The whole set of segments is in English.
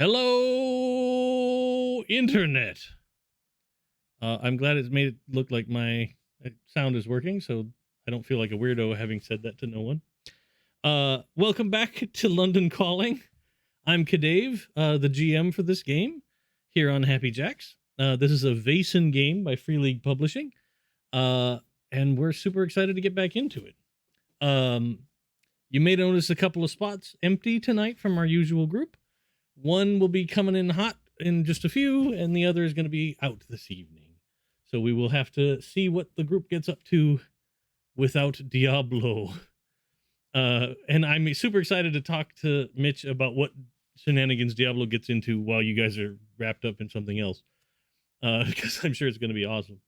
Hello, Internet. I'm glad it's made it look like my sound is working, so I don't feel like a weirdo having said that to no one. Welcome back to London Calling. I'm Kadave, the GM for this game here on Happy Jacks. This is a Vaesen game by Free League Publishing, and we're super excited to get back into it. You may notice a couple of spots empty tonight from our usual group. One will be coming in hot in just a few, and the other is going to be out this evening. So we will have to see what the group gets up to without Diablo. And I'm super excited to talk to Mitch about what shenanigans Diablo gets into while you guys are wrapped up in something else. Because I'm sure it's going to be awesome.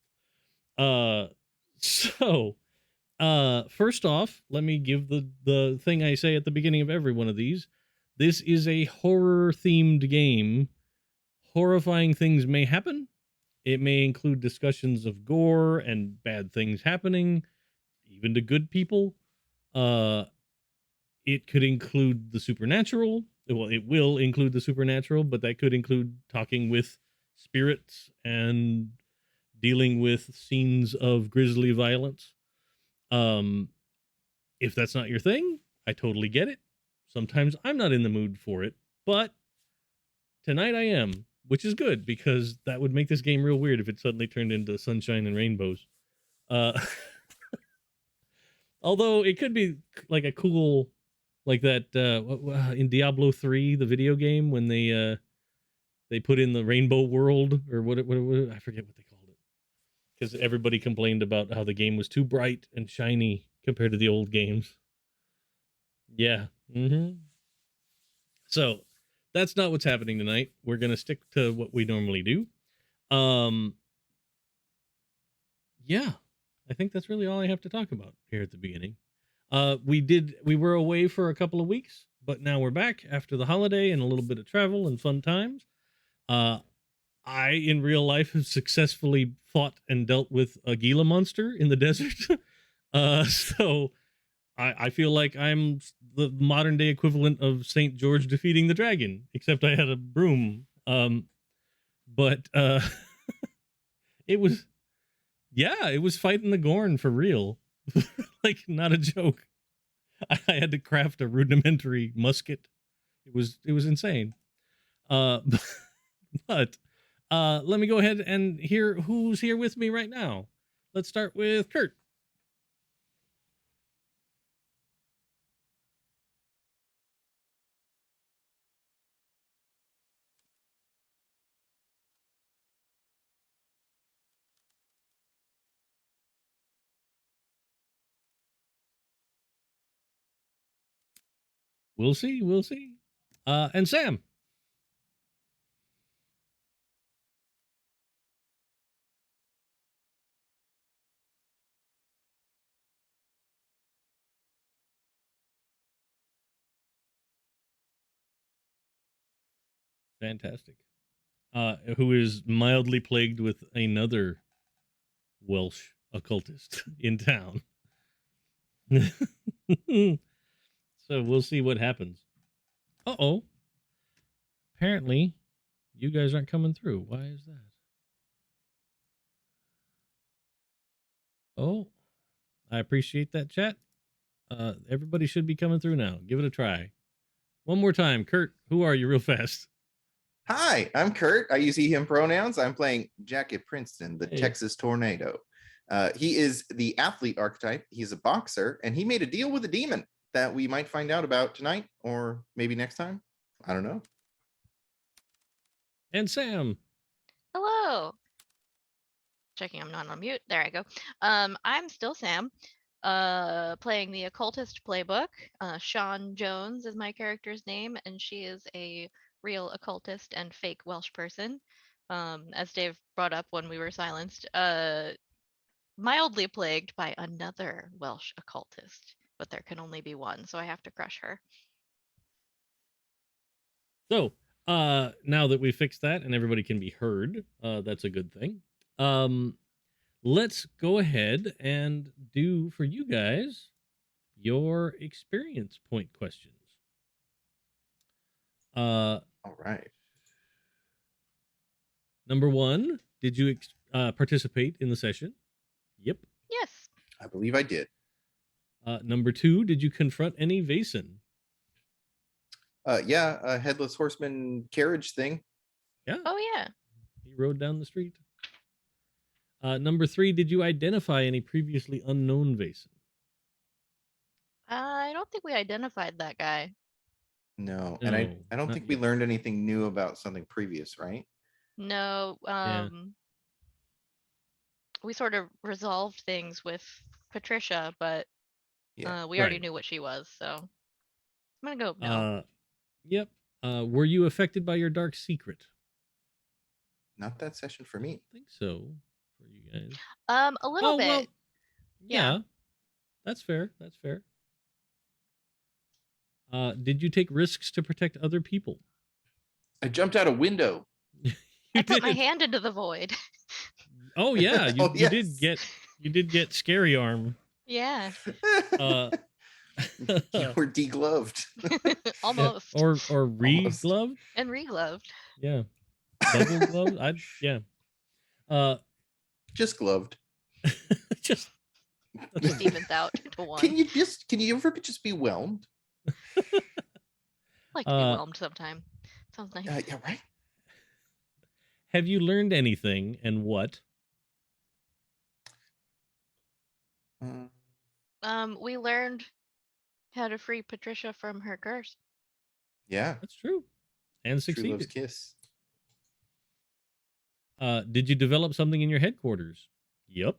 First off, let me give the thing I say at the beginning of every one of these. This is a horror-themed game. Horrifying things may happen. It may include discussions of gore and bad things happening, even to good people. It could include the supernatural. Well, it will include the supernatural, but that could include talking with spirits and dealing with scenes of grisly violence. If that's not your thing, I totally get it. Sometimes I'm not in the mood for it, but tonight I am, which is good because that would make this game real weird if it suddenly turned into sunshine and rainbows. Although it could be like a cool, like that in Diablo 3, the video game, when they put in the rainbow world or what I forget what they called it, because everybody complained about how the game was too bright and shiny compared to the old games. Yeah. So that's not what's happening tonight. We're going to stick to what we normally do. Yeah, I think that's really all I have to talk about here at the beginning. We were away for a couple of weeks, but now we're back after the holiday and a little bit of travel and fun times. I, in real life, have successfully fought and dealt with a Gila monster in the desert. So I feel like I'm the modern day equivalent of St. George defeating the dragon, except I had a broom. But it was fighting the Gorn for real. Like, not a joke. I had to craft a rudimentary musket. It was insane. But let me go ahead and hear who's here with me right now. Let's start with Kurt. We'll see. And Sam. Fantastic. Who is mildly plagued with another Welsh occultist in town. So we'll see what happens. Uh-oh. Apparently, you guys aren't coming through. Why is that? Oh, I appreciate that, chat. Everybody should be coming through now. Give it a try. One more time. Kurt, who are you real fast? Hi, I'm Kurt. I use he, him pronouns. I'm playing Jack at Princeton, the Texas Tornado. He is the athlete archetype. He's a boxer, and he made a deal with a demon that we might find out about tonight or maybe next time. I don't know. And Sam. Hello. Checking I'm not on mute. There I go. I'm still Sam, playing the Occultist playbook. Sean Jones is my character's name, and she is a real occultist and fake Welsh person. As Dave brought up when we were silenced, mildly plagued by another Welsh occultist, but there can only be one, so I have to crush her. So, now that we fixed that and everybody can be heard, that's a good thing. Let's go ahead and do for you guys your experience point questions. All right. Number 1, did you participate in the session? Yep. Yes. I believe I did. Number 2, did you confront any Vaesen? Yeah, a headless horseman carriage thing. Yeah. Oh yeah. He rode down the street. Number 3, did you identify any previously unknown Vaesen? I don't think we identified that guy. No, and I don't not think we yet. learned anything new about something previous, right? No. Yeah. We sort of resolved things with Patricia, but Yeah. we already Right. knew what she was, so I'm gonna go no. Yep. Were you affected by your dark secret? Not that session for me. I think so for you guys. A little bit. Well, Yeah. yeah. That's fair. That's fair. Did you take risks to protect other people? I jumped out a window. I put my hand into the void. Oh yeah, you, Oh, yes. you did get scary arm. Yeah. You were degloved. Almost. Or re-gloved? And re-gloved. Yeah. Double gloved? Just gloved. Just Just evens out to one. Can you ever just be whelmed? Like to be whelmed sometime. Sounds nice. Yeah, right. Have you learned anything, and what? We learned how to free Patricia from her curse. Yeah, That's true. And True love's succeeded. kiss. Did you develop something in your headquarters? Yep.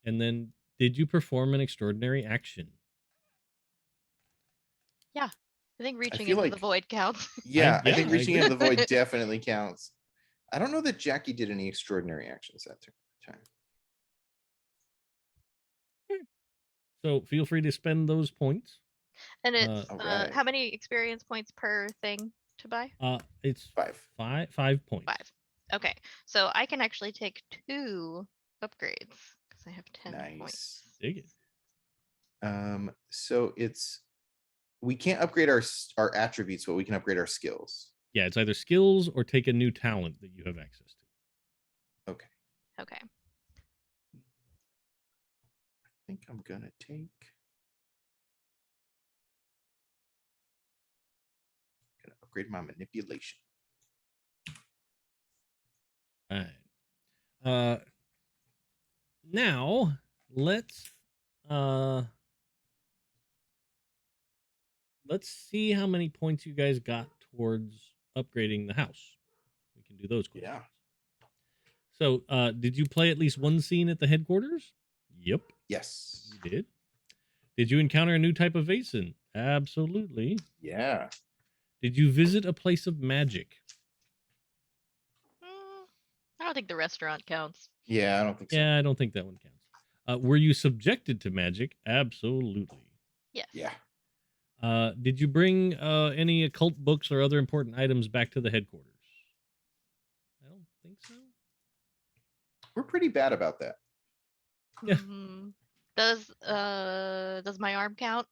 And then, did you perform an extraordinary action? Yeah. I think reaching feel into like- the void counts. Yeah, I yeah, think I reaching agree. into the void definitely counts. I don't know that Jackie did any extraordinary actions that time. So feel free to spend those points. And it's Alright. how many experience points per thing to buy? It's 5. 5 points. 5. Okay, so I can actually take 2 upgrades because I have 10 Nice. points. Dig it. So we can't upgrade our attributes, but we can upgrade our skills. Yeah, it's either skills or take a new talent that you have access to. Okay. Okay. I think I'm gonna upgrade my manipulation. All right. Now let's see how many points you guys got towards upgrading the house. We can do those questions. Yeah. So, did you play at least one scene at the headquarters? Yep. Yes. You did. Did you encounter a new type of Vaesen? Absolutely. Yeah. Did you visit a place of magic? I don't think the restaurant counts. Yeah, I don't think so. Yeah, I don't think that one counts. Were you subjected to magic? Absolutely. Yes. Yeah. Did you bring any occult books or other important items back to the headquarters? I don't think so. We're pretty bad about that. Yeah. Does my arm count?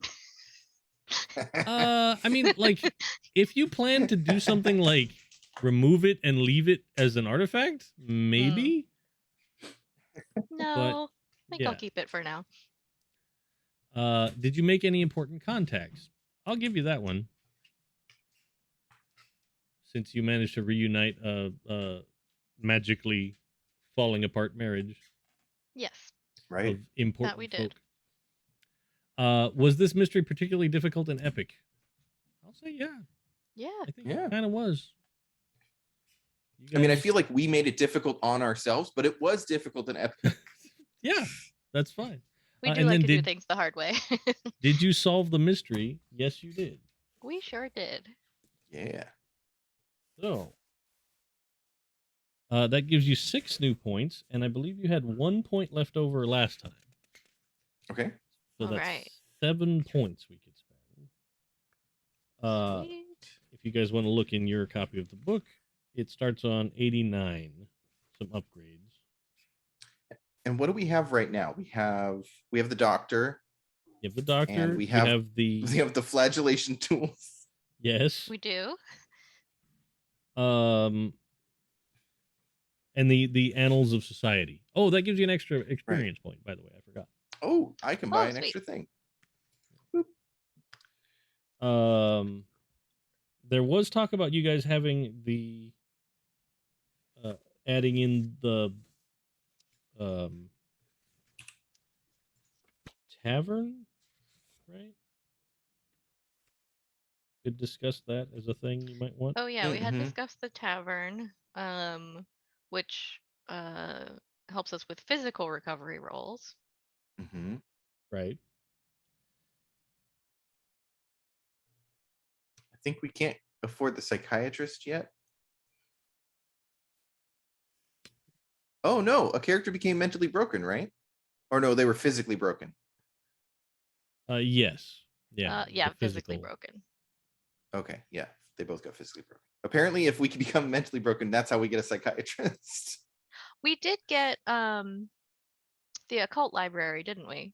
I mean, like, if you plan to do something like remove it and leave it as an artifact, maybe. No, I think yeah. I'll keep it for now. Did you make any important contacts? I'll give you that one. Since you managed to reunite a magically falling apart marriage. Yes. Right. Of important That we did. folk. Was this mystery particularly difficult and epic? I'll say yeah. Yeah. I think it kind of was. I mean, I feel like we made it difficult on ourselves, but it was difficult and epic. Yeah, that's fine. We do like to do things the hard way. Did you solve the mystery? Yes, you did. We sure did. Yeah. So that gives you 6 new points, and I believe you had 1 point left over last time. Okay. So All that's right. 7 points we could spend. Sweet. If you guys want to look in your copy of the book, it starts on 89. Some upgrades. And what do we have right now? We have the doctor. You have the doctor. And we have the flagellation tools. Yes. We do. and the Annals of Society. Oh, that gives you an extra experience point, by the way. I forgot. Oh, I can buy an sweet. extra thing. There was talk about you guys having the adding in the tavern, right? Could discuss that as a thing you might want. Oh yeah, we had Mhm. discussed the tavern, which helps us with physical recovery rolls. Mm-hmm. Right. I think we can't afford the psychiatrist yet. Oh no, a character became mentally broken, right? Or no, they were physically broken. Yes. Yeah. Yeah, the physically physical. broken. Okay, yeah, they both got physically broken. Apparently, if we can become mentally broken, that's how we get a psychiatrist. We did get the occult library, didn't we?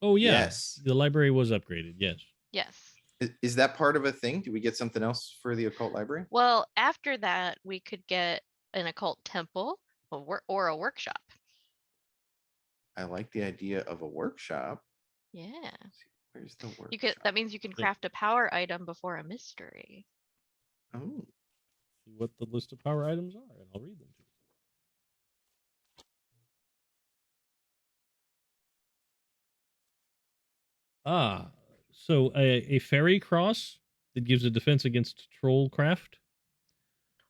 Oh yeah. Yes. The library was upgraded. Yes. Yes. Is that part of a thing? Do we get something else for the occult library? Well, after that, we could get an occult temple or a workshop. I like the idea of a workshop. Yeah. Where's the workshop? You could. That means you can craft a power item before a mystery. Oh, See what the list of power items are, and I'll read them to you. So a fairy cross that gives a defense against trollcraft,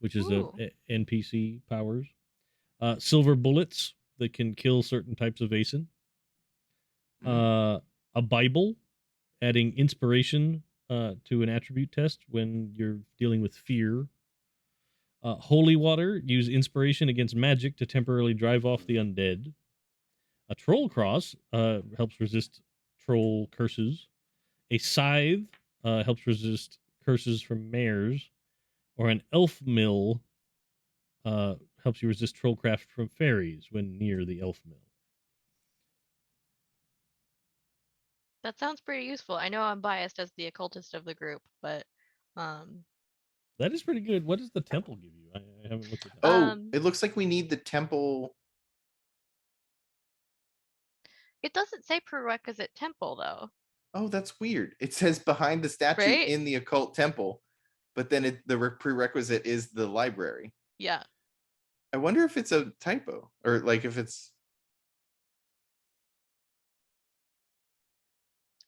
which is Ooh. a NPC powers. Silver bullets that can kill certain types of Vaesen. A Bible, adding inspiration to an attribute test when you're dealing with fear. Holy water, use inspiration against magic to temporarily drive off the undead. A troll cross helps resist troll curses. A scythe helps resist curses from mares. Or an elf mill helps you resist trollcraft from fairies when near the elf mill. That sounds pretty useful. I know I'm biased as the occultist of the group, but That is pretty good. What does the temple give you? I haven't looked at that. Oh, it looks like we need the temple. It doesn't say prerequisite temple though. Oh, that's weird. It says behind the statue Right? in the occult temple, but then the prerequisite is the library. Yeah. I wonder if it's a typo or like if it's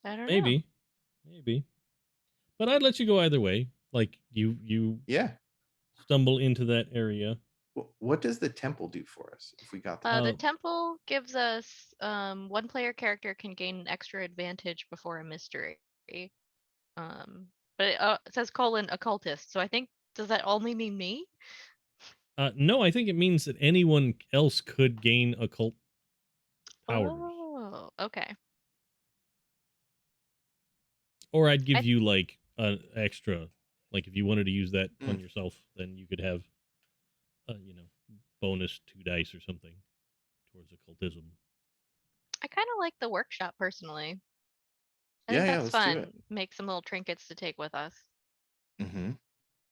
I don't know. Maybe. But I'd let you go either way. Like you yeah. stumble into that area. What does the temple do for us if we got The temple gives us one player character can gain an extra advantage before a mystery. But it says occultist, so I think does that only mean me? No, I think it means that anyone else could gain occult powers. Oh, okay. Or I'd give you like an extra, like if you wanted to use that on Mm. yourself, then you could have, bonus 2 dice or something towards occultism. I kind of like the workshop personally. I Yeah, think yeah, that's let's do fun. it. Make some little trinkets to take with us. Mm-hmm.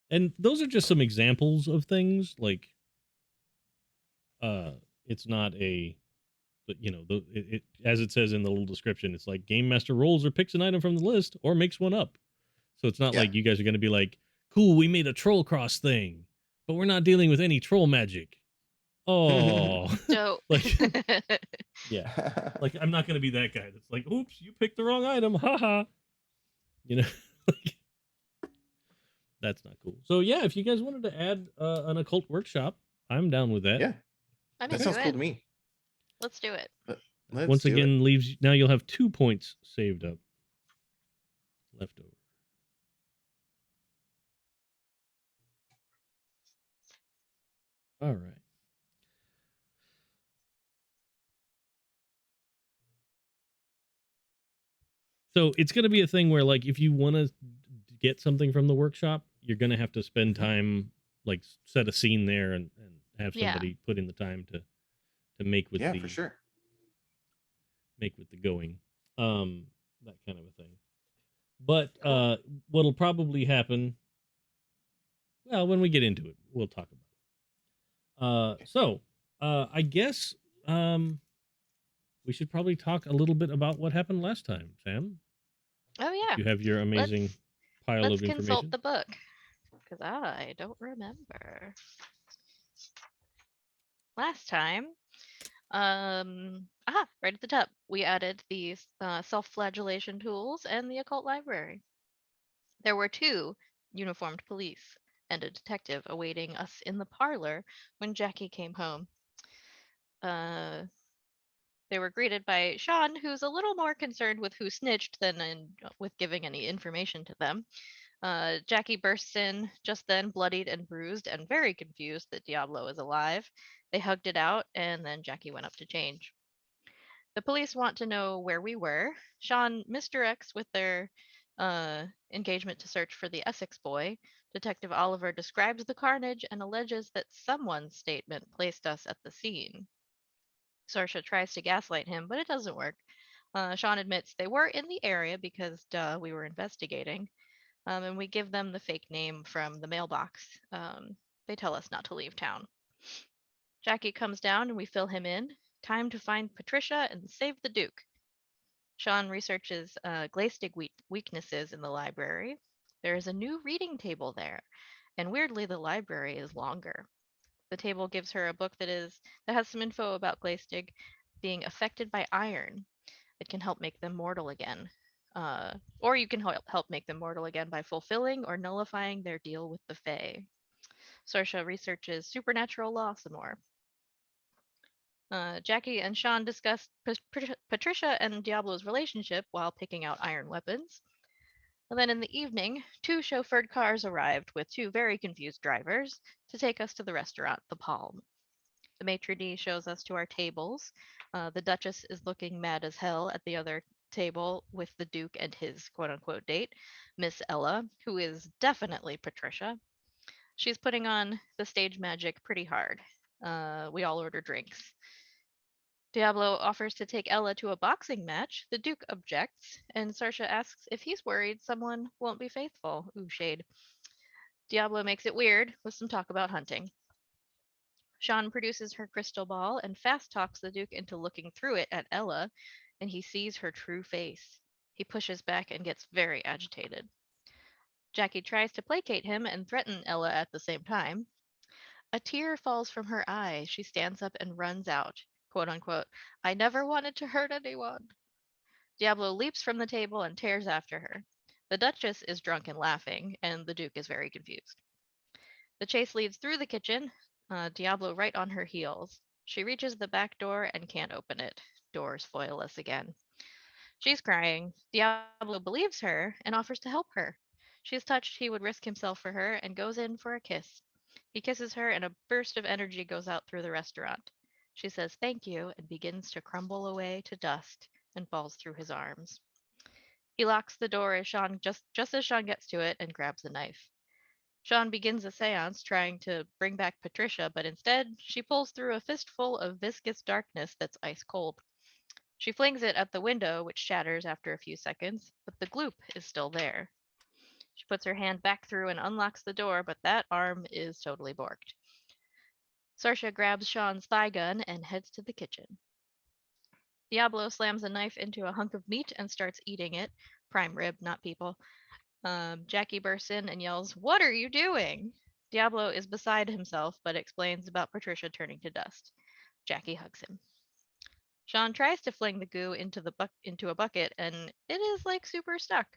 And those are just some examples of things. Like, it's not a, but it as it says in the little description, it's like game master rolls or picks an item from the list or makes one up. So it's not Yeah. like you guys are going to be like, cool, we made a troll cross thing, but we're not dealing with any troll magic. Oh, So like, yeah, like I'm not going to be that guy that's like, oops, you picked the wrong item, haha. Like, that's not cool. So yeah, if you guys wanted to add an occult workshop, I'm down with that. Yeah, I'm that into sounds it. cool to me. Let's do it. Let's Once do again, it. leaves now you'll have 2 points saved up left over. All right. So it's going to be a thing where, like, if you want to get something from the workshop, you're going to have to spend time, like, set a scene there and have somebody put in the time to make with for sure. Make with the going, that kind of a thing. But Cool. what'll probably happen Well, when we get into it, we'll talk about it. So I guess we should probably talk a little bit about what happened last time, Sam. Oh yeah. You have your amazing pile Let's of consult information. the book because I don't remember. Last time, right at the top, we added the self-flagellation tools and the occult library. There were 2 uniformed police and a detective awaiting us in the parlor when Jackie came home. Uh, they were greeted by Sean, who's a little more concerned with who snitched than with giving any information to them. Jackie bursts in just then, bloodied and bruised, and very confused that Diablo is alive. They hugged it out, and then Jackie went up to change. The police want to know where we were. Sean misdirects with their engagement to search for the Essex boy. Detective Oliver describes the carnage and alleges that someone's statement placed us at the scene. Saoirse tries to gaslight him, but it doesn't work. Sean admits they were in the area because, duh, we were investigating. And we give them the fake name from the mailbox. They tell us not to leave town. Jackie comes down and we fill him in. Time to find Patricia and save the Duke. Sean researches Glaistig weaknesses in the library. There is a new reading table there, and weirdly, the library is longer. The table gives her a book that has some info about Glaistig being affected by iron. It can help make them mortal again. Or you can help make them mortal again by fulfilling or nullifying their deal with the Fae. Saoirse researches supernatural law some more. Jackie and Sean discuss Patricia and Diablo's relationship while picking out iron weapons. And then in the evening, 2 chauffeured cars arrived with 2 very confused drivers to take us to the restaurant, The Palm. The maitre d' shows us to our tables. The Duchess is looking mad as hell at the other table with the Duke and his quote unquote date, Miss Ella, who is definitely Patricia. She's putting on the stage magic pretty hard. We all order drinks. Diablo offers to take Ella to a boxing match. The Duke objects, and Saoirse asks if he's worried someone won't be faithful. Ooh, shade. Diablo makes it weird with some talk about hunting. Sean produces her crystal ball and fast talks the Duke into looking through it at Ella, and he sees her true face. He pushes back and gets very agitated. Jackie tries to placate him and threaten Ella at the same time. A tear falls from her eye. She stands up and runs out. Quote unquote, I never wanted to hurt anyone. Diablo leaps from the table and tears after her. The Duchess is drunk and laughing, and the Duke is very confused. The chase leads through the kitchen, Diablo right on her heels. She reaches the back door and can't open it. Doors foil us again. She's crying. Diablo believes her and offers to help her. She is touched he would risk himself for her and goes in for a kiss. He kisses her and a burst of energy goes out through the restaurant. She says thank you and begins to crumble away to dust and falls through his arms. He locks the door as Sean just as Sean gets to it and grabs a knife. Sean begins a seance trying to bring back Patricia, but instead she pulls through a fistful of viscous darkness that's ice cold. She flings it at the window, which shatters after a few seconds, but the gloop is still there. She puts her hand back through and unlocks the door, but that arm is totally borked. Saoirse grabs Sean's thigh gun and heads to the kitchen. Diablo slams a knife into a hunk of meat and starts eating it. Prime rib, not people. Jackie bursts in and yells, "What are you doing?" Diablo is beside himself, but explains about Patricia turning to dust. Jackie hugs him. Sean tries to fling the goo into a bucket, and it is like super stuck.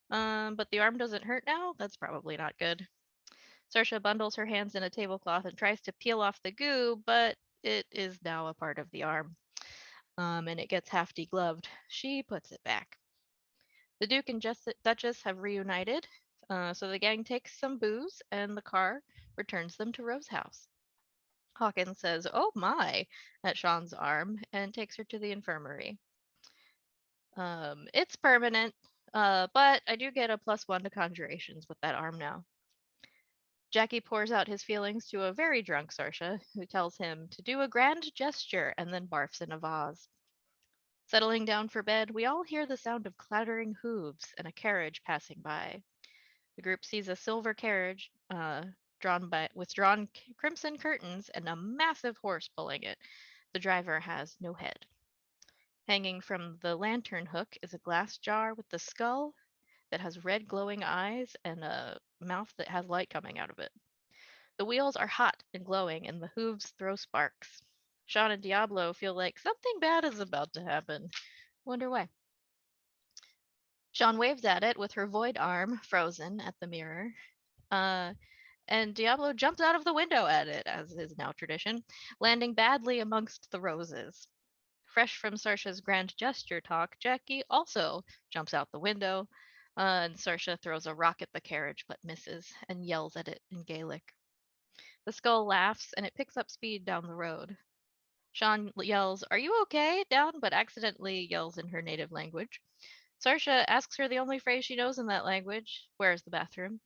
But the arm doesn't hurt now. That's probably not good. Saoirse bundles her hands in a tablecloth and tries to peel off the goo, but it is now a part of the arm. And it gets half degloved. She puts it back. The Duke and Duchess have reunited, so the gang takes some booze, and the car returns them to Rose's house. Hawkins says, "Oh my," at Sean's arm and takes her to the infirmary. It's permanent, but I do get a +1 to conjurations with that arm now. Jackie pours out his feelings to a very drunk Saoirse, who tells him to do a grand gesture and then barfs in a vase. Settling down for bed, we all hear the sound of clattering hooves and a carriage passing by. The group sees a silver carriage drawn crimson curtains and a massive horse pulling it. The driver has no head. Hanging from the lantern hook is a glass jar with the skull that has red glowing eyes and a mouth that has light coming out of it. The wheels are hot and glowing, and the hooves throw sparks. Sean and Diablo feel like something bad is about to happen. Wonder why. Sean waves at it with her void arm frozen at the mirror. And Diablo jumps out of the window at it, as is now tradition, landing badly amongst the roses. Fresh from Sarsha's grand gesture talk, Jackie also jumps out the window, and Sarsha throws a rock at the carriage but misses and yells at it in Gaelic. The skull laughs and it picks up speed down the road. Sean yells, "Are you okay?" down, but accidentally yells in her native language. Sarsha asks her the only phrase she knows in that language, "Where's the bathroom?"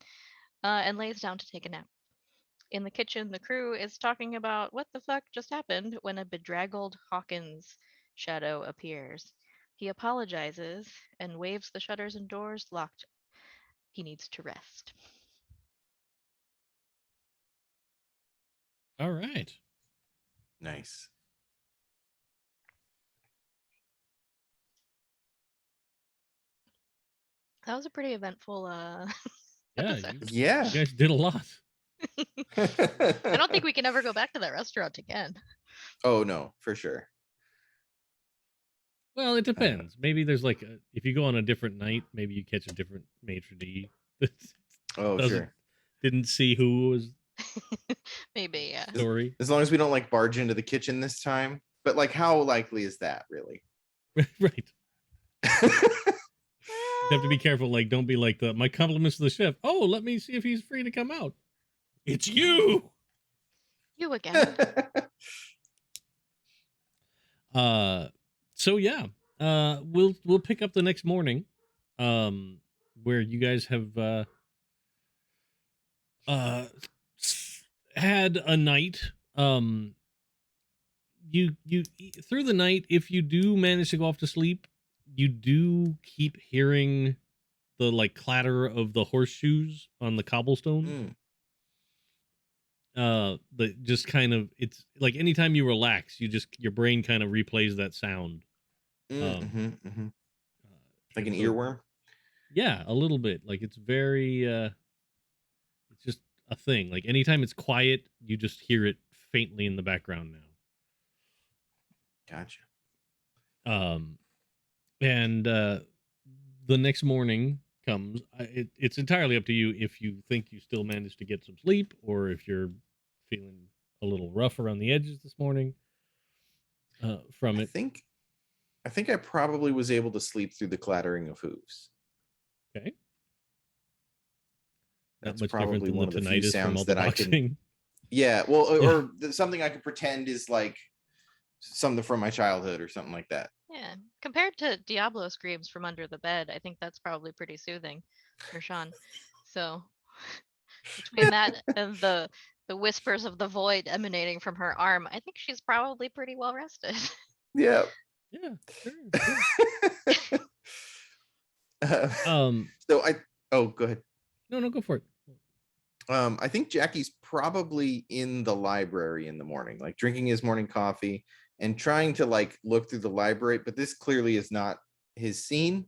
And lays down to take a nap. In the kitchen, the crew is talking about what the fuck just happened when a bedraggled Hawkins shadow appears. He apologizes and waves the shutters and doors locked. He needs to rest. All right. Nice. That was a pretty eventful Yeah, episode. Yeah. you guys did a lot. I don't think we can ever go back to that restaurant again. Oh no, for sure. Well, it depends. Maybe there's like if you go on a different night, maybe you catch a different maitre d. Oh sure. Didn't see who was Maybe, yeah. story. As long as we don't like barge into the kitchen this time. But like, how likely is that really? Right. You have to be careful. Like, don't be like my compliments to the chef. Oh, let me see if he's free to come out. It's you. You again. So yeah. We'll pick up the next morning. Where you guys have had a night. You through the night, if you do manage to go off to sleep, you do keep hearing the like clatter of the horseshoes on the cobblestone. That just kind of, it's like anytime you relax, your brain kind of replays that sound. Like an earworm. Yeah, a little bit. Like it's very it's just a thing. Like anytime it's quiet, you just hear it faintly in the background now. Gotcha. And the next morning comes. It's entirely up to you if you think you still managed to get some sleep or if you're feeling a little rough around the edges this morning from it. I think I probably was able to sleep through the clattering of hooves. Okay. That's much probably different than one the of the few tinnitus from all sounds the that I boxing. can. Yeah, well, Yeah. or something I could pretend is like something from my childhood or something like that. Yeah. Compared to Diablo screams from under the bed, I think that's probably pretty soothing for Sean. So between that and the whispers of the void emanating from her arm, I think she's probably pretty well rested. Yeah. Yeah. Sure. So go ahead. No, go for it. I think Jackie's probably in the library in the morning, like drinking his morning coffee and trying to like look through the library, but this clearly is not his scene.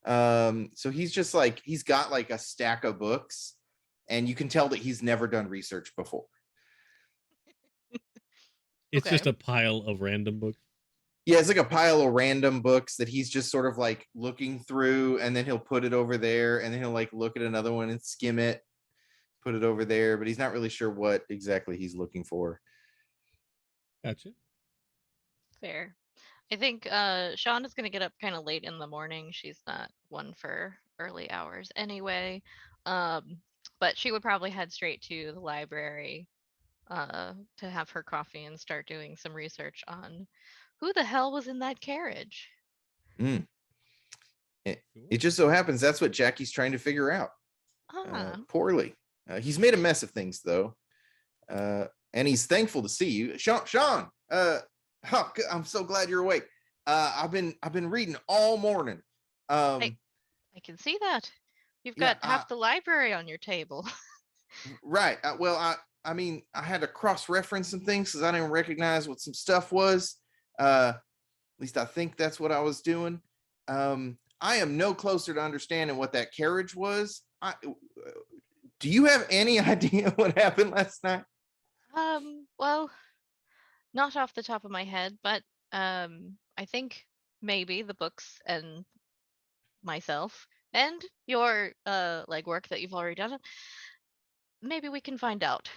So he's just like, he's got like a stack of books and you can tell that he's never done research before. It's just a pile of random books. Yeah, it's like a pile of random books that he's just sort of like looking through, and then he'll put it over there, and then he'll like look at another one and skim it, put it over there, but he's not really sure what exactly he's looking for. Gotcha. Fair. I think Sean is going to get up kind of late in the morning. She's not one for early hours anyway. But she would probably head straight to the library to have her coffee and start doing some research on who the hell was in that carriage. It just so happens that's what Jackie's trying to figure out. Poorly. He's made a mess of things though. And he's thankful to see you. Sean, I'm so glad you're awake. I've been reading all morning. I can see that. You've got half the library on your table. Right. I mean, I had to cross-reference some things because I didn't recognize what some stuff was. At least I think that's what I was doing. I am no closer to understanding what that carriage was. Do you have any idea what happened last night? Well, not off the top of my head, but I think maybe the books and myself and your legwork that you've already done, maybe we can find out.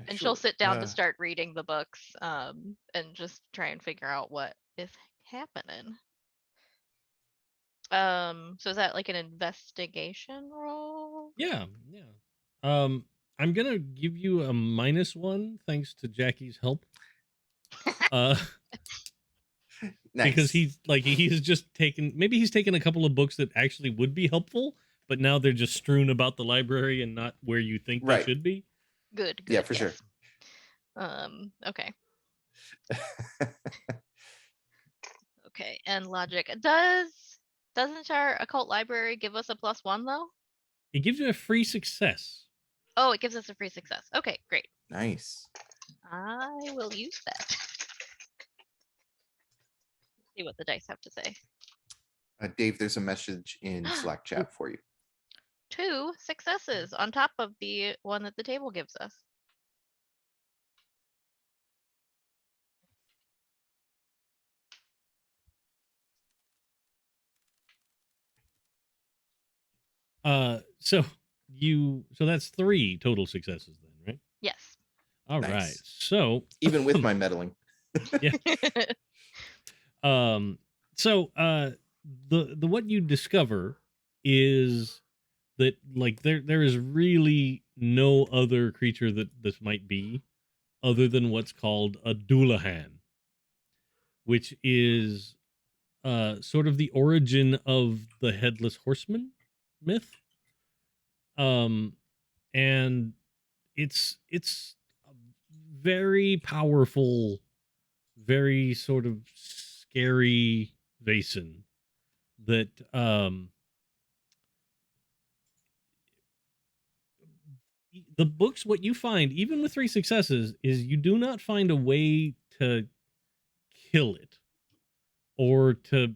And she'll Sure. sit down to start reading the books, and just try and figure out what is happening. So is that like an investigation roll? Yeah. I'm gonna give you a -1 thanks to Jackie's help. Nice. Because he's just taken, maybe he's taken a couple of books that actually would be helpful, but now they're just strewn about the library and not where you think they should be. Good. Yeah, for yes. sure. Okay. Okay, and logic. Doesn't our occult library give us a +1 though? It gives you a free success. Oh, it gives us a free success. Okay, great. Nice. I will use that. See what the dice have to say. Dave, there's a message in Slack chat for you. 2 successes on top of the one that the table gives us. So that's 3 total successes then, right? Yes. All Nice. right. So even with my meddling. Yeah. The what you discover is that like there is really no other creature that this might be other than what's called a Doulahan, which is sort of the origin of the headless horseman myth. And it's a very powerful, very sort of scary Vaesen that the books, what you find even with 3 successes is you do not find a way to kill it or to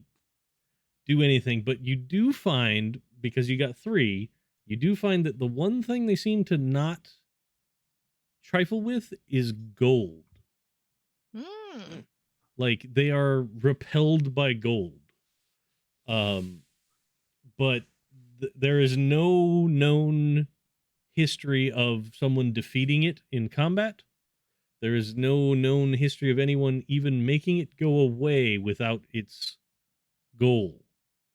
do anything, but you do find, because you got 3, you do find that the one thing they seem to not trifle with is gold. Like they are repelled by gold. But there is no known history of someone defeating it in combat. There is no known history of anyone even making it go away without its goal,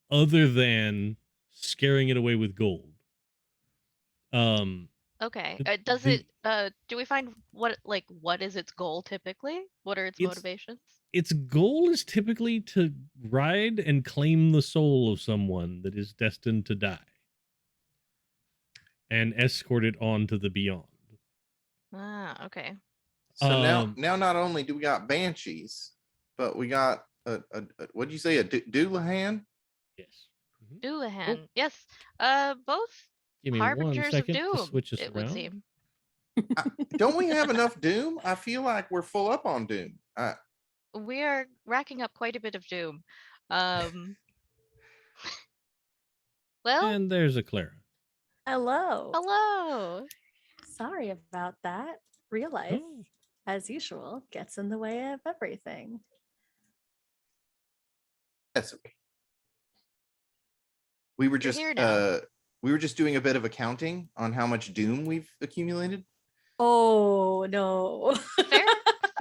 other than scaring it away with gold. Okay. Does it do we find what is its goal typically? What are its motivations? Its goal is typically to ride and claim the soul of someone that is destined to die and escort it on to the beyond. Ah, okay. So now not only do we got banshees, but we got a what did you say, a Doulahan? Yes. Doulahan. Yes. Both Give me harbingers 1 of second doom, to switch this it would around. seem. Don't we have enough doom? I feel like we're full up on doom. We are racking up quite a bit of doom. Well, And there's a Clara. Hello. hello. Sorry about that. Real life, as usual, gets in the way of everything. That's okay. We were just doing a bit of accounting on how much doom we've accumulated. Oh no.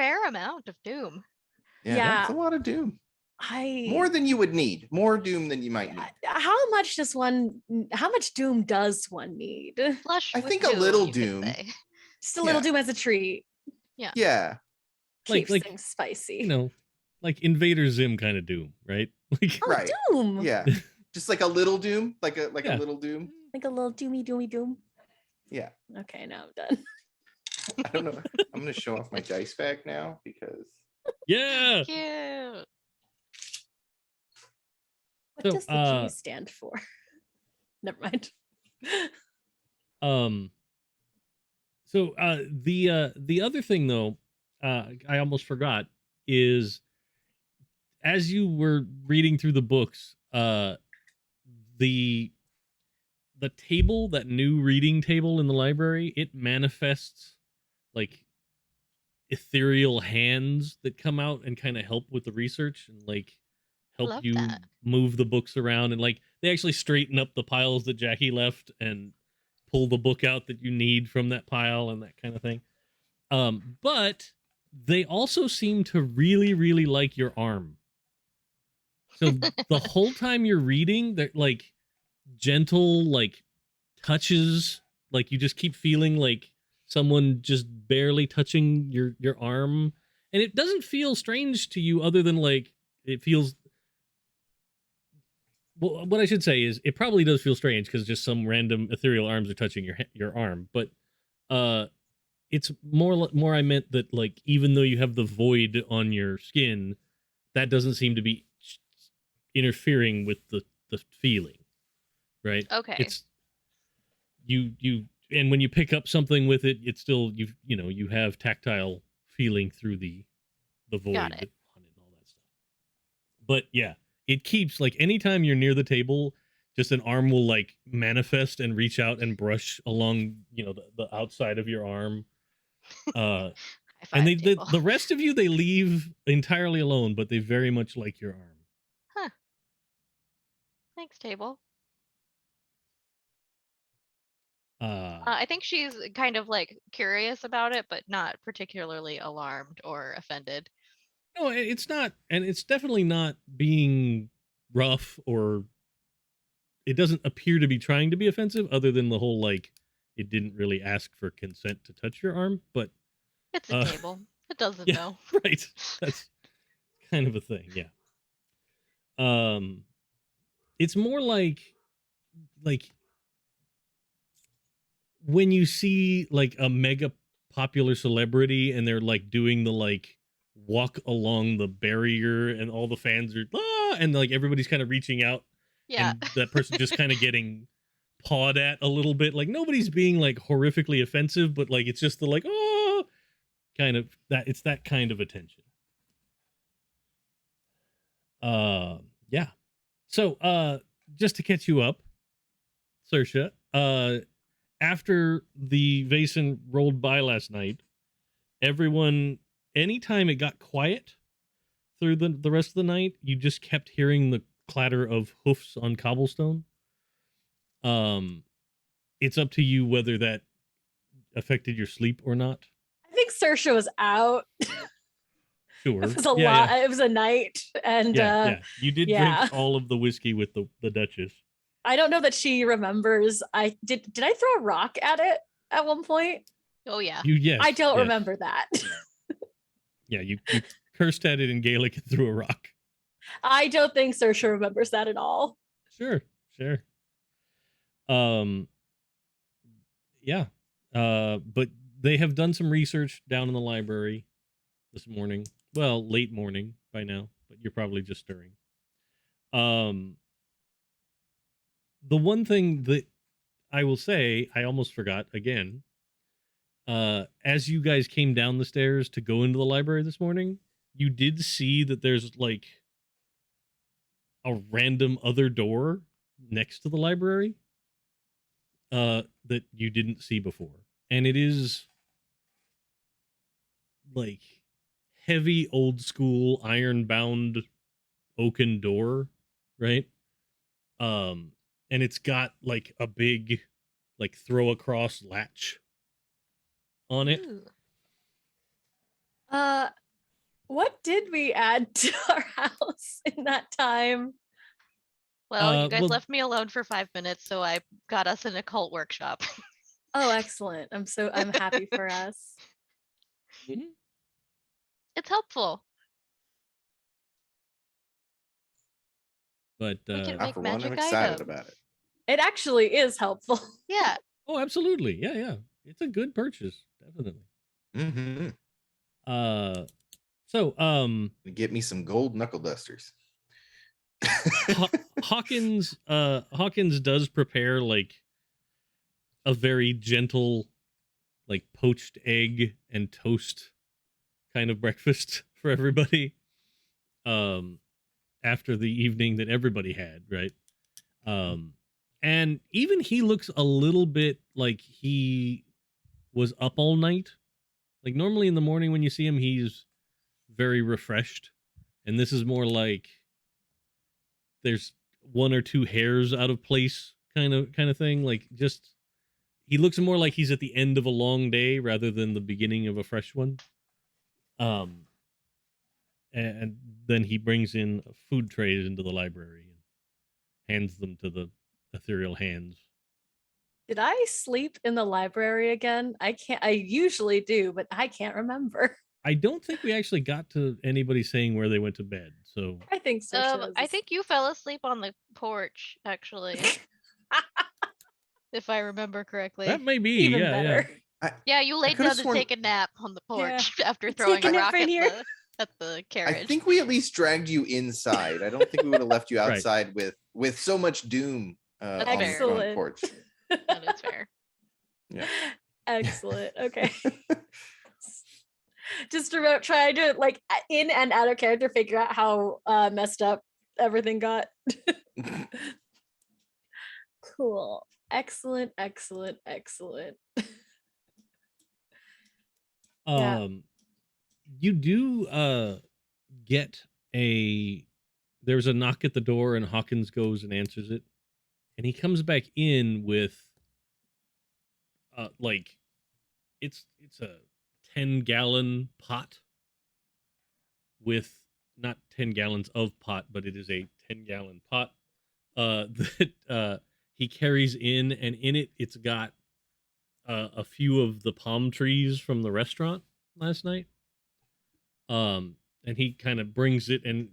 fair amount of doom. Yeah, that's a lot of doom. More than you would need. More doom than you might need. How much doom does one need? Flush I with think doom, a little you could doom. say. Just a little doom as a treat. Yeah. Yeah. Keeps things spicy. You know, like Invader Zim kind of doom, right? Like, right. Doom. Yeah. Just like a little doom, like a little doom. Like a little doomy doom. Yeah. Okay, now I'm done. I don't know. I'm gonna show off my dice bag now because yeah. Cute. What does the G stand for? Never mind. So the other thing though, I almost forgot, is as you were reading through the books, the table, that new reading table in the library, it manifests like ethereal hands that come out and kind of help with the research and like help Love you that. move the books around, and like they actually straighten up the piles that Jackie left and pull the book out that you need from that pile and that kind of thing. But they also seem to really, really like your arm. So the whole time you're reading, they're like gentle, like touches, like you just keep feeling like someone just barely touching your arm, and it doesn't feel strange to you other than like it feels. Well, what I should say is it probably does feel strange because just some random ethereal arms are touching your arm, but it's more I meant that like even though you have the void on your skin, that doesn't seem to be interfering with the feeling, right? Okay. It's you and when you pick up something with it, it's still you have tactile feeling through the void Got it. on it and all that stuff. But yeah, it keeps like anytime you're near the table, just an arm will like manifest and reach out and brush along the outside of your arm. High And five table. the rest of you they leave entirely alone, but they very much like your arm. Huh. Thanks, table. I think she's kind of like curious about it, but not particularly alarmed or offended. No, it's not, and it's definitely not being rough, or it doesn't appear to be trying to be offensive, other than the whole like it didn't really ask for consent to touch your arm. But It's a table. It doesn't yeah, know. right. That's kind of a thing, yeah. It's more like when you see like a mega popular celebrity and they're like doing the like walk along the barrier and all the fans are and like everybody's kind of reaching out, Yeah. and that person just kind of getting pawed at a little bit, like nobody's being like horrifically offensive, but like it's just the like kind of that, it's that kind of attention. Yeah. So just to catch you up, Saoirse, after the Vaesen rolled by last night, everyone, anytime it got quiet through the rest of the night, you just kept hearing the clatter of hoofs on cobblestone. It's up to you whether that affected your sleep or not. I think Saoirse was out. Sure. It was a Yeah, lot. yeah. It was a night, and Yeah. You did yeah. drink all of the whiskey with the Duchess. I don't know that she remembers. I did I throw a rock at it at one point? Oh yeah. Yes. I don't yes. remember that. Yeah, you cursed at it in Gaelic and threw a rock. I don't think Saoirse remembers that at all. Sure. Yeah. But they have done some research down in the library this morning. Well, late morning by now, but you're probably just stirring. The one thing that I will say, I almost forgot again. As you guys came down the stairs to go into the library this morning, you did see that there's like a random other door next to the library that you didn't see before. And it is like heavy old school iron bound oaken door, right? And it's got like a big like throw across latch on it. Ooh. What did we add to our house in that time? Well, you guys well- left me alone for 5 minutes, so I got us an occult workshop. Oh, excellent. I'm happy for us. It's helpful. But We can I, make for one, am magic excited items. about it. It actually is helpful. Yeah. oh, absolutely. Yeah. It's a good purchase, definitely. Mm-hmm. So Get me some gold knuckle dusters. Hawkins does prepare like a very gentle like poached egg and toast kind of breakfast for everybody. After the evening that everybody had, right? And even he looks a little bit like he was up all night. Like normally in the morning when you see him, he's very refreshed. And this is more like there's one or two hairs out of place kind of thing. Like just he looks more like he's at the end of a long day rather than the beginning of a fresh one. And then he brings in food trays into the library and hands them to the ethereal hands. Did I sleep in the library again? I usually do, but I can't remember. I don't think we actually got to anybody saying where they went to bed. So I think so. I think you fell asleep on the porch, actually, if I remember correctly. that may be even yeah, better. Yeah, you laid could've down sworn- to take a nap on the Yeah. porch after throwing a Taking a rock nap at in here. the I carriage. think we at least dragged you inside. I don't think we would have left you Right. outside with so much doom That's on the fair. front Excellent. porch. That is fair. Yeah. Excellent. Okay. Just about trying to like in and out of character figure out how messed up everything got. Cool. Excellent. Yeah. You do get there's a knock at the door and Hawkins goes and answers it, and he comes back in with like it's a 10-gallon pot with not 10 gallons of pot, but it is a 10-gallon pot that he carries in, and in it's got a few of the palm trees from the restaurant last night. And he kind of brings it and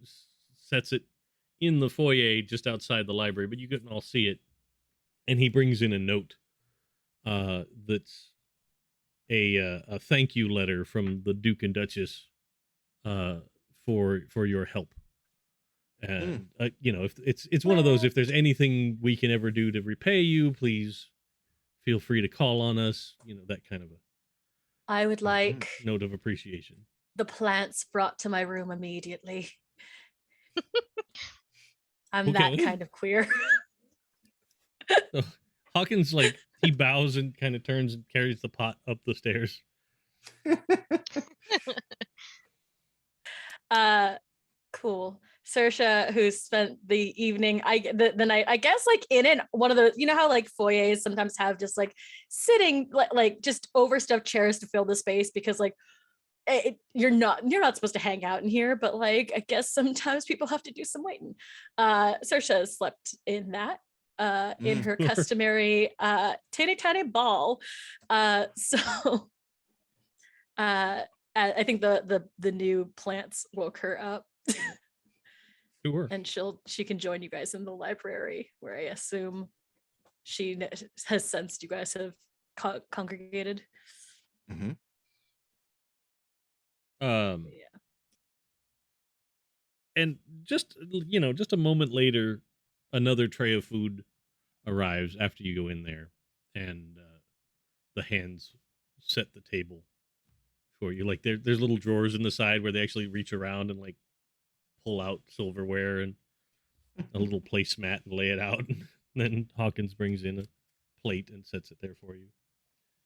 sets it in the foyer just outside the library, but you couldn't all see it. And he brings in a note that's a thank you letter from the Duke and Duchess for your help. And you know, if it's one of those, if there's anything we can ever do to repay you, please feel free to call on us. You know, that kind of I would like a note of appreciation. the plants brought to my room immediately. I'm that Okay. kind of queer. So Hawkins, like, he bows and kind of turns and carries the pot up the stairs. Cool. Saoirse, who spent the evening, the night, I guess, like in one of those, you know how like foyers sometimes have just like sitting like just overstuffed chairs to fill the space because like you're not supposed to hang out in here, but like I guess sometimes people have to do some waiting. Saoirse slept in that in her customary teeny tiny ball. So I think the new plants woke her up. Sure. And she can join you guys in the library, where I assume she has sensed you guys have congregated. Mm-hmm. Yeah. And just a moment later, another tray of food arrives after you go in there, and the hands set the table for you. Like there's little drawers in the side where they actually reach around and like pull out silverware and a little placemat and lay it out. And then Hawkins brings in a plate and sets it there for you.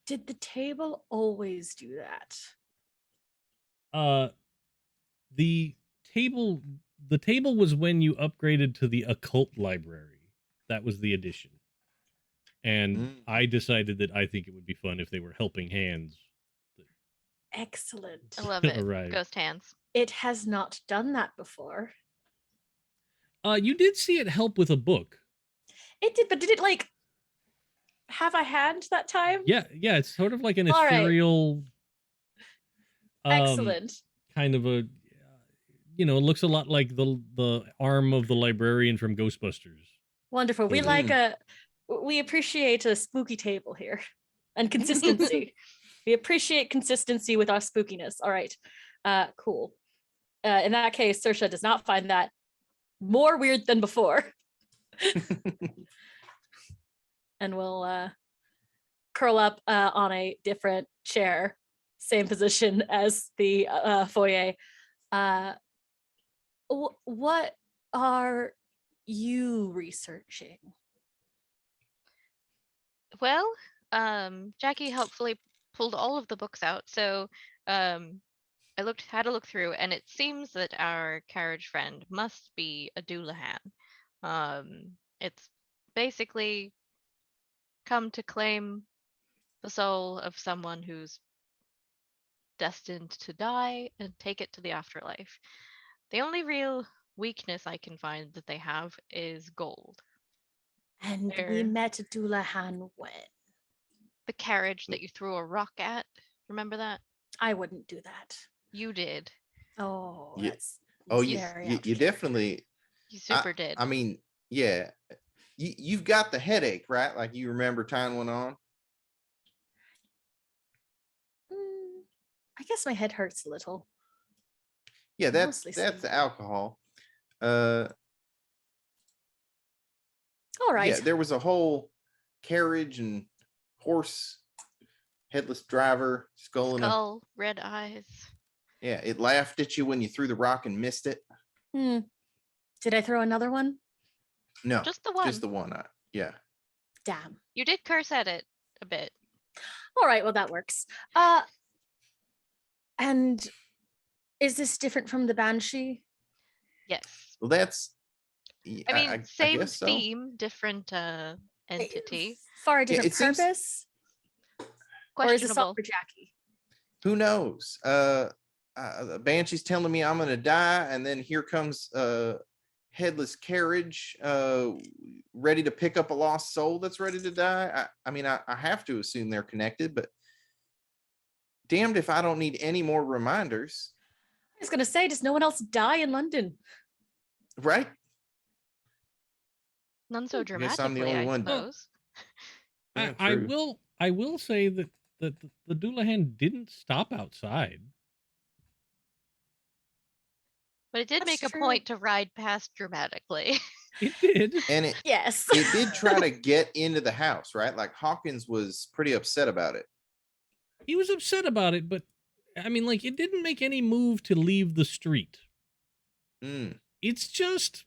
Did the table always do that? The table was when you upgraded to the occult library. That was the addition. And I decided that I think it would be fun if they were helping hands. Excellent. I love it. Arrive. Ghost hands. It has not done that before. You did see it help with a book. It did, but did it like have a hand that time? Yeah, it's sort of like an All right. ethereal Excellent. kind of a it looks a lot like the arm of the librarian from Ghostbusters. Wonderful. We we appreciate a spooky table here and consistency. We appreciate consistency with our spookiness. All right. Cool. In that case, Saoirse does not find that more weird than before. And we'll curl up on a different chair, same position as the foyer. What are you researching? Well, Jackie helpfully pulled all of the books out, so I had a look through, and it seems that our carriage friend must be a Doulahan. It's basically come to claim the soul of someone who's destined to die and take it to the afterlife. The only real weakness I can find that they have is gold. And we They're met Doulahan when? the carriage that you threw a rock at. Remember that? I wouldn't do that. You did. Oh, Yeah. that's Oh, very out of you character. definitely. You super did. I mean, yeah. You've got the headache, right? Like you remember time went on. I guess my head hurts a little. Yeah, that's Mostly the sleep. alcohol. All right. Yeah, there was a whole carriage and horse, headless driver, Skull, red eyes. Yeah, it laughed at you when you threw the rock and missed it. Did I throw another one? No, Just the one. Just the one. Yeah. Damn. You did curse at it a bit. All right, well, that works. And is this different from the Banshee? Yes. Well, that's. I mean, I same guess so. theme, different entity. For a different it seems- purpose? Or is this all Questionable. for Jackie? Who knows? The Banshee's telling me I'm gonna die, and then here comes headless carriage, ready to pick up a lost soul that's ready to die. I mean, I have to assume they're connected, but damned if I don't need any more reminders. I was gonna say, does no one else die in London? Right? None so guess I'm the dramatically, only I one. suppose. Yeah, I true. will say that the Doulahan didn't stop outside. But it did That's make a true. point to ride past dramatically. It did. And it Yes. did try to get into the house, right? Like Hawkins was pretty upset about it. He was upset about it, but I mean, like, it didn't make any move to leave the street. It's just,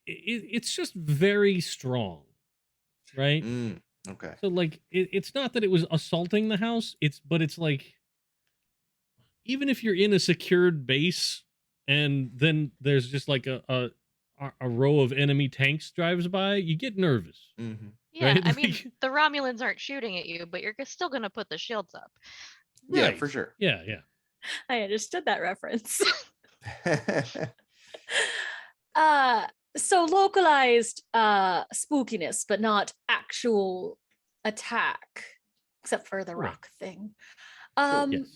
it's just very strong, right? Okay. So like, it's not that it was assaulting the house. But it's like, even if you're in a secured base and then there's just like a row of enemy tanks drives by, you get nervous. Mm-hmm. Yeah, Right? I mean, Like- the Romulans aren't shooting at you, but you're still going to put the shields up. Yeah, Right. for sure. Yeah. I understood that reference. Mm. So localized spookiness, but not actual attack, except for the Right. rock thing. Yes.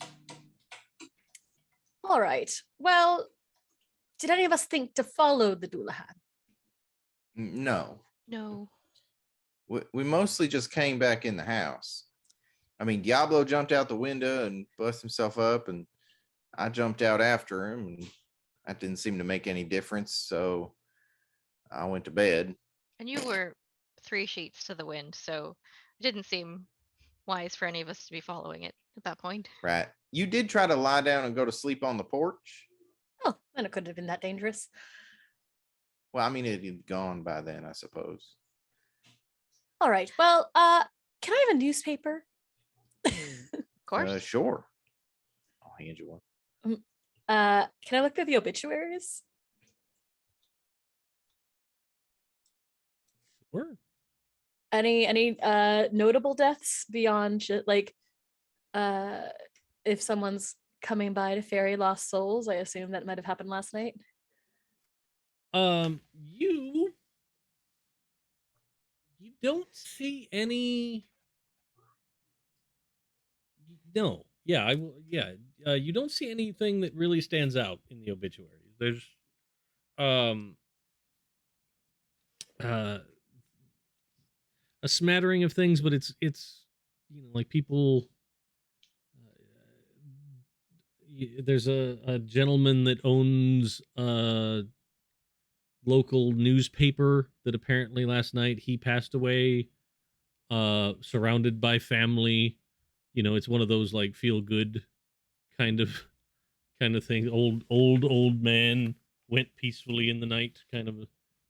All right. Well, did any of us think to follow the Doulahan? No. No. We mostly just came back in the house. I mean, Diablo jumped out the window and busted himself up, and I jumped out after him, and that didn't seem to make any difference. So I went to bed. And you were 3 sheets to the wind, so it didn't seem wise for any of us to be following it at that point. Right. You did try to lie down and go to sleep on the porch. Oh, then it couldn't have been that dangerous. Well, I mean, it had gone by then, I suppose. All right. Well, can I have a newspaper? Of course. Sure. I'll hand you one. Can I look through the obituaries? Sure. Any notable deaths beyond like if someone's coming by to ferry lost souls? I assume that might have happened last night. You don't see any. No. Yeah, I will. Yeah, you don't see anything that really stands out in the obituaries. There's, a smattering of things, but it's like people. There's a gentleman that owns a local newspaper that apparently last night he passed away surrounded by family. You know, it's one of those like feel good kind of thing. Old man went peacefully in the night kind of a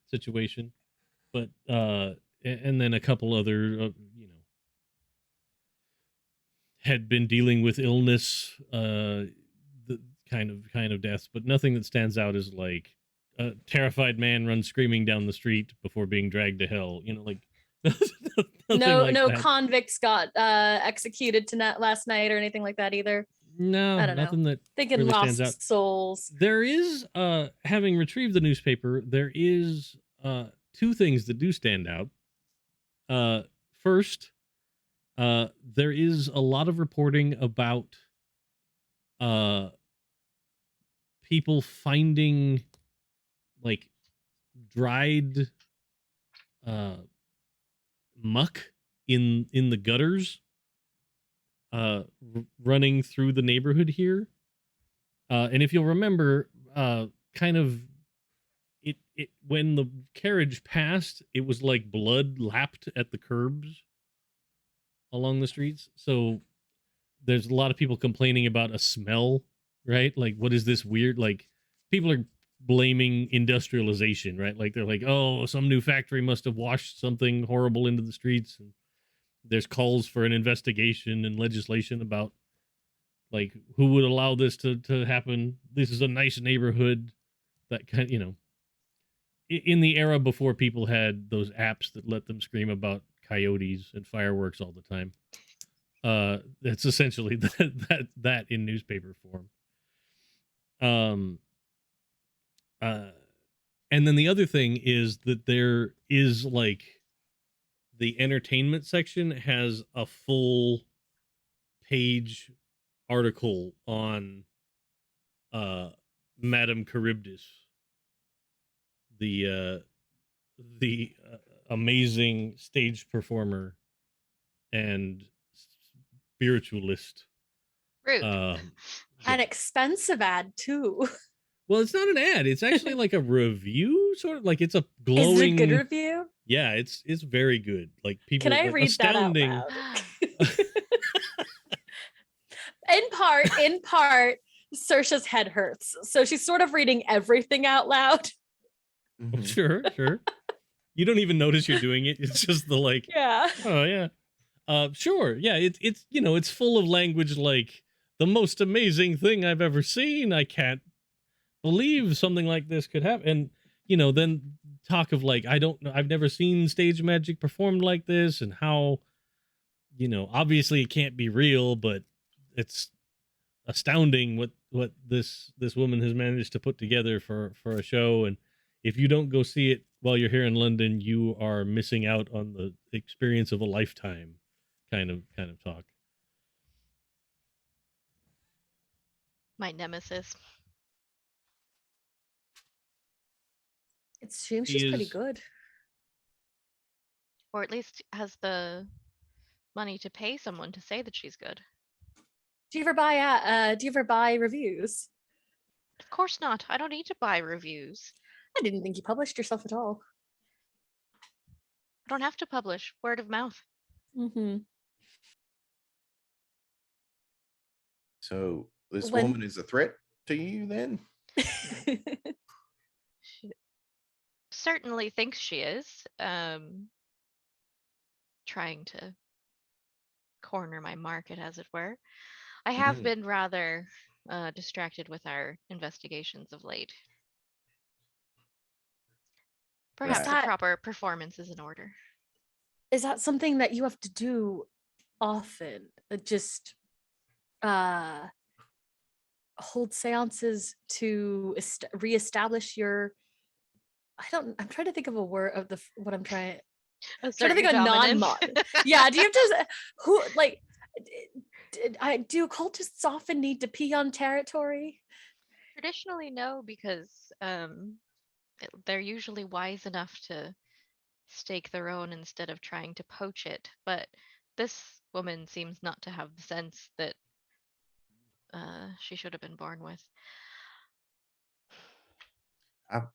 situation. But and then a couple other you know, had been dealing with illness, the kind of deaths, but nothing that stands out as like a terrified man runs screaming down the street before being dragged to hell. You know, like No, like no that. convicts got executed last night or anything like that either. No, I don't nothing know. that Thinking really lost stands out. souls. There is, having retrieved the newspaper, there is two things that do stand out. First, there is a lot of reporting about people finding like dried muck in the gutters running through the neighborhood here. And if you'll remember, kind of it when the carriage passed, it was like blood lapped at the curbs along the streets. So there's a lot of people complaining about a smell, right? Like, what is this weird? Like, people are blaming industrialization, right? Like, they're like, oh, some new factory must have washed something horrible into the streets. And there's calls for an investigation and legislation about like who would allow this to happen. This is a nice neighborhood. That kind, you know, in the era before people had those apps that let them scream about coyotes and fireworks all the time. That's essentially that in newspaper form. And then the other thing is that there is like the entertainment section has a full page article on Madame Charybdis, the amazing stage performer and spiritualist. Rude. An expensive ad too. Well, it's not an ad. It's actually like a review, sort of like it's a glowing. Is it a good review? Yeah, it's very good. Like people. Can I read astounding. that out loud? In part, Saoirse's head hurts, so she's sort of reading everything out loud. Mhm. Sure. You don't even notice you're doing it. It's just the like. Yeah. Oh yeah. Sure. Yeah. It's you know, it's full of language like the most amazing thing I've ever seen. I can't believe something like this could happen. And you know, then talk of like I've never seen stage magic performed like this, and how, you know, obviously it can't be real, but it's astounding what this woman has managed to put together for a show. And if you don't go see it while you're here in London, you are missing out on the experience of a lifetime kind of talk. My nemesis. It seems She she's pretty is- good. Or at least has the money to pay someone to say that she's good. Do you ever buy reviews? Of course not. I don't need to buy reviews. I didn't think you published yourself at all. I don't have to publish. Word of mouth. Mm-hmm. So this When- woman is a threat to you then? She certainly thinks she is. Trying to corner my market, as it were. I have Mhm. been rather distracted with our investigations of late. Perhaps Right. a proper performance is in order. Is that something that you have to do often? Just hold seances to reestablish your I'm trying to think of a word of what I'm trying A trying to think of a certain non-mod. dominance. Yeah, do you have to who like do occultists often need to pee on territory? Traditionally, no, because they're usually wise enough to stake their own instead of trying to poach it. But this woman seems not to have the sense that she should have been born with.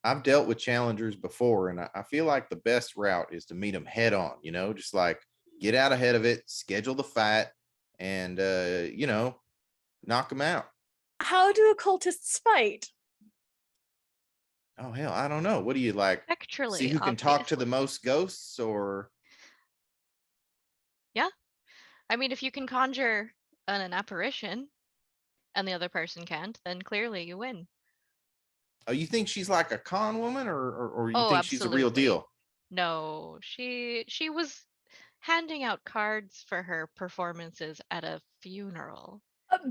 I've dealt with challengers before, and I feel like the best route is to meet them head on, you know, just like get out ahead of it, schedule the fight, and knock them out. How do occultists fight? Oh hell, I don't know. What do you like? Spectrally, See who can talk to the obviously. most ghosts, or I mean, if you can conjure an apparition and the other person can't, then clearly you win. oh, you think she's like a con woman, or you Oh, think she's a real absolutely. deal? No, she was handing out cards for her performances at a funeral.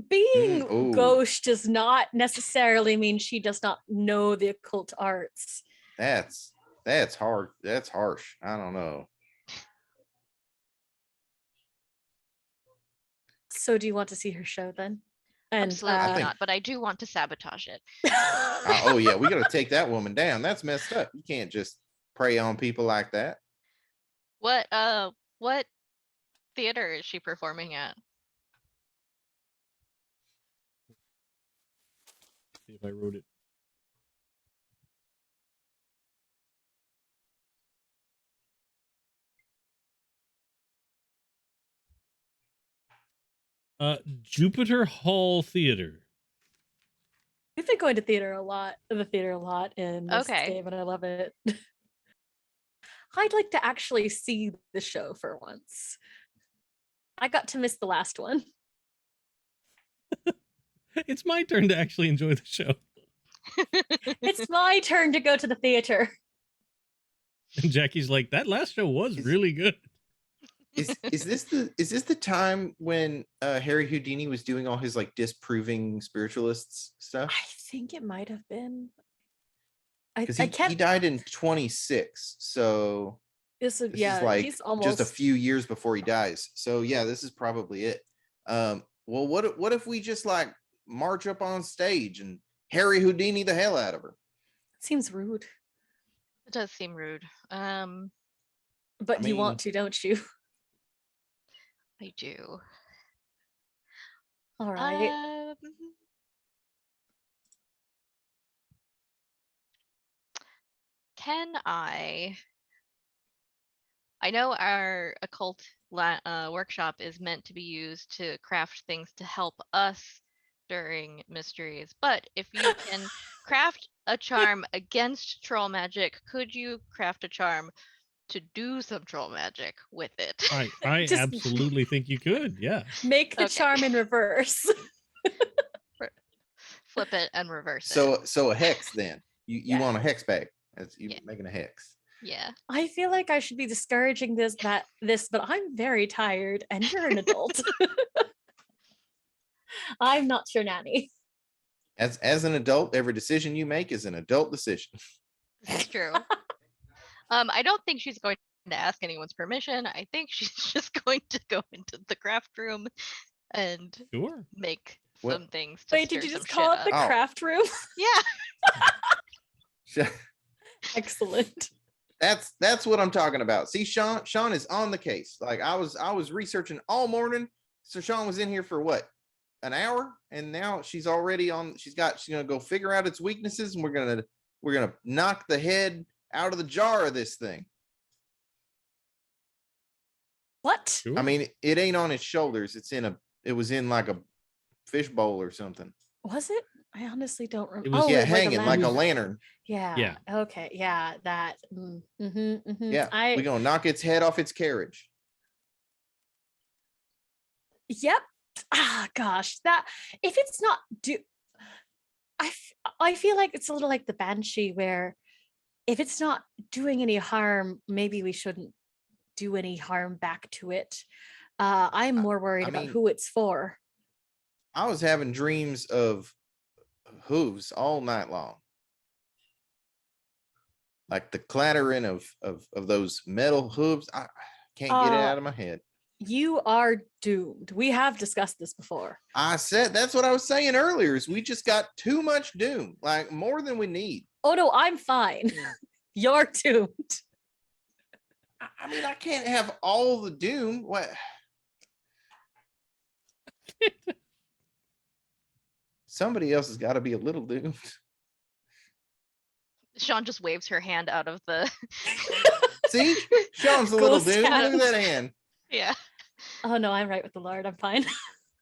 Being ooh. gauche does not necessarily mean she does not know the occult arts. That's hard. That's harsh. I don't know. So do you want to see her show then? And Absolutely think- not, but I do want to sabotage it. Oh yeah, we got to take that woman down. That's messed up. You can't just prey on people like that. What theater is she performing at? See if I wrote it. Jupiter Hall Theater. We've been going to the theater a lot in this Okay. game, and I love it. I'd like to actually see the show for once. I got to miss the last one. It's my turn to actually enjoy the show. It's my turn to go to the theater. And Jackie's like, that last show was really good. Is this the time when Harry Houdini was doing all his like disproving spiritualists stuff? I think it might have been. I Because can't. he died in 26, so This is, this yeah, is like he's almost just a few years before he dies. So yeah, this is probably it. Well, what if we just like march up on stage and Harry Houdini the hell out of her? Seems rude, It does seem rude. but I you want mean- to, don't you? I do. All right. Can I know our occult workshop is meant to be used to craft things to help us during mysteries, but if you can craft a charm against troll magic, could you craft a charm to do some troll magic with it? I Just- absolutely think you could. Yeah. Make the Okay. charm in reverse. Flip it and reverse it. So a hex then. You Yeah. want a hex bag. That's you Yeah. making a hex. Yeah. I feel like I should be discouraging this, but I'm very tired, and you're an adult. I'm not your nanny. As an adult, every decision you make is an adult decision. This is true. I don't think she's going to ask anyone's permission. I think she's just going to go into the craft room and Sure. make What- some things. To Wait, did stir you just some call shit it the up. Oh. craft room? Yeah. Excellent. That's what I'm talking about. See, Sean is on the case. Like I was researching all morning. So Sean was in here for what, an hour, and now she's already on. She's gonna go figure out its weaknesses, and we're gonna knock the head out of the jar of this thing. What? Sure. I mean, it ain't on its shoulders. It was in like a fish bowl or something. Was it? I honestly don't remember. was- Yeah, like hanging like a lamp. lantern. Yeah. Yeah. Okay. Yeah. That. Yeah, I. we're gonna knock its head off its carriage. Yep. Ah, gosh. That if it's not I feel like it's a little like the banshee, where if it's not doing any harm, maybe we shouldn't do any harm back to it. I'm more worried I about mean- who it's for. I was having dreams of hooves all night long. Like the clattering of those metal hooves. I can't get it out of my head. You are doomed. We have discussed this before. I said that's what I was saying earlier, is we just got too much doom, like more than we need. Oh no, I'm fine. You're doomed. I mean, I can't have all the doom. What? Somebody else has got to be a little doomed. Sean just waves her hand out of the. See, Sean's a little Ghost doomed. Look at hand. that hand. Yeah. Oh no, I'm right with the Lord. I'm fine.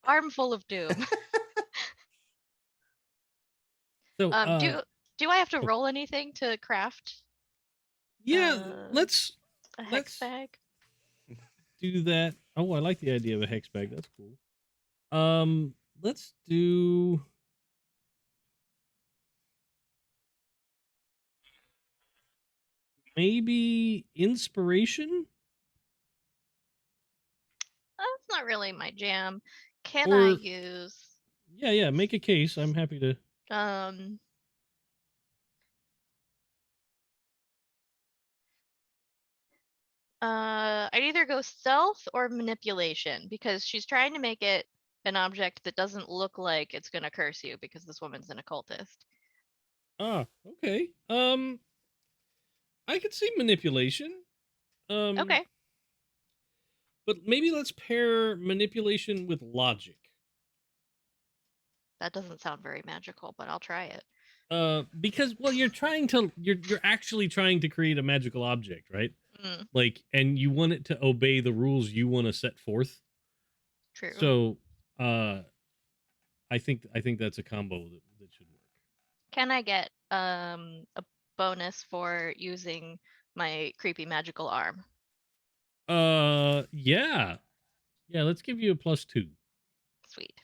Armful of doom. So, Do I have to oh. roll anything to craft yeah, a let's hex bag? do that. Oh, I like the idea of a hex bag. That's cool. Let's do. Maybe inspiration? That's not really my jam. Can I Or use yeah, make a case. I'm happy to. I'd either go stealth or manipulation because she's trying to make it an object that doesn't look like it's gonna curse you because this woman's an occultist. Ah, okay. I could see manipulation. Okay, But maybe let's pair manipulation with logic. that doesn't sound very magical, but I'll try it. Because well, you're actually trying to create a magical object, right? Mm, Like, and you want it to obey the rules you want to set forth. true. So, I think that's a combo that should work. Can I get a bonus for using my creepy magical arm? Yeah. Let's give you a +2. Sweet.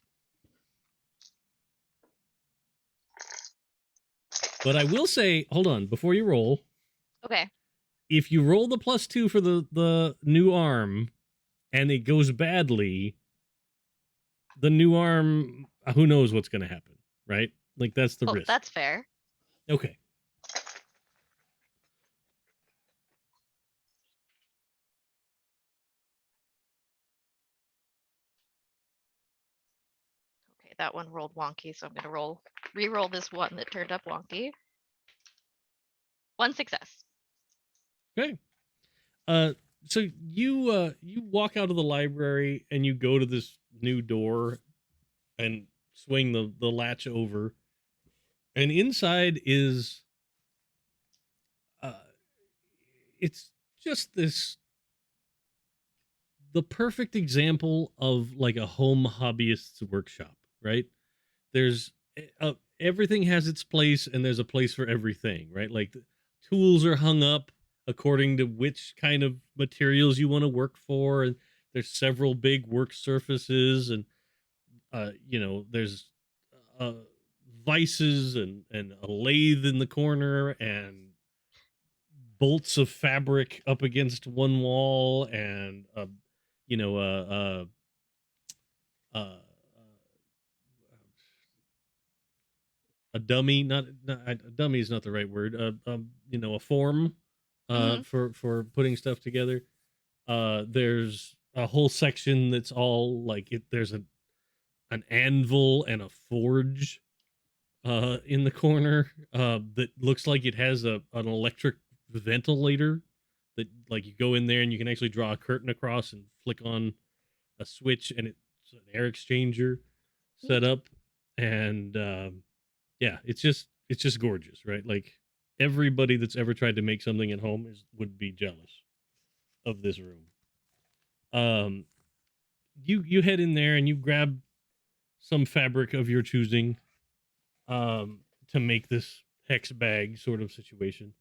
But I will say, hold on, before you roll, Okay. if you roll the +2 for the new arm, and it goes badly, the new arm, who knows what's going to happen, right? Like that's the risk. That's fair. Okay. Okay, that one rolled wonky, so I'm gonna re-roll this one that turned up wonky. 1 success. Okay. So you walk out of the library and you go to this new door and swing the latch over, and inside is it's just the perfect example of like a home hobbyist's workshop, right? There's everything has its place, and there's a place for everything, right? Like the tools are hung up according to which kind of materials you want to work for, and there's several big work surfaces, and there's uh, vices and a lathe in the corner, and bolts of fabric up against one wall, and you know a dummy, not a dummy is not the right word, a form for putting stuff together. There's a whole section that's all like there's an anvil and a forge in the corner that looks like it has an electric ventilator that, like, you go in there and you can actually draw a curtain across and flick on a switch, and it's an air exchanger set up. And yeah, it's just gorgeous, right? Like, everybody that's ever tried to make something at home would be jealous of this room. You head in there and you grab some fabric of your choosing to make this hex bag sort of situation,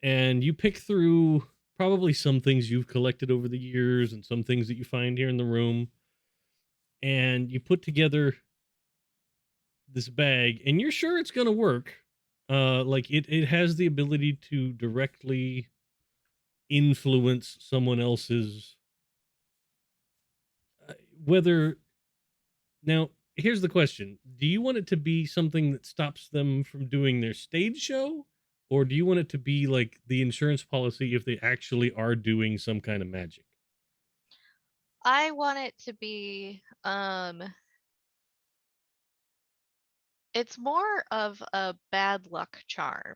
and you pick through probably some things you've collected over the years and some things that you find here in the room, and you put together this bag, and you're sure it's going to work. Like, it has the ability to directly influence someone else's whether now here's the question: do you want it to be something that stops them from doing their stage show, or do you want it to be like the insurance policy if they actually are doing some kind of magic? I want it to be it's more of a bad luck charm.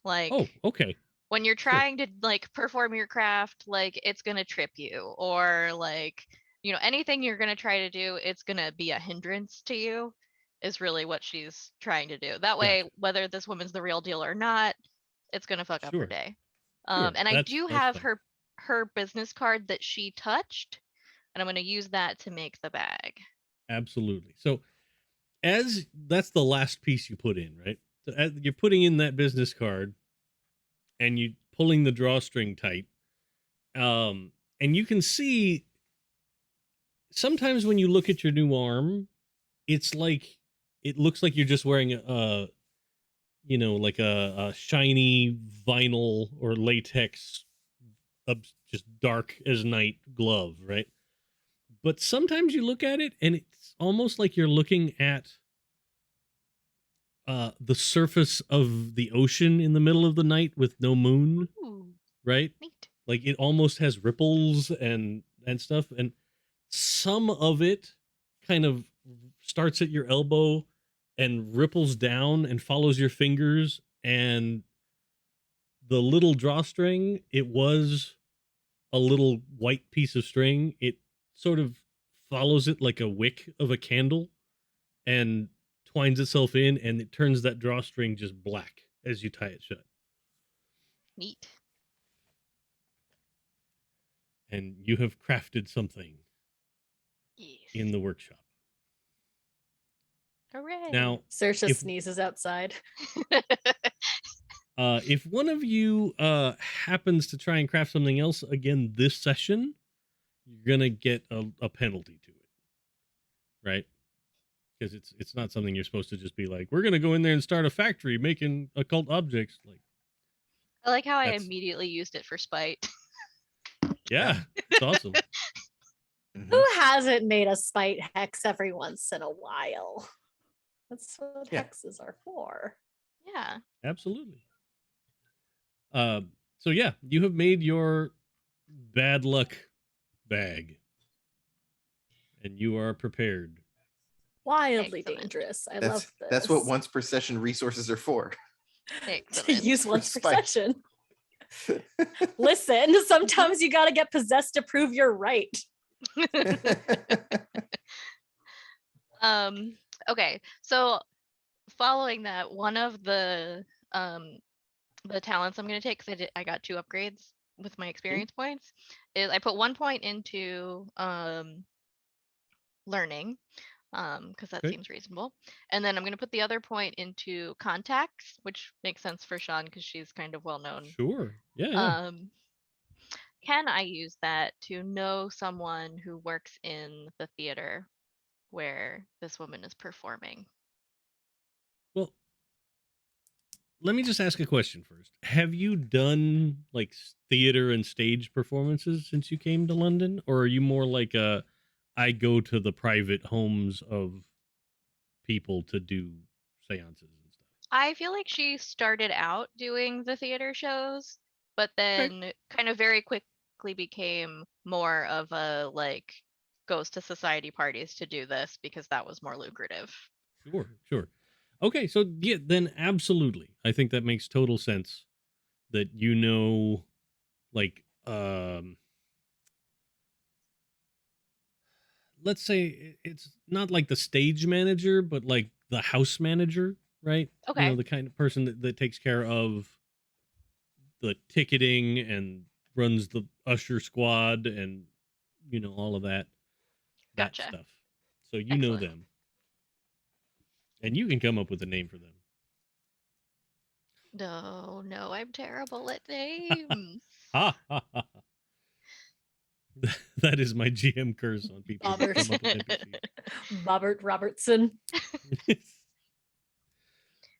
Like, Oh, okay. when you're Sure. trying to like perform your craft, like it's gonna trip you, or like, anything you're gonna try to do, it's gonna be a hindrance to you, is really what she's trying to do. That way, Gotcha. whether this woman's the real deal or not, it's gonna fuck up her Sure. day. Sure. And I do That's have fine. her her business card that she touched, and I'm going to use that to make the bag. Absolutely. So as that's the last piece you put in, right? So as you're putting in that business card and you pulling the drawstring tight. And you can see sometimes when you look at your new arm, it's like it looks like you're just wearing like a shiny vinyl or latex, just dark as night glove, right? But sometimes you look at it and it's almost like you're looking at the surface of the ocean in the middle of the night with no moon, Ooh, right? neat. Like it almost has ripples and stuff, and some of it kind of starts at your elbow and ripples down and follows your fingers, and the little drawstring, it was a little white piece of string. It sort of follows it like a wick of a candle and twines itself in, and it turns that drawstring just black as you tie it shut. Neat. And you have crafted something Yes. in the workshop. Hooray. Now, Saoirse if- sneezes outside. if one of you happens to try and craft something else again this session, you're gonna get a penalty to it, right? Because it's not something you're supposed to just be like, we're gonna go in there and start a factory making occult objects. Like, I like how I That's- immediately used it for spite. yeah, it's awesome. Mhm. Who hasn't made a spite hex every once in a while? That's what Yeah. hexes are for. Yeah. Absolutely. So yeah, you have made your bad luck bag, and you are prepared. Wildly Excellent. dangerous. I That's love this. that's what once per session resources are for. to Excellent. use once per spite. session. Listen, sometimes you gotta get possessed to prove you're right. Okay, so following that, one of the talents I'm going to take, because I got 2 upgrades with my experience points, is I put 1 point into learning, because that Okay. seems reasonable, and then I'm going to put the other point into contacts, which makes sense for Sean because she's kind of well known. Sure. Yeah. Can I use that to know someone who works in the theater where this woman is performing? Well, let me just ask a question first. Have you done like theater and stage performances since you came to London, or are you more like I go to the private homes of people to do seances and stuff? I feel like she started out doing the theater shows, but then kind of very quickly became more of a like goes to society parties to do this because that was more lucrative. Sure. Okay, so yeah, then absolutely. I think that makes total sense that like let's say it's not like the stage manager, but like the house manager, right? Okay. The kind of person that takes care of the ticketing and runs the usher squad and all of that Gotcha. stuff. So you know Excellent. them. And you can come up with a name for them. No, I'm terrible at names. Ha ha ha. That is my GM curse on people. who come up with NPCs. Robert Robertson.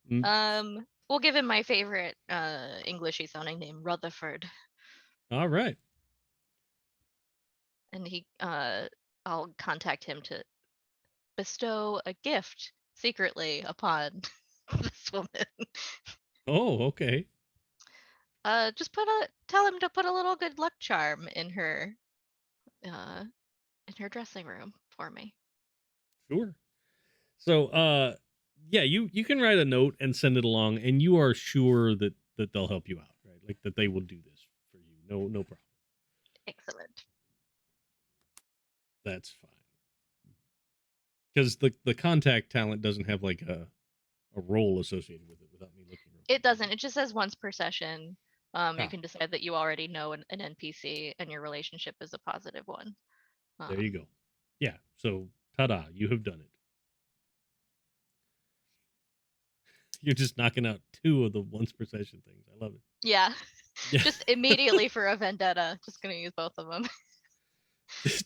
We'll give him my favorite Englishy sounding name, Rutherford. All right. And I'll contact him to bestow a gift secretly upon this woman. Oh, okay. Just tell him to put a little good luck charm in her dressing room for me. Sure. So, yeah, you can write a note and send it along, and you are sure that they'll help you out, right? Like that they will do this for you. No problem. Excellent. That's fine. Because the contact talent doesn't have like a role associated with it without me looking. It doesn't. It just says once per session. You can decide that you already know an NPC and your relationship is a positive one. There you go. Yeah. So, ta-da! You have done it. You're just knocking out 2 of the once per session things. I love it. Yeah. Yeah. Just immediately for a vendetta. Just gonna use both of them.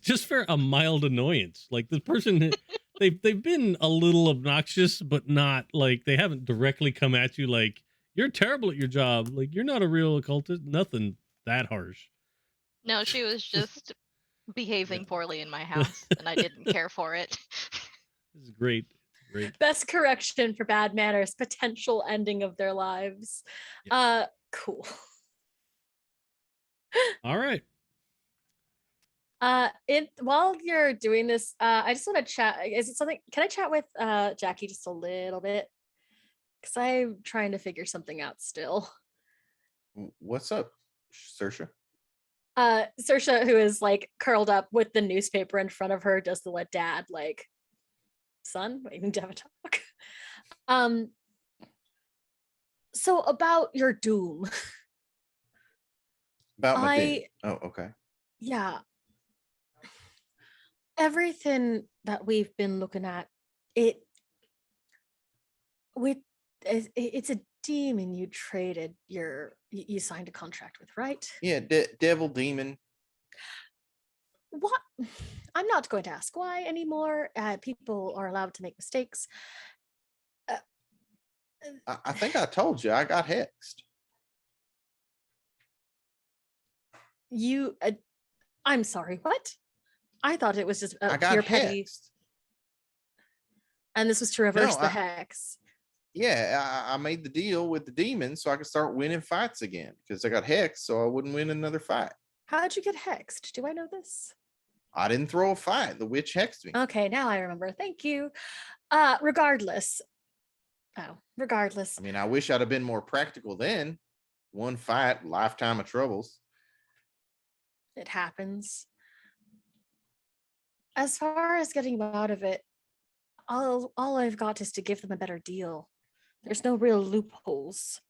just for a mild annoyance. Like the person, they've been a little obnoxious, but not like they haven't directly come at you like you're terrible at your job. Like you're not a real occultist. Nothing that harsh. No, she was just behaving poorly in my house, and I didn't care for it. This is great. Great. Best correction for bad manners, potential ending of their lives. Cool. All right. While you're doing this, I just want to chat. Is it something? Can I chat with Jackie just a little bit? Because I'm trying to figure something out still. What's up, Saoirse? Saoirse, who is like curled up with the newspaper in front of her, does the let dad like, son, we need to have a talk. So about your doom. About my doom. Oh, okay. Yeah. Everything that we've been looking at, it's a demon you traded you signed a contract with, right? Yeah, devil demon. What? I'm not going to ask why anymore. People are allowed to make mistakes. I think I told you I got hexed. I'm sorry, what? I thought it was just I got pure hexed. petty. And this was to reverse No, the hex. Yeah, I made the deal with the demon so I could start winning fights again because I got hexed, so I wouldn't win another fight. How'd you get hexed? Do I know this? I didn't throw a fight. The witch hexed me. Okay, now I remember. Thank you. Regardless. I mean, I wish I'd have been more practical then. One fight, lifetime of troubles. It happens. As far as getting them out of it, all I've got is to give them a better deal. There's no real loopholes.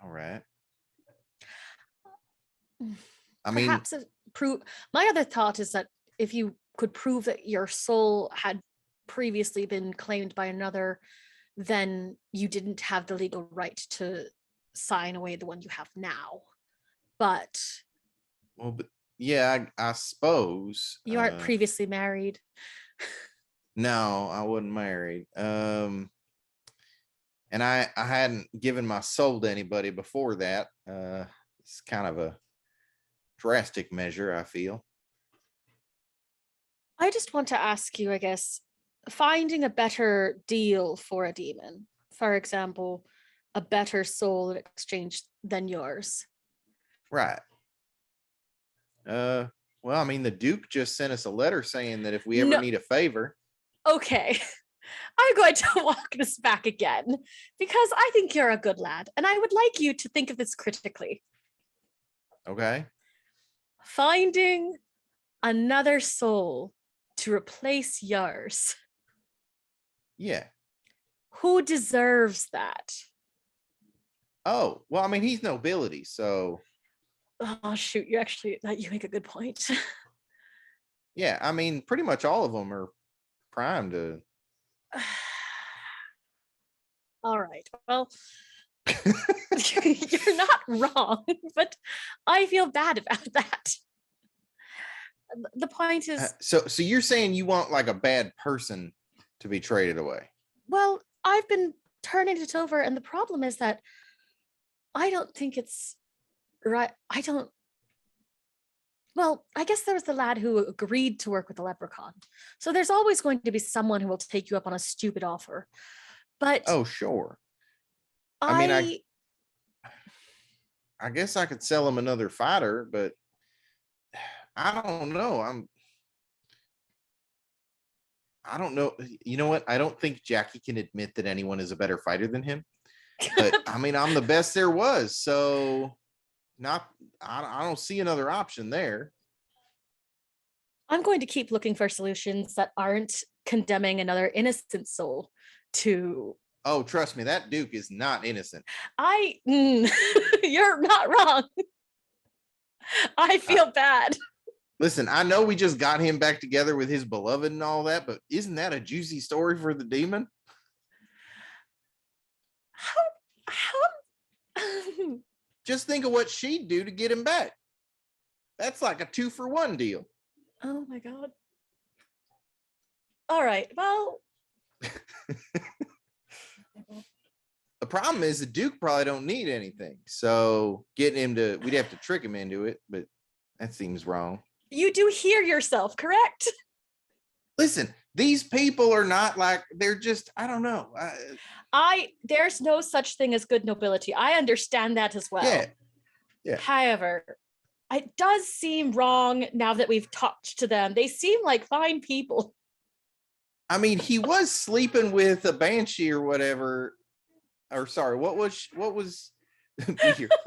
All right. I mean, my other thought is that if you could prove that your soul had previously been claimed by another, then you didn't have the legal right to sign away the one you have now. But yeah, I suppose you aren't previously married. No, I wasn't married. And I hadn't given my soul to anybody before that. It's kind of a drastic measure, I feel. I just want to ask you, I guess, finding a better deal for a demon, for example, a better soul in exchange than yours. Right. Well, I mean, the Duke just sent us a letter saying that if we ever need a favor. Okay. I'm going to walk this back again because I think you're a good lad and I would like you to think of this critically. Okay. Finding another soul to replace yours. Yeah. Who deserves that? Oh, well, I mean, he's nobility, so. Oh, shoot. You make a good point. Yeah, I mean, pretty much all of them are primed to. All right. Well, you're not wrong, but I feel bad about that. The point is, so you're saying you want like a bad person to be traded away? Well, I've been turning it over, and the problem is that I don't think it's right. Well, I guess there was the lad who agreed to work with the leprechaun. So there's always going to be someone who will take you up on a stupid offer. But oh, sure. I guess I could sell him another fighter, but I don't know. I don't know. You know what? I don't think Jackie can admit that anyone is a better fighter than him. But I mean, I'm the best there was. So I don't see another option there. I'm going to keep looking for solutions that aren't condemning another innocent soul to Oh, trust me, that Duke is not innocent. You're not wrong. I feel bad. Listen, I know we just got him back together with his beloved and all that, but isn't that a juicy story for the demon? How Just think of what she'd do to get him back. That's like a 2-for-1 deal. Oh my god. All right. Well, The problem is the Duke probably don't need anything. So getting him to, we'd have to trick him into it, but that seems wrong. you do hear yourself, correct? Listen, these people are not like, they're just, I don't know. There's no such thing as good nobility. I understand that as well. Yeah. However, it does seem wrong now that we've talked to them. They seem like fine people. I mean, he was sleeping with a banshee or whatever. Or sorry, what was we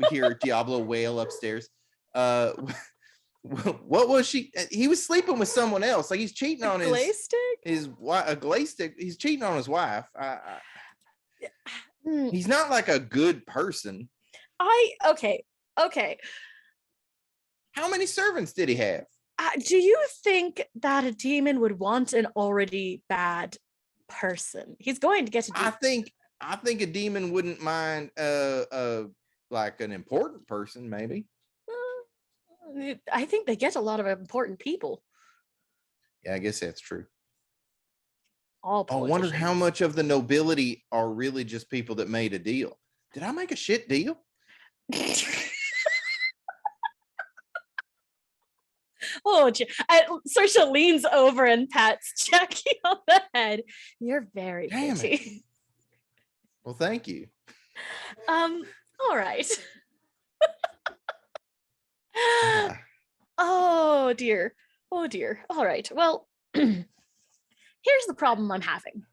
hear Diablo wail upstairs. What was she? He was sleeping with someone else. Like he's cheating on a glaze stick. He's cheating on his wife. Hmm. He's not like a good person. Okay. How many servants did he have? Do you think that a demon would want an already bad person? He's going to get a I think a demon wouldn't mind like an important person, maybe. I think they get a lot of important people. Yeah, I guess that's true. I wonder how much of the nobility are really just people that made a deal. Did I make a shit deal? Oh, Saoirse leans over and pats Jackie on the head. You're very pretty. Well, thank you. All right. Oh dear. All right. Well, here's the problem I'm having.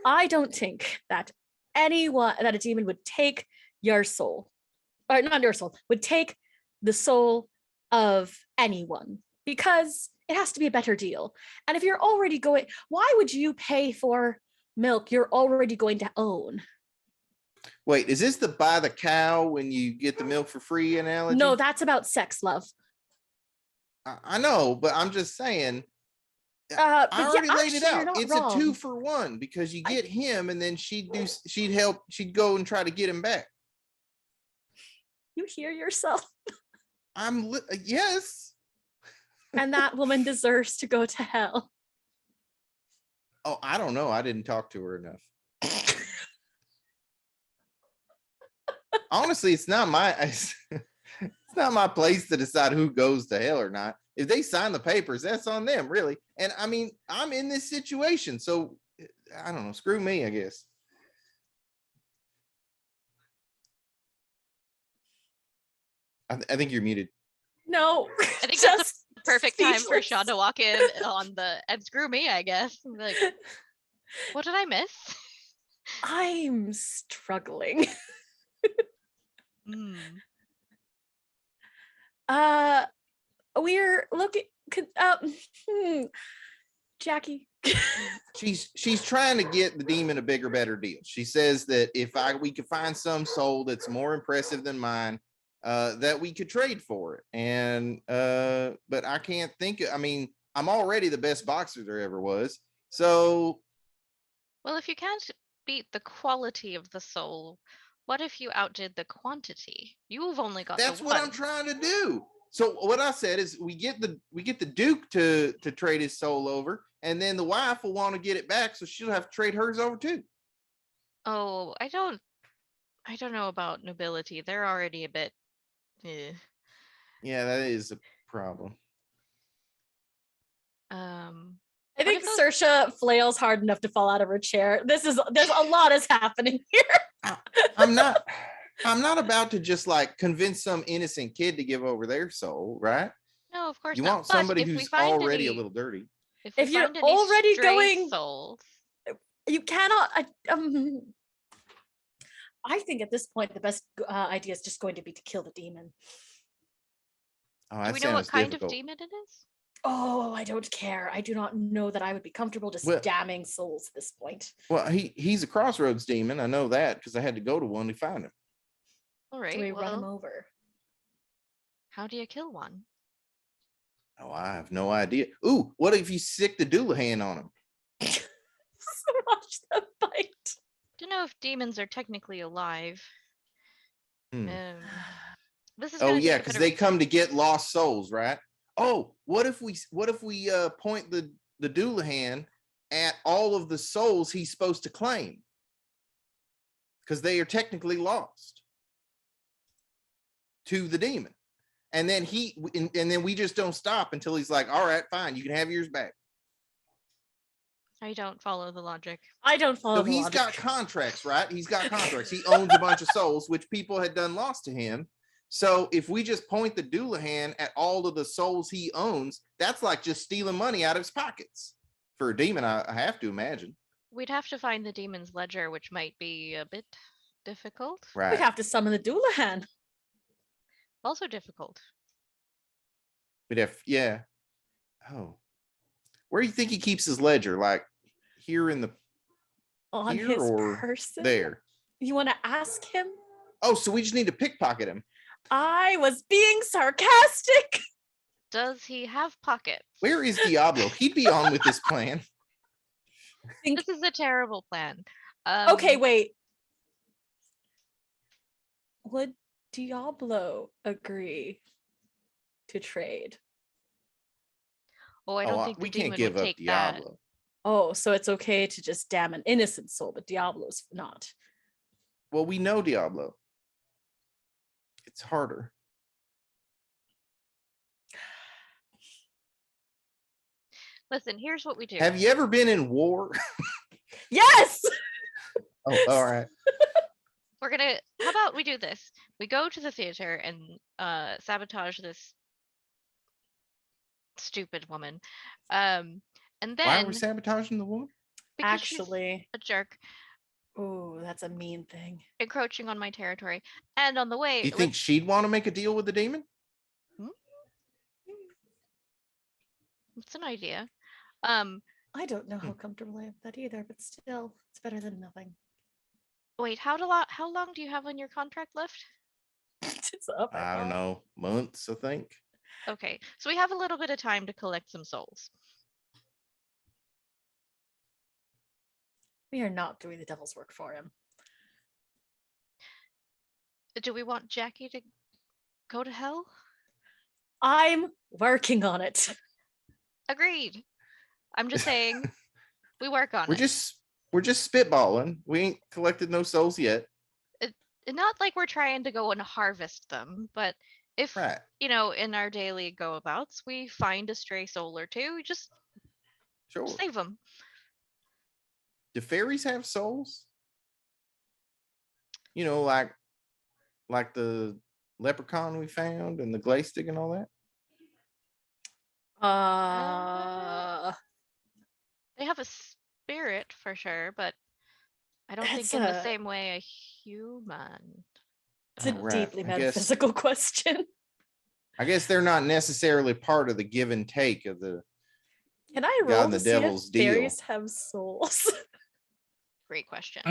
I don't think that a demon would take your soul, or not your soul, would take the soul of anyone, because it has to be a better deal. And if you're already going, why would you pay for milk you're already going to own? Wait, is this the buy the cow when you get the milk for free analogy? No, that's about sex, love. I know, but I'm just saying. I already laid it out. It's wrong. a 2-for-1 because you get him, and then she'd go and try to get him back. You hear yourself. Yes. And that woman deserves to go to hell. Oh, I don't know. I didn't talk to her enough. Honestly, it's not my place to decide who goes to hell or not. If they sign the papers, that's on them, really. And I mean, I'm in this situation, so I don't know. Screw me, I guess. I think you're muted. No, I think that's the perfect time for Sean to walk in on the and screw me, I guess. Like, what did I miss? I'm struggling. We're looking. Jackie. She's trying to get the demon a bigger, better deal. She says that if we could find some soul that's more impressive than mine, that we could trade for it. And but I can't think. I mean, I'm already the best boxer there ever was. So, well, if you can't beat the quality of the soul, what if you outdid the quantity? You've only got that's the what one. I'm trying to do. So what I said is we get the Duke to trade his soul over, and then the wife will want to get it back, so she'll have to trade hers over too. Oh, I don't know about nobility. They're already a bit. Yeah, that is a problem. I think Saoirse flails hard enough to fall out of her chair. There's a lot is happening here. I'm not about to just like convince some innocent kid to give over their soul, right? No, of course you not. want somebody who's already a little dirty. If you're already going souls, you cannot. I think at this point the best idea is just going to be to kill the demon. Oh, do we know what kind of demon it is? Oh, I don't care. I do not know that I would be comfortable just Well- damning souls at this point. Well, he's a crossroads demon. I know that because I had to go to one to find him. All Do right. we run him Well, over? how do you kill one? Oh, I have no idea. Ooh, what if you stick the Doulahan on him? Watch them fight. Don't know if demons are technically alive. Hmm. This is Oh gonna yeah, take a because bit they of- come to get lost souls, right? Oh, what if we point the Doulahan at all of the souls he's supposed to claim? Because they are technically lost to the demon. And then and then we just don't stop until he's like, all right, fine, you can have yours back. I don't follow the logic. I don't follow So the he's logic. got contracts, right? He's got contracts. He owns a bunch of souls, which people had done lost to him. So if we just point the Doulahan at all of the souls he owns, that's like just stealing money out of his pockets. For a demon, I have to imagine. We'd have to find the demon's ledger, which might be a bit difficult. Right. We'd have to summon the Doulahan. Also difficult. We'd have, yeah. Oh. Where do you think he keeps his ledger? Like here in the On here his or person. there? You want to ask him? Oh, so we just need to pickpocket him. I was being sarcastic. Does he have pockets? Where is Diablo? He'd be on with this plan. This is a terrible plan. Okay, wait. Would Diablo agree to trade? Oh, I don't think the we can't demon give would up take that. Diablo. Oh, so it's okay to just damn an innocent soul, but Diablo's not. Well, we know Diablo. It's harder. Listen, here's what we do. Have you ever been in war? Yes. Oh, all right. We're gonna. How about we do this? We go to the theater and sabotage this stupid woman, and Why then are we sabotaging the woman? because she's Actually, a jerk, oh, that's a mean thing. encroaching on my territory, and on the way, Do you think she'd want to make a deal with the demon? it's an idea. I don't know how comfortable I am with that either, but still, it's better than nothing. Wait, how long do you have on your contract left? It's up. I don't know. Months, I think. Okay, so we have a little bit of time to collect some souls. We are not doing the devil's work for him. Do we want Jackie to go to hell? I'm working on it. Agreed. I'm just saying, we work on We're it. just spitballing. We ain't collected no souls yet. Not like we're trying to go and harvest them, but if Right. in our daily go-abouts, we find a stray soul or two, we just Sure. save them. Do fairies have souls? You know, like the leprechaun we found and the glay stick and all that? They have a spirit for sure, but I don't think That's in the a- same way a human. It's a does. Right, deeply I guess- metaphysical question. I guess they're not necessarily part of the give and take of the Can I God roll and to the see if devil's deal. fairies have souls? Great question.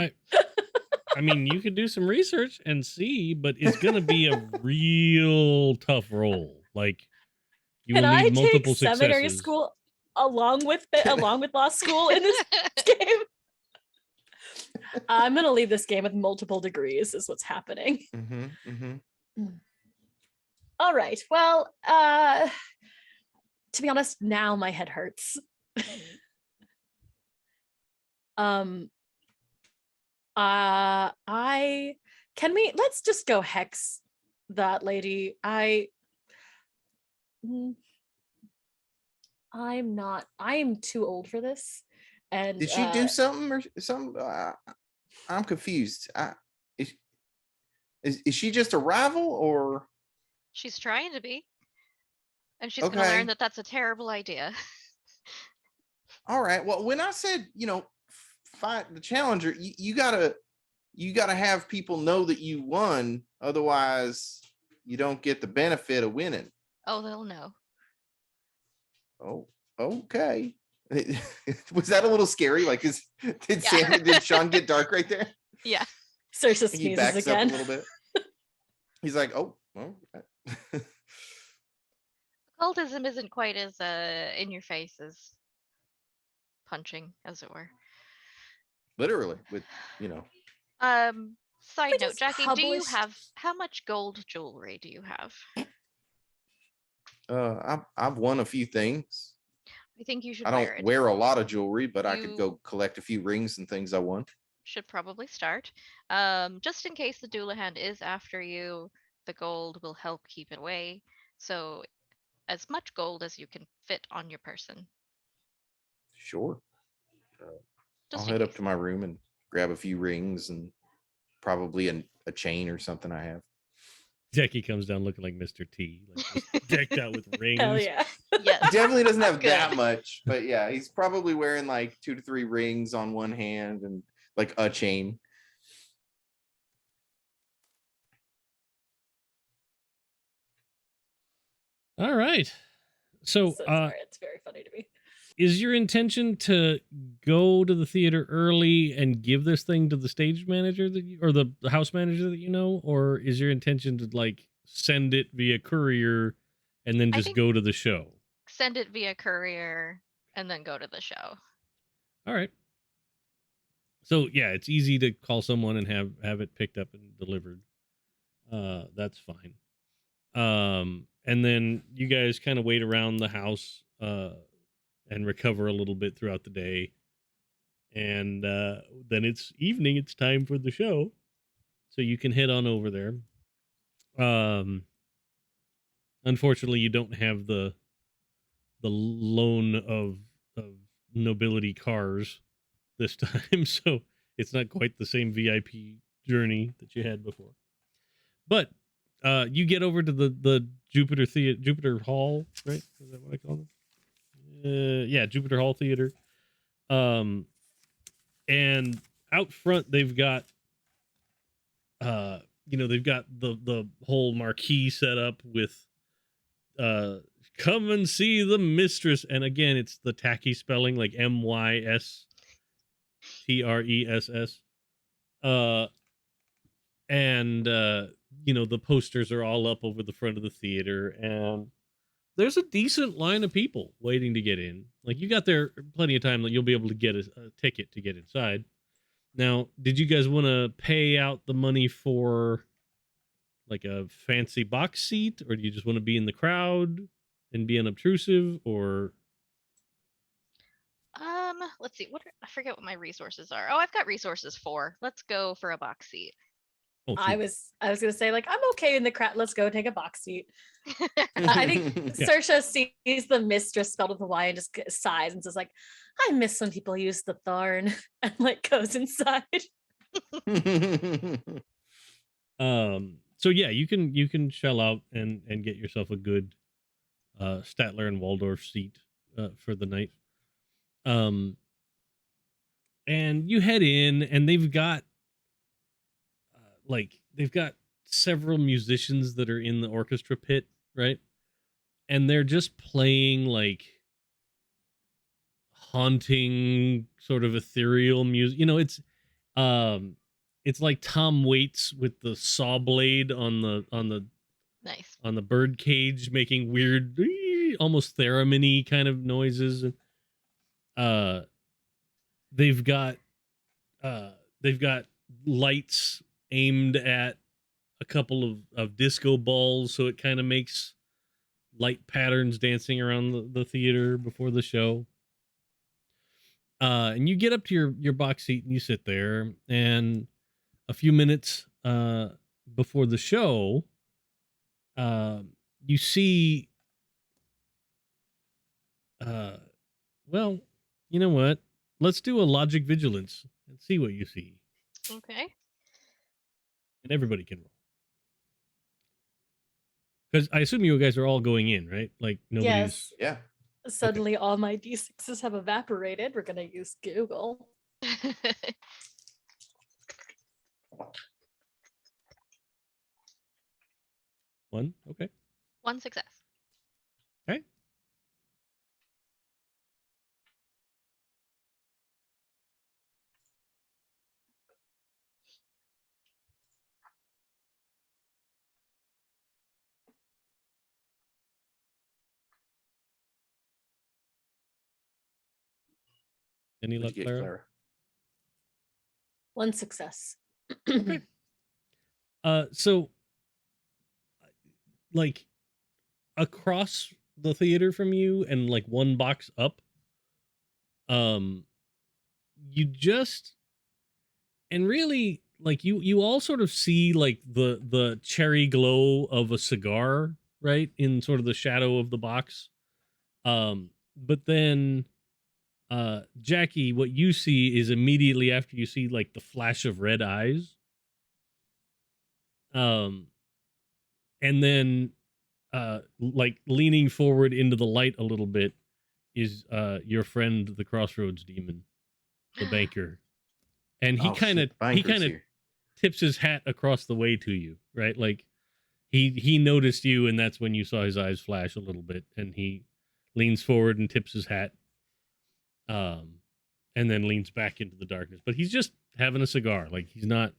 I mean, you could do some research and see, but it's gonna be a real tough roll. Like you Can will I need take multiple seminary successes. school along with law school in this game? I'm gonna leave this game with multiple degrees. Is what's happening. All right. Well, to be honest, now my head hurts. Let's just go hex that lady. I am too old for this. And Did she do something or something? I'm confused. Is she just a rival or? She's trying to be. And she's gonna Okay. learn that that's a terrible idea. All right. Well, when I said, fight the challenger, you gotta have people know that you won. Otherwise, you don't get the benefit of winning. Oh, they'll know. Oh, okay. Was that a little scary? Like, did Sean get dark right there? Yeah. Saoirse He sneezes backs again. up a little bit. He's like, oh, Occultism isn't quite as in your face as punching, as it were. literally with, Side We note, just Jackie, do you published- have how much gold jewelry do you have? I've won a few things. I think you should I wear don't it. wear a lot of jewelry, but I could You- go collect a few rings and things I won. Should probably start. Just in case the Doulahan is after you, the gold will help keep it away. So as much gold as you can fit on your person. Sure. Just I'll in head up case. to my room and grab a few rings and probably a chain or something I have. Jackie comes down looking like Mr. T, like just decked out with rings. Hell yeah. Yes. Definitely doesn't have Good. that much, but yeah, he's probably wearing like 2 to 3 rings on one hand and like a chain. All right. So, Sorry, it's very funny to me. is your intention to go to the theater early and give this thing to the stage manager or the house manager that you know, or is your intention to like send it via courier and then I just think- go to the show? Send it via courier and then go to the show. All right. So yeah, it's easy to call someone and have it picked up and delivered. That's fine. And then you guys kind of wait around the house and recover a little bit throughout the day. And then it's evening, it's time for the show. So you can head on over there. Unfortunately, you don't have the loan of nobility cars this time, so it's not quite the same VIP journey that you had before. But you get over to the Jupiter Hall, right? Is that what I call it? Yeah, Jupiter Hall Theater. And out front they've got they've got the whole marquee set up with come and see the mistress, and again it's the tacky spelling like MYSTRESS. And the posters are all up over the front of the theater, and there's a decent line of people waiting to get in. Like, you got there plenty of time that you'll be able to get a ticket to get inside. Now, did you guys want to pay out the money for like a fancy box seat, or do you just want to be in the crowd and be unobtrusive, or? Let's see. I forget what my resources are. Oh, I've got resources 4. Let's go for a box seat. Oh, I shoot. was gonna say, like, I'm okay in the crowd. Let's go take a box seat. I think Yeah. Saoirse sees the mistress spelled with a Y and just sighs and says, like, I miss when people use the thorn, and like goes inside. So yeah, you can shell out and get yourself a good Statler and Waldorf seat for the night. And you head in, and they've got several musicians that are in the orchestra pit, right? And they're just playing like haunting, sort of ethereal music. It's like Tom Waits with the saw blade on the Nice. on the bird cage, making weird, almost theremin-y kind of noises. They've got lights aimed at a couple of disco balls, so it kind of makes light patterns dancing around the theater before the show. And you get up to your box seat and you sit there, and a few minutes before the show, you see well, you know what? Let's do a logic vigilance and see what you see. Okay. And everybody can roll. Because I assume you guys are all going in, right? Like, nobody's... Yes. Yeah. Suddenly all my D6s have evaporated. We're gonna use Google. One? Okay. 1 success. Okay. Any luck, What'd you get, Clara? Clara? 1 success. Okay. So like across the theater from you and like 1 box up, you just, and really like you all sort of see like the cherry glow of a cigar, right, in sort of the shadow of the box. But then Jackie, what you see is immediately after you see like the flash of red eyes. And then like leaning forward into the light a little bit is your friend the Crossroads Demon, the banker. And he Oh, kind of shit, the banker's here. tips his hat across the way to you, right? Like he noticed you, and that's when you saw his eyes flash a little bit, and he leans forward and tips his hat, and then leans back into the darkness. But he's just having a cigar, like he's not,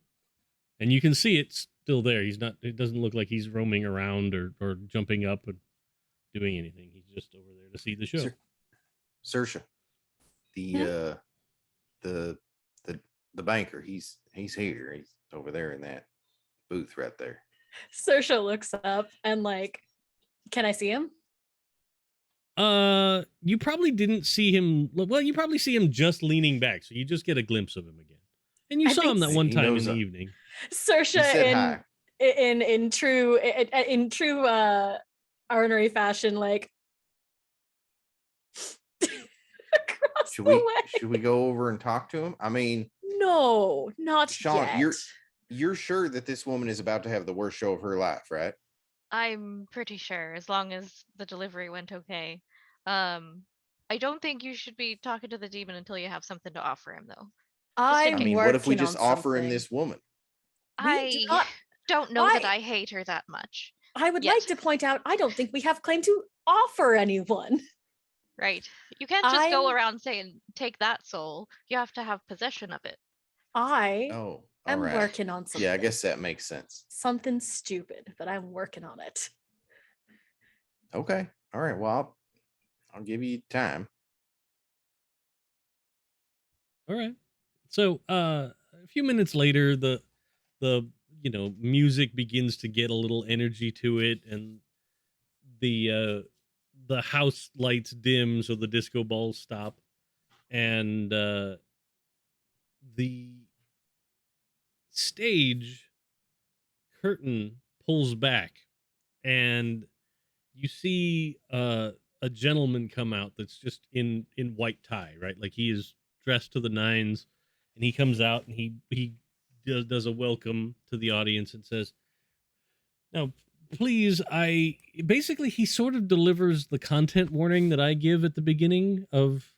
and you can see it's still there. He's not. It doesn't look like he's roaming around or jumping up and doing anything. He's just over there to see the show. Saoirse, the banker, he's here. He's over there in that booth right there. Saoirse looks up and like, can I see him? You probably didn't see him. Well, you probably see him just leaning back, so you just get a glimpse of him again. And you I saw think him that He one time in knows the him. evening. Saoirse He said hi. in true Arnery fashion, like across Should the we way. go over and talk to him? I mean, No, not Sean, yet. you're sure that this woman is about to have the worst show of her life, right? I'm pretty sure, as long as the delivery went okay. I don't think you should be talking to the demon until you have something to offer him, though. I I'm mean, what if we working just on offer him something. this woman? We do not. Don't know that I- I hate her that much. I would Yet. like to point out, I don't think we have claim to offer anyone. Right. You can't just go I'm- around saying, take that soul. You have to have possession of it. I Oh, am all right. working on something. Yeah, I guess that makes sense. Something stupid, but I'm working on it. Okay. All right. Well, I'll give you time. All right. So a few minutes later, the music begins to get a little energy to it, and the house lights dim, so the disco balls stop, and the stage curtain pulls back, and you see a gentleman come out that's just in white tie, right? Like he is dressed to the nines, and he comes out and he does a welcome to the audience and says, "Now, please, he sort of delivers the content warning that I give at the beginning of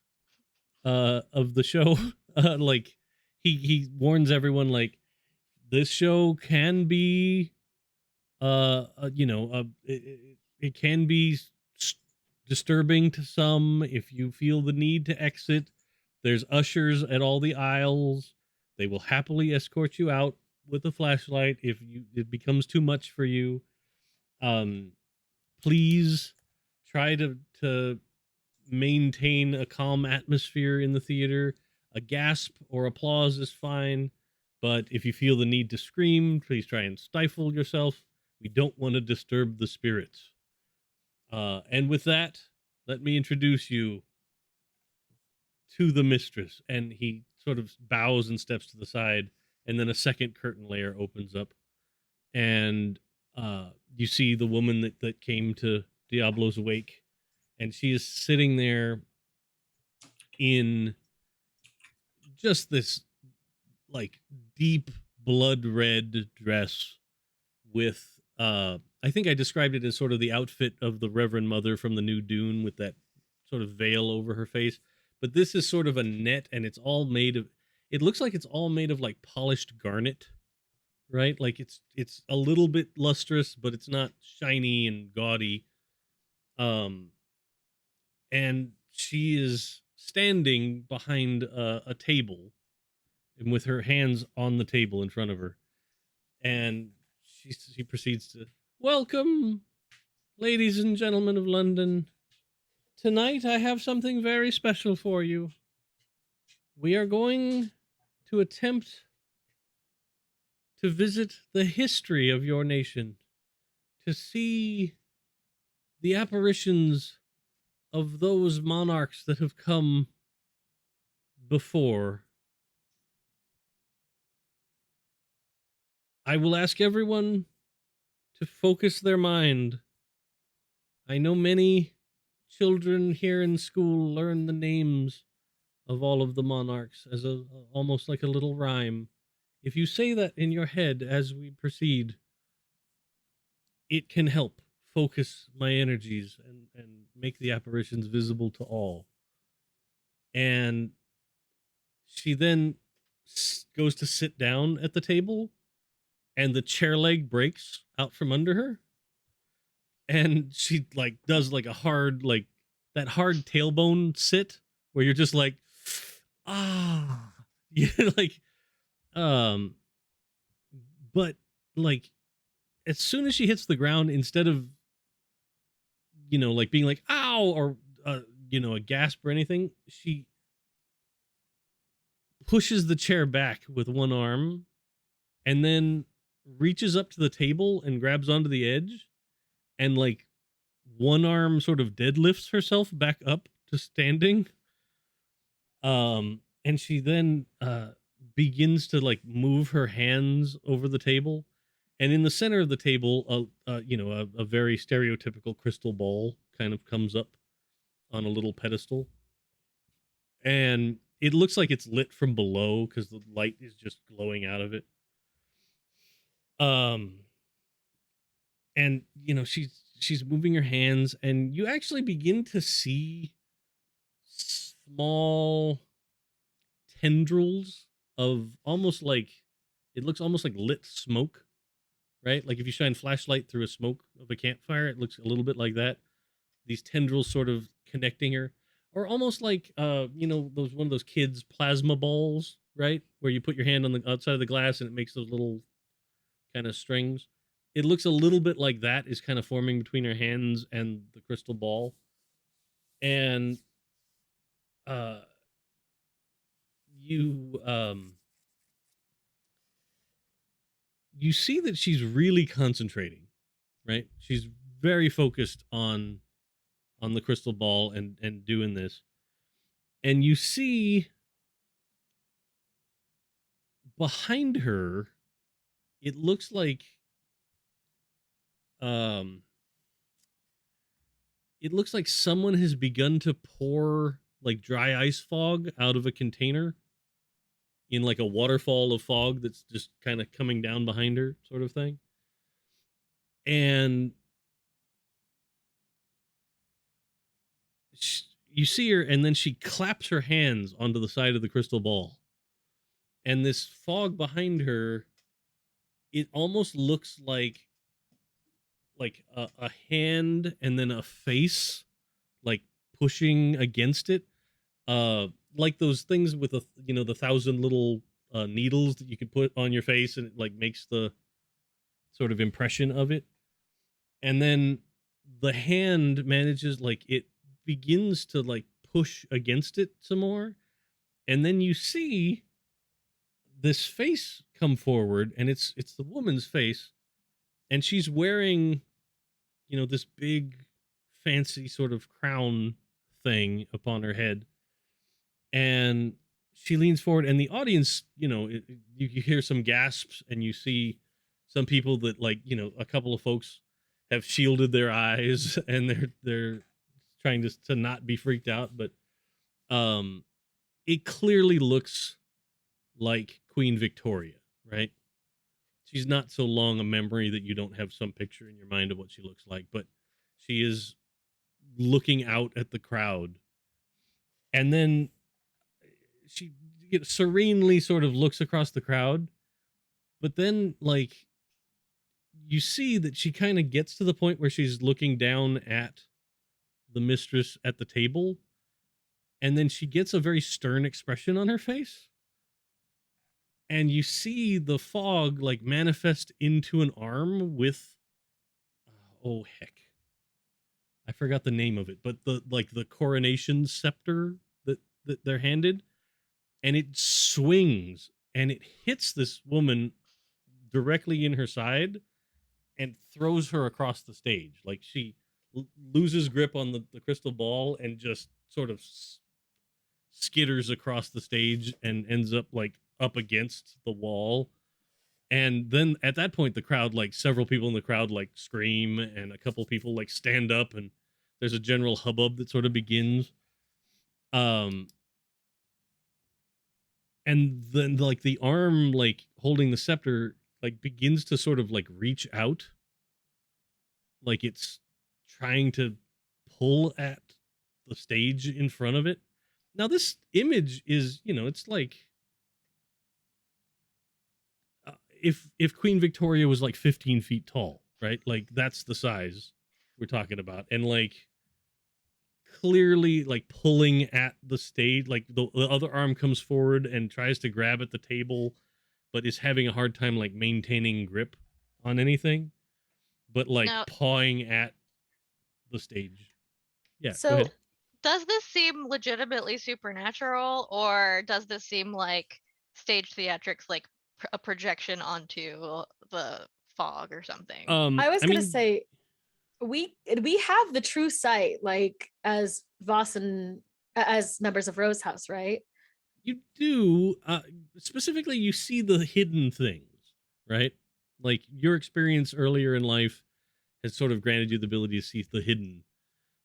the show. Like he warns everyone, like, this show can be it can be disturbing to some. If you feel the need to exit, there's ushers at all the aisles. They will happily escort you out with a flashlight if it becomes too much for you. Please try to maintain a calm atmosphere in the theater. A gasp or applause is fine, but if you feel the need to scream, please try and stifle yourself. We don't want to disturb the spirits." And with that, let me introduce you to the mistress. And he sort of bows and steps to the side, and then a second curtain layer opens up, and you see the woman that came to Diablo's wake, and she is sitting there in just this like deep blood red dress with I think I described it as sort of the outfit of the Reverend Mother from the New Dune, with that sort of veil over her face. But this is sort of a net, and it looks like it's all made of like polished garnet, right? Like it's a little bit lustrous, but it's not shiny and gaudy. And she is standing behind a table, and with her hands on the table in front of her, and she proceeds to, "Welcome, ladies and gentlemen of London. Tonight I have something very special for you. we are going to attempt to visit the history of your nation, to see the apparitions of those monarchs that have come before. I will ask everyone to focus their mind. I know many children here in school learn the names of all of the monarchs as almost like a little rhyme. If you say that in your head as we proceed, it can help focus my energies and make the apparitions visible to all. And she then goes to sit down at the table, and the chair leg breaks out from under her, and she like does like a hard, like that hard tailbone sit where you're just like, ah, yeah, like, but like as soon as she hits the ground, instead of, you know, like being like ow or you know, a gasp or anything, she pushes the chair back with one arm and then reaches up to the table and grabs onto the edge and like one arm sort of deadlifts herself back up to standing. And she then begins to like move her hands over the table, and in the center of the table, you know, a very stereotypical crystal ball kind of comes up on a little pedestal, and it looks like it's lit from below because the light is just glowing out of it. And you know, she's moving her hands, and you actually begin to see small tendrils of almost like, it looks almost like lit smoke, right? Like if you shine flashlight through a smoke of a campfire, it looks a little bit like that. These tendrils sort of connecting her, or almost like you know, those one of those kids plasma balls, right? Where you put your hand on the outside of the glass and it makes those little kind of strings. It looks a little bit like that is kind of forming between her hands and the crystal ball. And you you see that she's really concentrating, right? She's very focused on the crystal ball and doing this. And you see behind her, it looks like um it looks like someone has begun to pour like dry ice fog out of a container in like a waterfall of fog that's just kind of coming down behind her, sort of thing. And you see her, and then she claps her hands onto the side of the crystal ball, and this fog behind her, it almost looks like a hand and then a face like pushing against it, like those things with a, you know, the 1,000 little needles that you could put on your face and it like makes the sort of impression of it. And then the hand manages, like it begins to like push against it some more, and then you see this face come forward, and it's the woman's face, and she's wearing, you know, this big fancy sort of crown thing upon her head. And she leans forward, and the audience, you know, you hear some gasps, and you see some people that, like, you know, a couple of folks have shielded their eyes and they're trying to not be freaked out, but it clearly looks like Queen Victoria, right? She's not so long a memory that you don't have some picture in your mind of what she looks like, but she is looking out at the crowd. And then she serenely sort of looks across the crowd, but then like you see that she kind of gets to the point where she's looking down at the mistress at the table, and then she gets a very stern expression on her face, and you see the fog like manifest into an arm with oh heck, I forgot the name of it, but the like the coronation scepter that they're handed, and it swings and it hits this woman directly in her side and throws her across the stage. Like she loses grip on the crystal ball and just sort of skitters across the stage and ends up like up against the wall. And then at that point, the crowd, like several people in the crowd, like scream, and a couple people like stand up, and there's a general hubbub that sort of begins. And then like the arm like holding the scepter like begins to sort of like reach out, like it's trying to pull at the stage in front of it. Now this image is, it's like if Queen Victoria was like 15 feet tall, right? Like that's the size we're talking about. And like clearly like pulling at the stage, like the other arm comes forward and tries to grab at the table, but is having a hard time like maintaining grip on anything, but like Now- pawing at the stage. Yeah. Go So ahead. Does this seem legitimately supernatural, or does this seem like stage theatrics, like a projection onto the fog or something? I was gonna mean, say we have the true sight, like as Vaesen, as members of Rose House, right? you do specifically you see the hidden things, right? Like your experience earlier in life has sort of granted you the ability to see the hidden,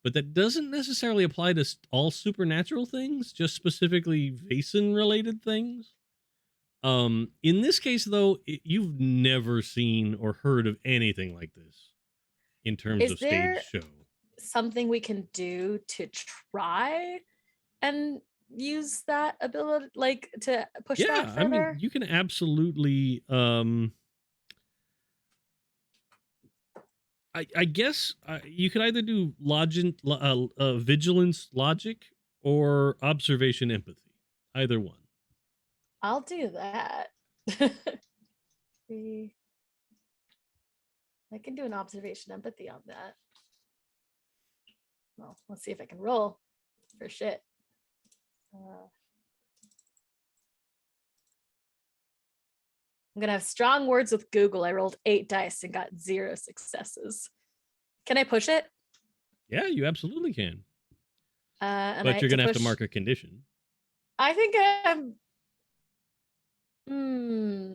but that doesn't necessarily apply to all supernatural things, just specifically Vaesen related things. In this case though, you've never seen or heard of anything like this in terms Is of stage there show. something we can do to try and use that ability, like to push that Yeah, I further? mean, you can absolutely I guess you could either do vigilance logic or observation empathy. Either one. I'll do that. I can do an observation empathy on that. Well, let's see if I can roll for shit. I'm gonna have strong words with Google. I rolled 8 dice and got 0 successes. Can I push it? Yeah, you absolutely can. And But you're gonna have to mark a condition. I think I'm.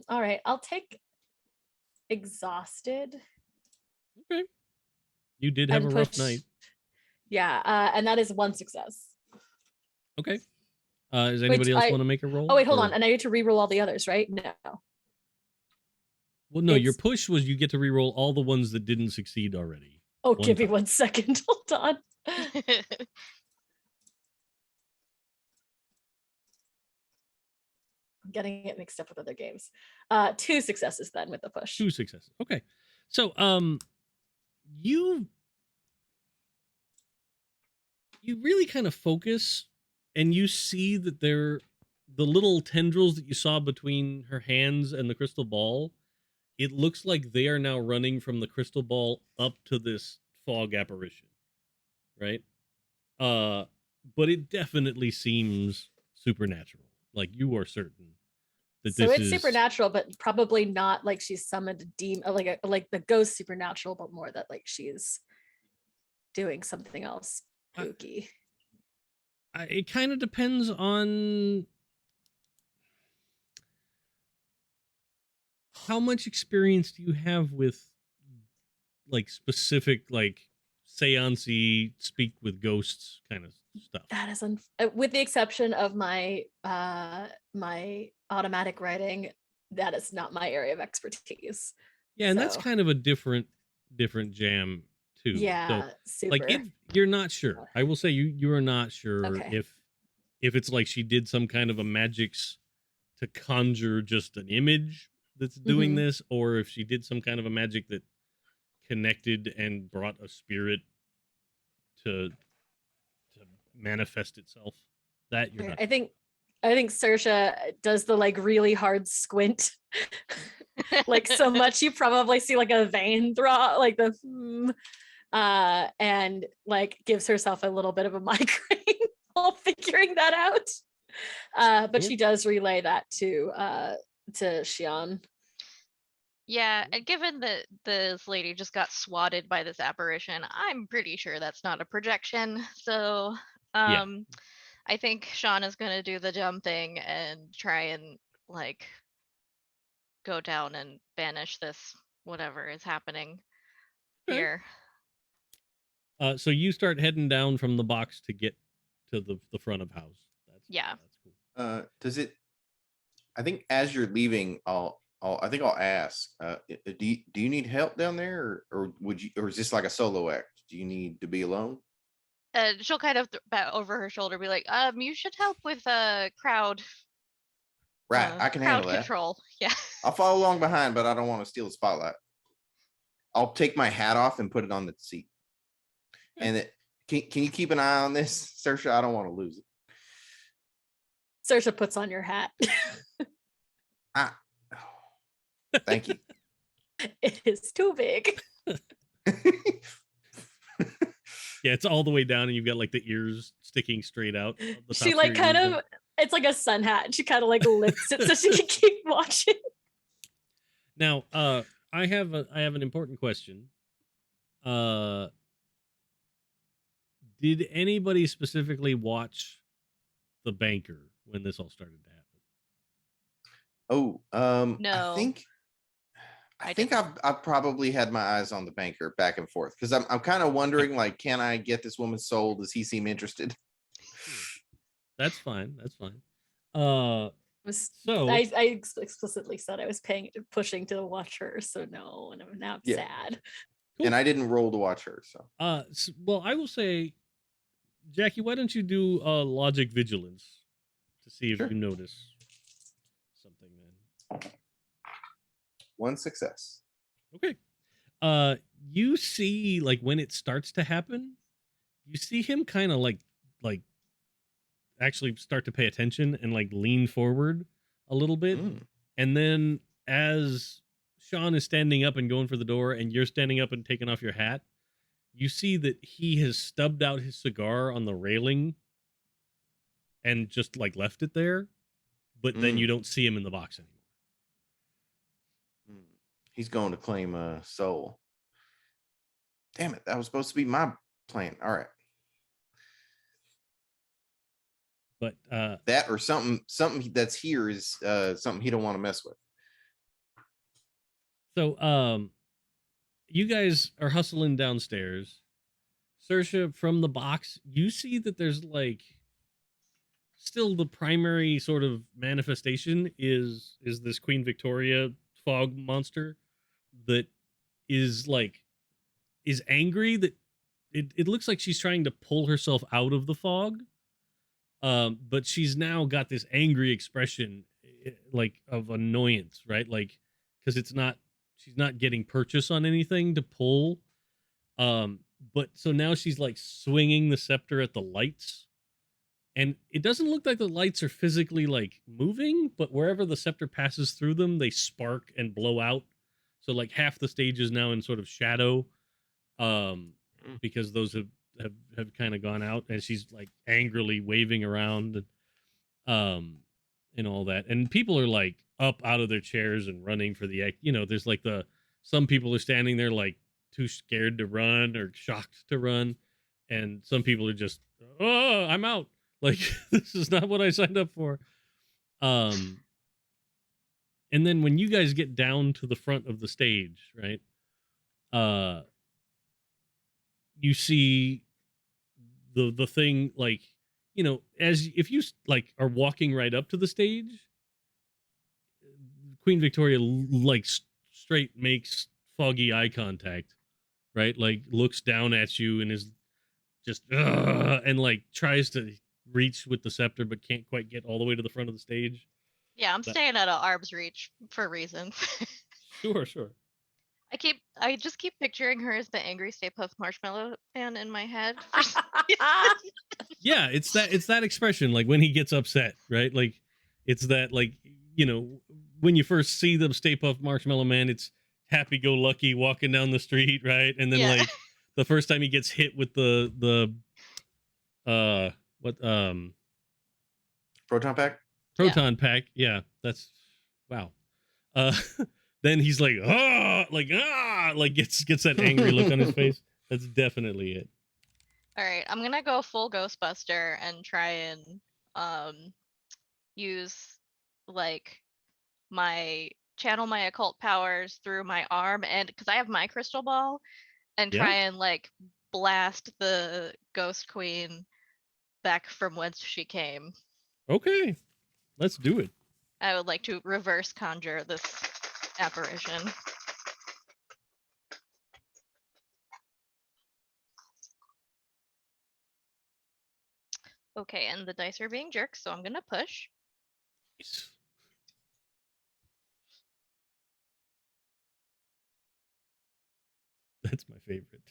All right, I'll take exhausted. Okay. You did have and a rough push- night. Yeah, and that is 1 success. Okay. Does anybody else want to make a roll? Oh wait, hold or- on. And I need to re-roll all the others, right? No. Well, no, your It's- push was you get to reroll all the ones that didn't succeed already. Oh, One give me time. 1 second. Hold on. I'm getting it mixed up with other games. 2 successes then with the push. 2 successes. Okay. So you really kind of focus and you see that the little tendrils that you saw between her hands and the crystal ball, it looks like they are now running from the crystal ball up to this fog apparition, right? But it definitely seems supernatural. Like you are certain that So this it's is supernatural, but probably not like she's summoned a demon, like the ghost supernatural, but more that like she's doing something else spooky. It kind of depends on how much experience do you have with like specific like seance-y speak with ghosts kind of stuff. That is with the exception of my my automatic writing, that is not my area of expertise. Yeah, and that's So- kind of a different jam too. Yeah, So, super. like you're not sure. I will say you are not sure Okay. if it's like she did some kind of a magics to conjure just an image that's doing Mhm. this, or if she did some kind of a magic that connected and brought a spirit to manifest itself. That you're not. I think Saoirse does the like really hard squint, like so much you probably see like a vein throb, like the and like gives herself a little bit of a migraine while figuring that out. But Cool. she does relay that to Xian. Yeah, and given that this lady just got swatted by this apparition, I'm pretty sure that's not a projection. So, Yeah. I think Sean is gonna do the dumb thing and try and like go down and banish this whatever is happening Okay. here. So you start heading down from the box to get to the front of house. Yeah. That's cool. Does it? I think as you're leaving, I think I'll ask. Do you need help down there, or would you, or is this like a solo act? Do you need to be alone? She'll kind of over her shoulder be like, you should help with crowd Right, I can crowd handle that. control. Yeah. I'll follow along behind, but I don't want to steal the spotlight. I'll take my hat off and put it on the seat. And can you keep an eye on this, Saoirse? I don't want to lose it. Saoirse puts on your hat. Thank you. It is too big. Yeah, it's all the way down, and you've got like the ears sticking straight out. The She top like of your kind ears. of, it's like a sun hat. And she kind of like lifts it so she can keep watching. Now, I have an important question. Did anybody specifically watch the banker when this all started to happen? Oh, No. I think I've probably had my eyes on the banker back and forth because I'm kind of wondering, like, can I get this woman's soul? Does he seem interested? That's fine. That's fine. I explicitly said I was pushing to watch her, so no, and now I'm Yeah. sad. Cool. And I didn't roll to watch her, so. Well, I will say, Jackie, why don't you do logic vigilance to see if Sure. you notice something, man. 1 success. Okay. You see, like, when it starts to happen, you see him kind of like actually start to pay attention and like lean forward a little bit. And then as Sean is standing up and going for the door and you're standing up and taking off your hat, you see that he has stubbed out his cigar on the railing and just like left it there, but then you don't see him in the box anymore. He's going to claim a soul. Damn it, that was supposed to be my plan. All right. But that or something that's here is something he don't want to mess with. So you guys are hustling downstairs. Saoirse, from the box, you see that there's like still the primary sort of manifestation is this Queen Victoria fog monster that is angry, that it looks like she's trying to pull herself out of the fog. But she's now got this angry expression, like of annoyance, right? Like, because she's not getting purchase on anything to pull. But so now she's like swinging the scepter at the lights, and it doesn't look like the lights are physically like moving, but wherever the scepter passes through them, they spark and blow out. So like half the stage is now in sort of shadow, because those have kind of gone out, and she's like angrily waving around and all that, and people are like up out of their chairs and running for the, there's like some people are standing there like too scared to run or shocked to run, and some people are just, oh, I'm out, like this is not what I signed up for. And then when you guys get down to the front of the stage, right, you see the thing, like, as if you like are walking right up to the stage, Queen Victoria like straight makes foggy eye contact, right? Like looks down at you and is just and like tries to reach with the scepter but can't quite get all the way to the front of the stage. Yeah, I'm staying at an arm's reach for reasons. Sure. I just keep picturing her as the angry Stay Puft Marshmallow Man in my head. Yeah, it's that expression, like when he gets upset, right? Like it's that, like, when you first see the Stay Puft Marshmallow Man, it's happy-go-lucky walking down the street, right? And then like the first time he gets hit with the Proton pack. Proton pack. Yeah, that's wow. Uh, then he's like, like gets that angry look on his face. That's definitely it. All right, I'm gonna go full Ghostbuster and try and use like channel my occult powers through my arm, and because I have my crystal ball, and try and like blast the ghost queen back from whence she came. Okay, let's do it. I would like to reverse conjure this apparition. Okay, and the dice are being jerks, so I'm gonna push. Nice. That's my favorite.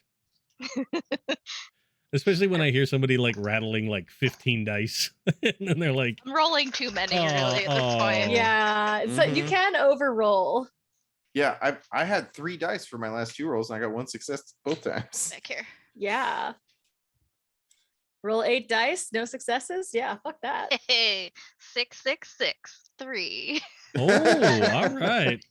Especially when I hear somebody like rattling like 15 dice and then they're like, I'm rolling too many really at this point. Yeah, so you can overroll. Yeah, I had 3 dice for my last 2 rolls, and I got 1 success both times. Back here. Yeah. Roll 8 dice, no successes. Yeah, fuck that. Hey, 6, 6, 6, 3. oh, all right.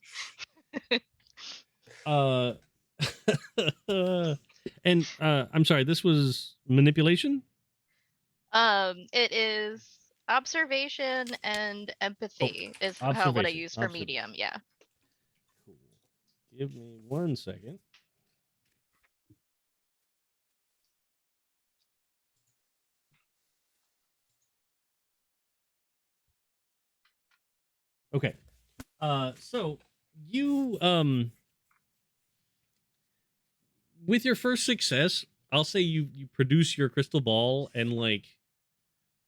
And I'm sorry, this was manipulation? It is observation and empathy is what I observation, use for medium. Yeah. Cool. Give me 1 second. Okay. So you with your first success, I'll say you produce your crystal ball, and like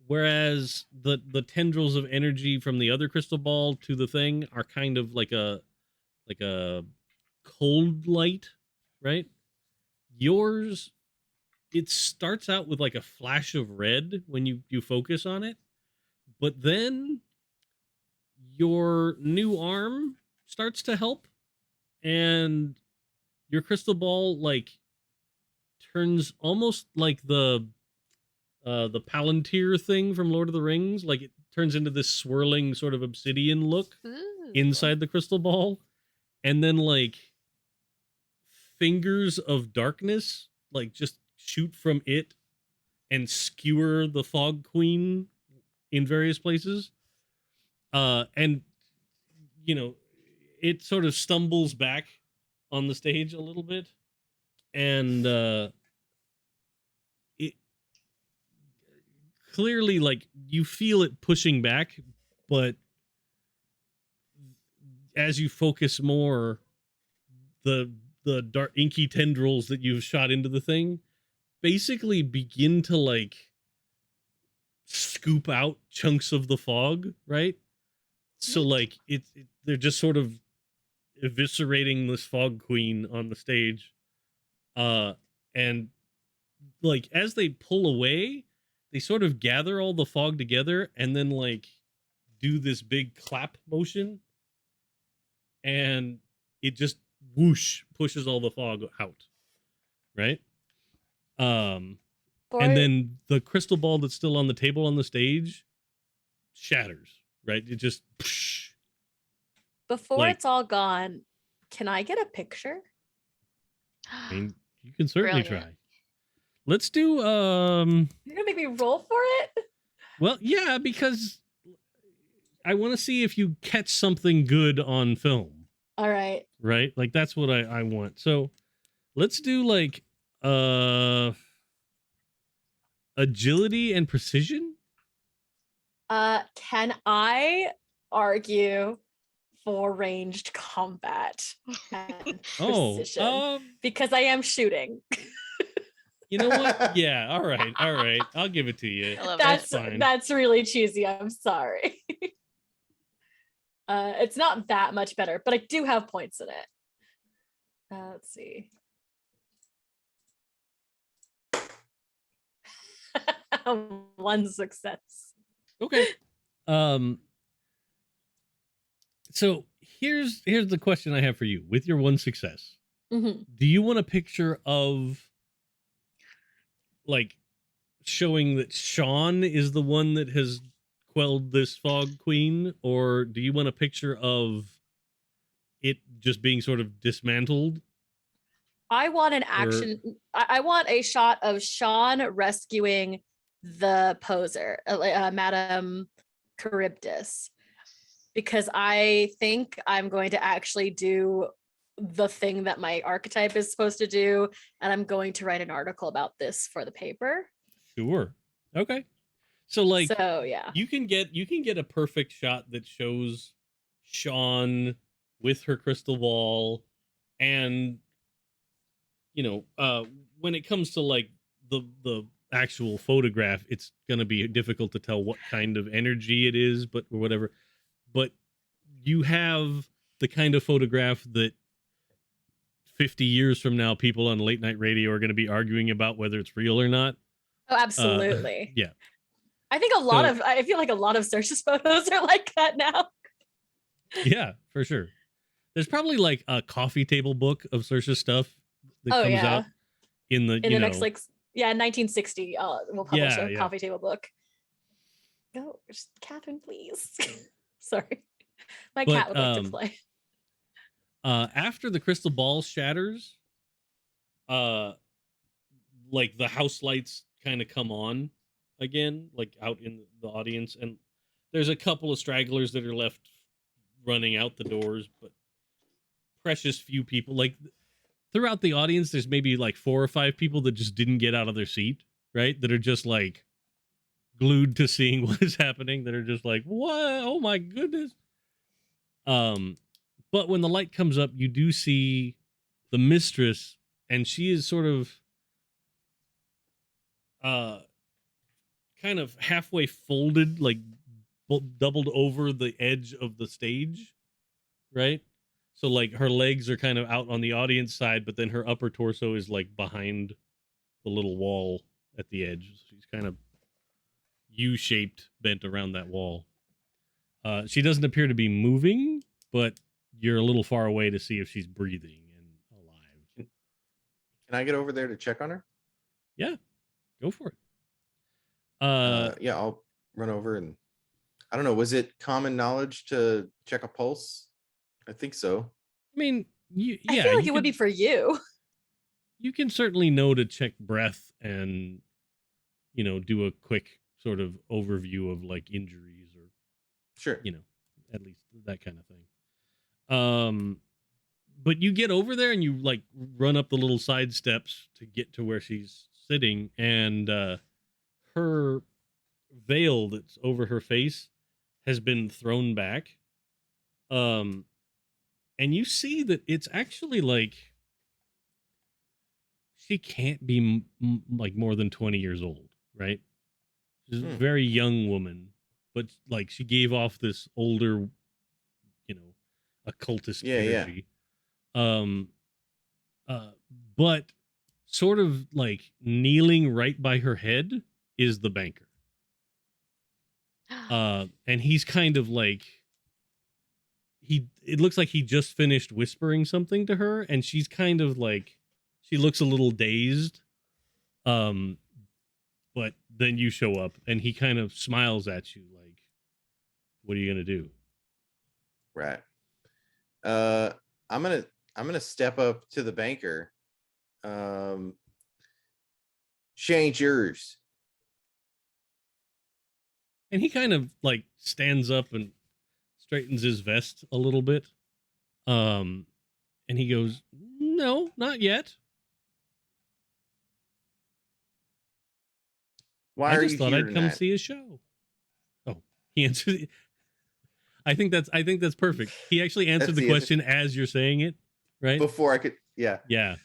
whereas the tendrils of energy from the other crystal ball to the thing are kind of like a cold light, right? Yours, it starts out with like a flash of red when you focus on it, but then your new arm starts to help, and your crystal ball like turns almost like the Palantir thing from Lord of the Rings. Like it turns into this swirling sort of obsidian look inside the crystal ball, and then like fingers of darkness like just shoot from it and skewer the fog queen in various places. And you know, it sort of stumbles back on the stage a little bit, and it clearly like you feel it pushing back, but as you focus more, the dark inky tendrils that you've shot into the thing basically begin to like scoop out chunks of the fog, right? So like they're just sort of eviscerating this fog queen on the stage, and like as they pull away, they sort of gather all the fog together and then like do this big clap motion, and it just whoosh pushes all the fog out, right? And then the crystal ball that's still on the table on the stage shatters, right? It just before like, it's all gone, can I get a picture? I mean, you can certainly Brilliant. try. Let's do You're gonna make me roll for it? well, yeah, because I want to see if you catch something good on film. All right. Right? Like that's what I want. So let's do like agility and precision. Can I argue for ranged combat and precision? Because I am shooting. You know what? Yeah, all right. I'll give it to you. I love That's fine. That's really cheesy. I'm sorry. It's not that much better, but I do have points in it. Let's see. One success. Okay. So here's the question I have for you. With your one success, Mm-hmm. do you want a picture of like showing that Sean is the one that has quelled this fog queen, or do you want a picture of it just being sort of dismantled? I want an action. I want a shot of Sean rescuing the poser, Madame Charybdis, because I think I'm going to actually do the thing that my archetype is supposed to do, and I'm going to write an article about this for the paper. Sure. Okay. So like, so yeah, you can get a perfect shot that shows Sean with her crystal ball, and when it comes to like the actual photograph, it's gonna be difficult to tell what kind of energy it is, but or whatever. But you have the kind of photograph that 50 years from now, people on late night radio are going to be arguing about whether it's real or not. oh absolutely. Yeah. I think I feel like a lot of Saoirse's photos are like that now. Yeah, for sure. There's probably like a coffee table book of Saoirse's stuff that comes out in the next 1960. We'll publish a coffee table book. No, Catherine, please. Sorry, my cat would like to play. After the crystal ball shatters, like the house lights kind of come on again, like out in the audience, and there's a couple of stragglers that are left running out the doors, but precious few people. Like throughout the audience, there's maybe like 4 or 5 people that just didn't get out of their seat, right? That are just like glued to seeing what is happening, that are just like, what? Oh my goodness. But when the light comes up, you do see the mistress, and she is sort of kind of halfway folded, like doubled over the edge of the stage, right? So like her legs are kind of out on the audience side, but then her upper torso is like behind the little wall at the edge. She's kind of U-shaped, bent around that wall. She doesn't appear to be moving, but you're a little far away to see if she's breathing and alive. Can I get over there to check on her? Yeah, go for it. Yeah, I'll run over, and I don't know, was it common knowledge to check a pulse? I think so. I mean, I feel like it would be for you. You can certainly know to check breath and, do a quick sort of overview of like injuries or, sure, at least that kind of thing. But you get over there and you like run up the little side steps to get to where she's sitting, and her veil that's over her face has been thrown back. And you see that it's actually like she can't be like more than 20 years old, right? She's a very young woman, but like she gave off this older, occultist energy. But sort of like kneeling right by her head is the banker. And he's kind of like, it looks like he just finished whispering something to her, and she's kind of like, she looks a little dazed. But then you show up and he kind of smiles at you like, what are you going to do? Right. I'm going to step up to the banker. She ain't yours. And he kind of like stands up and straightens his vest a little bit. And he goes, no, not yet. Why are you here? I just thought I'd come see a show. Oh, he answered. I think that's perfect. He actually answered the question as you're saying it, right? Before I could, yeah. Yeah.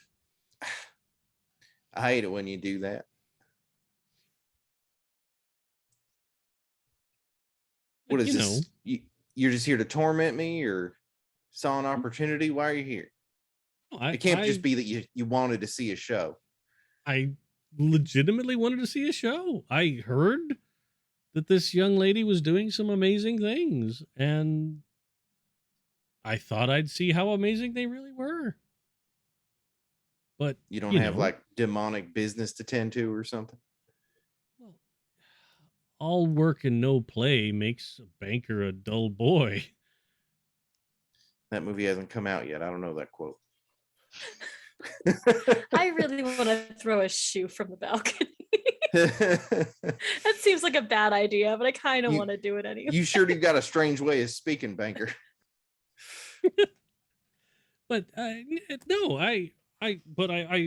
I hate it when you do that. What is this? You're just here to torment me, or saw an opportunity? Why are you here? It can't just be that you wanted to see a show. I legitimately wanted to see a show. I heard that this young lady was doing some amazing things, and I thought I'd see how amazing they really were. But you don't have like demonic business to tend to or something? Well, all work and no play makes a banker a dull boy. That movie hasn't come out yet. I don't know that quote. I really want to throw a shoe from the balcony. That seems like a bad idea, but I kind of want to do it anyway. You sure do got a strange way of speaking, banker. But no, I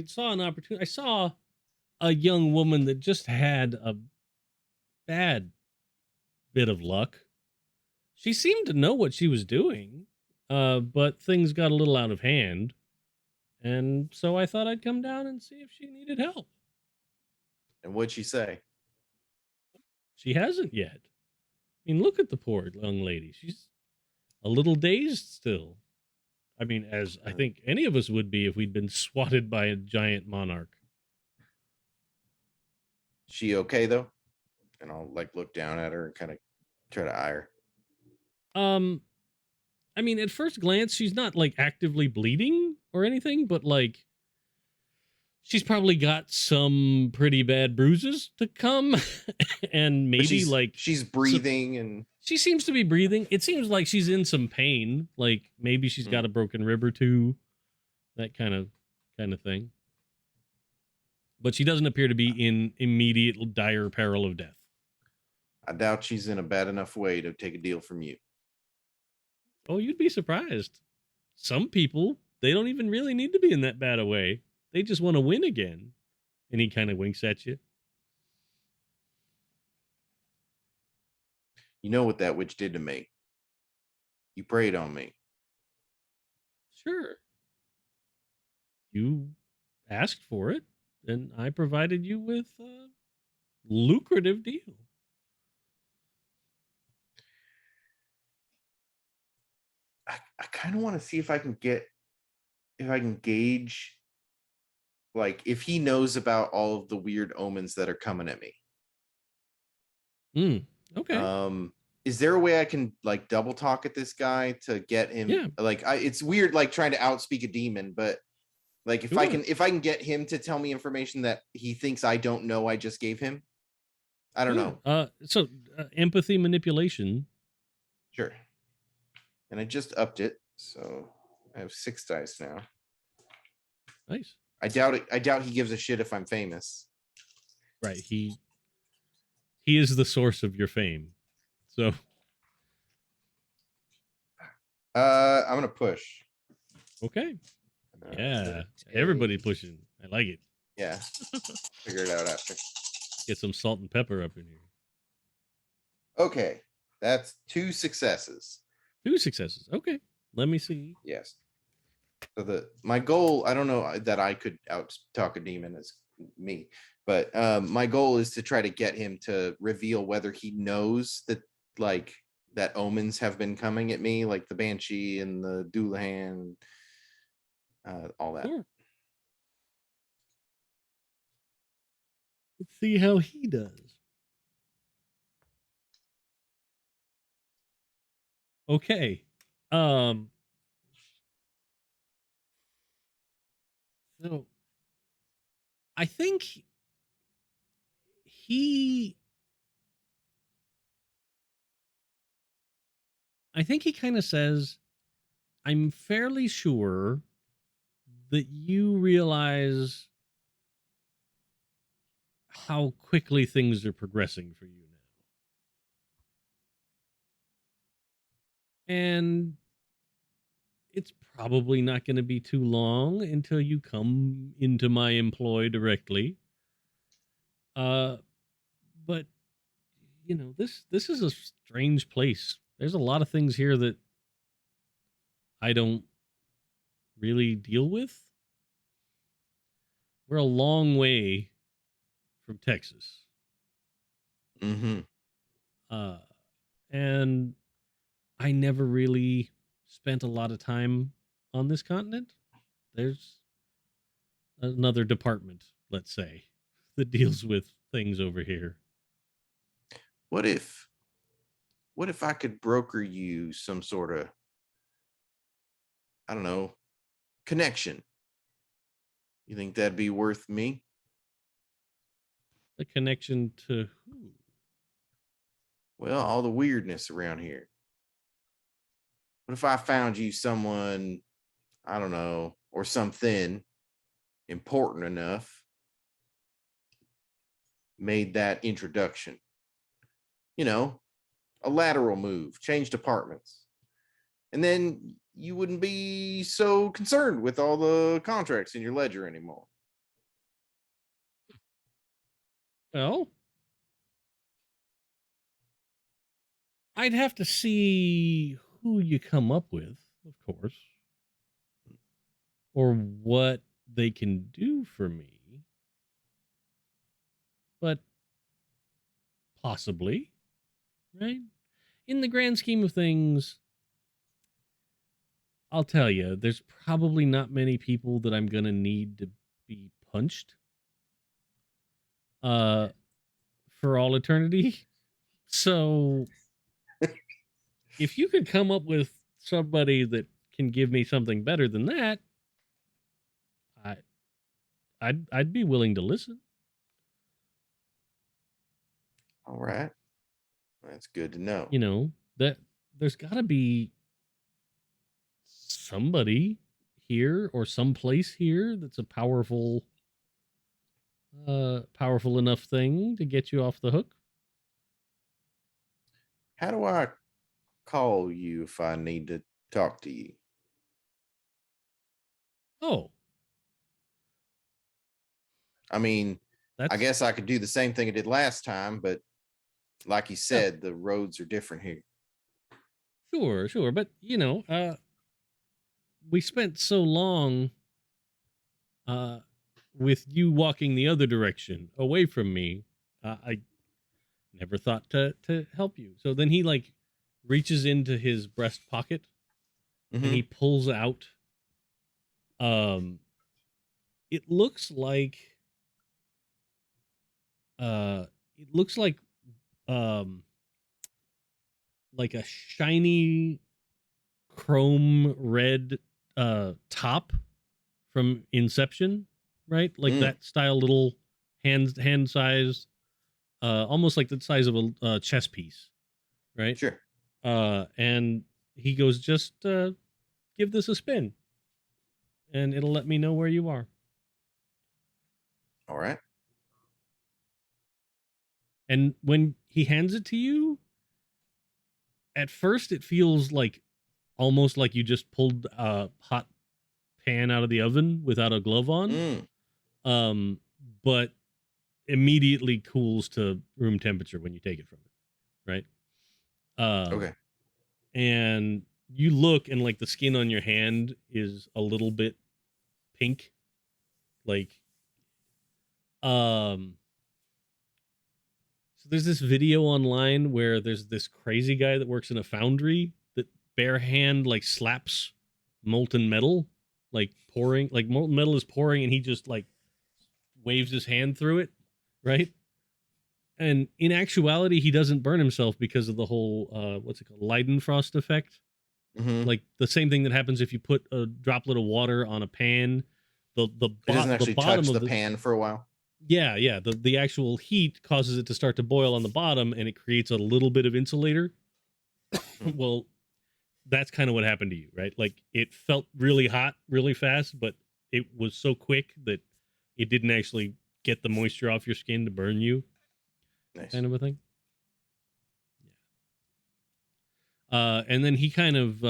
saw an opportunity. I saw a young woman that just had a bad bit of luck. She seemed to know what she was doing, but things got a little out of hand. And so I thought I'd come down and see if she needed help. And what'd she say? She hasn't yet. I mean, look at the poor young lady. She's a little dazed still. I mean, as I think any of us would be if we'd been swatted by a giant monarch. She okay though? And I'll like look down at her and kind of try to eye her. I mean, at first glance, she's not like actively bleeding or anything, but like she's probably got some pretty bad bruises to come. And maybe she's breathing and she seems to be breathing. It seems like she's in some pain. Like maybe she's got a broken rib or two, that kind of thing. But she doesn't appear to be in immediate dire peril of death. I doubt she's in a bad enough way to take a deal from you. Oh, you'd be surprised. Some people, they don't even really need to be in that bad a way. They just want to win again. And he kind of winks at you. You know what that witch did to me? You preyed on me. Sure. You asked for it, and I provided you with a lucrative deal. I kind of want to see if I can gauge, like, if he knows about all of the weird omens that are coming at me. Okay. Is there a way I can like double talk at this guy to get him? Yeah. Like, it's weird, like trying to outspeak a demon, but like if I can get him to tell me information that he thinks I don't know, I just gave him. I don't know. So empathy manipulation. Sure. And I just upped it, so I have 6 dice now. Nice. I doubt he gives a shit if I'm famous. Right. He is the source of your fame. So I'm gonna push. Okay. Yeah. Everybody pushing. I like it. Yeah. Figure it out after. Get some salt and pepper up in here. Okay. That's 2 successes. 2 successes. Okay. Let me see. Yes. So my goal, I don't know that I could out talk a demon as me, but my goal is to try to get him to reveal whether he knows that like that omens have been coming at me, like the Banshee and the Doulahan, all that. Sure. Let's see how he does. Okay. So I think he kind of says, I'm fairly sure that you realize how quickly things are progressing for you now. And it's probably not going to be too long until you come into my employ directly. But you know, this is a strange place. There's a lot of things here that I don't really deal with. We're a long way from Texas. Mm-hmm. And I never really spent a lot of time on this continent. There's another department, let's say, that deals with things over here. What if I could broker you some sort of, I don't know, connection? You think that'd be worth me? A connection to who? Well, all the weirdness around here. What if I found you someone, I don't know, or something important enough, made that introduction? You know, a lateral move, changed apartments. And then you wouldn't be so concerned with all the contracts in your ledger anymore. Well, I'd have to see who you come up with, of course, or what they can do for me. But possibly, right? In the grand scheme of things, I'll tell you, there's probably not many people that I'm going to need to be punched for all eternity. So if you could come up with somebody that can give me something better than that, I'd be willing to listen. All right. That's good to know. You know, that there's got to be somebody here or someplace here that's a powerful enough thing to get you off the hook. How do I call you if I need to talk to you? Oh, I mean, that's I guess I could do the same thing I did last time, but like you said, the roads are different here. sure. But you know, we spent so long with you walking the other direction away from me. I never thought to help you. So then he like reaches into his breast pocket and he pulls out it looks like like a shiny chrome red top from Inception, right? Like that style, little hand size, almost like the size of a chess piece, right? Sure. And he goes, just give this a spin and it'll let me know where you are. All right. And when he hands it to you, at first it feels like almost like you just pulled a hot pan out of the oven without a glove on. But immediately cools to room temperature when you take it from it, right? Okay. And you look and like the skin on your hand is a little bit pink, like so there's this video online where there's this crazy guy that works in a foundry that bare hand like slaps molten metal, like pouring, like molten metal is pouring and he just like waves his hand through it, right? And in actuality, he doesn't burn himself because of the whole what's it called, Leidenfrost effect. Like the same thing that happens if you put a droplet of water on a pan. It doesn't actually touch the pan for a while. Yeah. The actual heat causes it to start to boil on the bottom, and it creates a little bit of insulator. Well, that's kind of what happened to you, right? Like it felt really hot, really fast, but it was so quick that it didn't actually get the moisture off your skin to burn you. Nice. Kind of a thing. Yeah. And then he kind of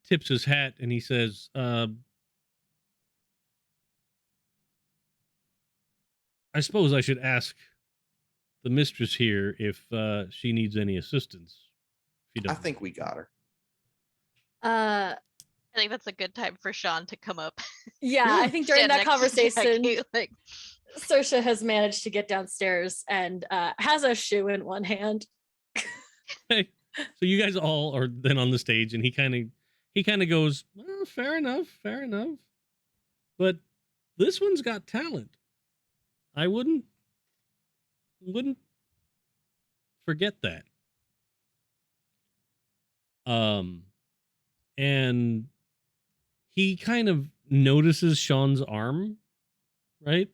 tips his hat and he says, I suppose I should ask the mistress here if she needs any assistance. If you don't I think we got her. I think that's a good time for Sean to come up. Yeah, I think during Stand that next to conversation, Jackie, like, Saoirse has managed to get downstairs and has a shoe in one hand. Hey, so you guys all are then on the stage, and he kind of goes, well, fair enough, but this one's got talent. I wouldn't forget that. And he kind of notices Sean's arm, right?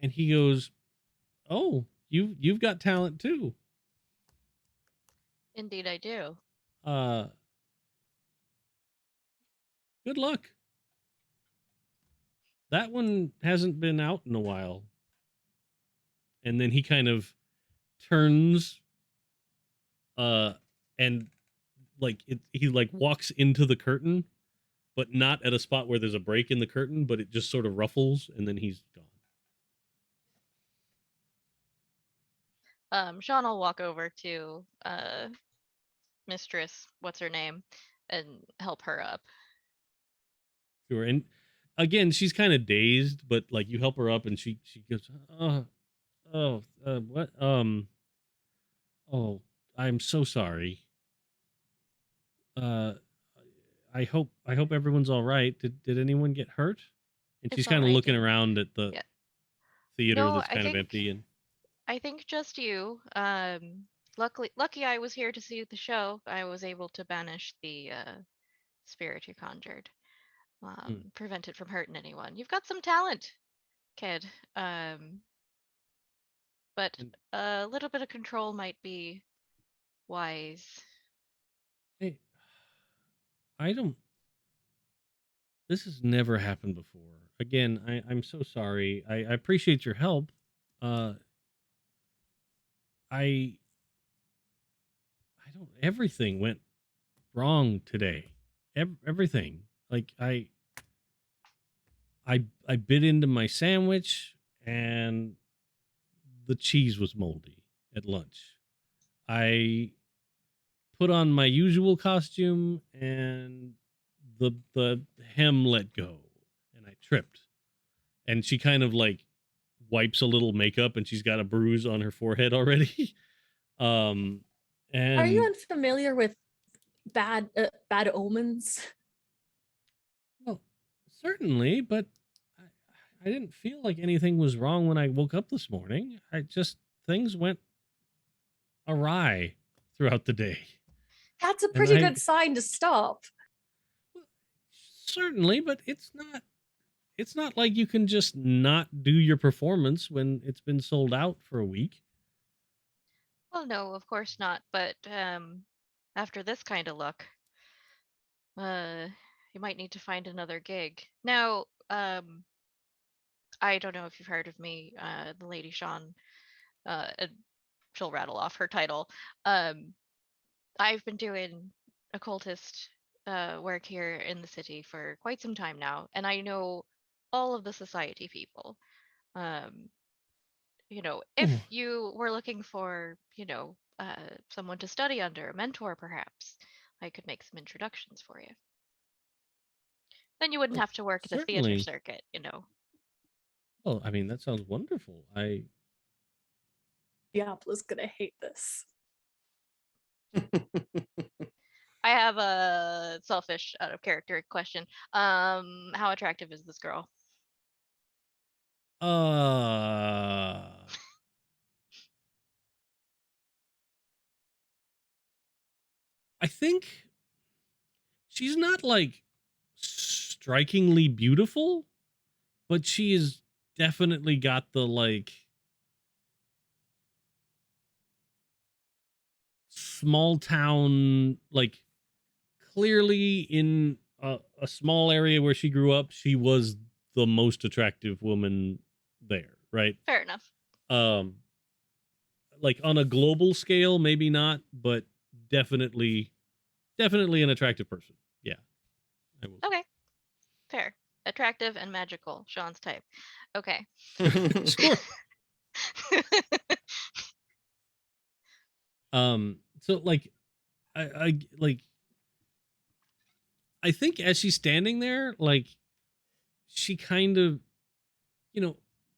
And he goes, oh, you've got talent too. Indeed, I do. Good luck. That one hasn't been out in a while. And then he kind of turns and like he like walks into the curtain, but not at a spot where there's a break in the curtain, but it just sort of ruffles and then he's gone. Sean will walk over to Mistress, what's her name, and help her up. Sure. And again, she's kind of dazed, but like you help her up and she goes, what? Oh, I'm so sorry. I hope everyone's all right. Did anyone get hurt? And she's It's all kind of right, looking dear. around at the theater No, that's kind of empty. And I think just you. Lucky I was here to see the show. I was able to banish the spirit you conjured. Prevent it from hurting anyone. You've got some talent, kid. But a little bit of control might be wise. hey, this has never happened before. Again, I'm so sorry. I appreciate your help. I don't. Everything went wrong today. Everything. Like I bit into my sandwich and the cheese was moldy at lunch. I put on my usual costume and the hem let go and I tripped. And she kind of like wipes a little makeup and she's got a bruise on her forehead already. And are you unfamiliar with bad omens? Well, certainly, but I didn't feel like anything was wrong when I woke up this morning. Things went awry throughout the day. That's a pretty good sign to stop. Certainly, but it's not like you can just not do your performance when it's been sold out for a week. Well, no, of course not. But after this kind of luck, you might need to find another gig. Now, I don't know if you've heard of me, the Lady Sean. And she'll rattle off her title. I've been doing occultist work here in the city for quite some time now, and I know all of the society people. If you were looking for, someone to study under, a mentor perhaps, I could make some introductions for you. Then you wouldn't have to work the theater circuit, Well, I mean, that sounds wonderful. Diablo's gonna hate this. I have a selfish, out of character question. How attractive is this girl? I think she's not like strikingly beautiful, but she is definitely got the like small town, like clearly in a small area where she grew up, she was the most attractive woman there, right? Fair enough. Like on a global scale, maybe not, but definitely an attractive person. Yeah. Okay. Fair. Attractive and magical. Sean's type. Okay. Sure. So like I think as she's standing there, like she kind of,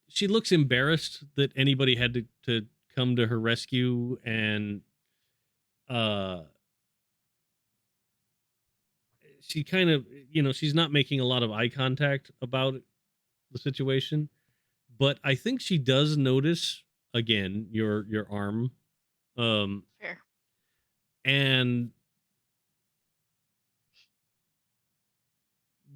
she looks embarrassed that anybody had to come to her rescue, and she kind of, she's not making a lot of eye contact about the situation, but I think she does notice again your arm. Fair. And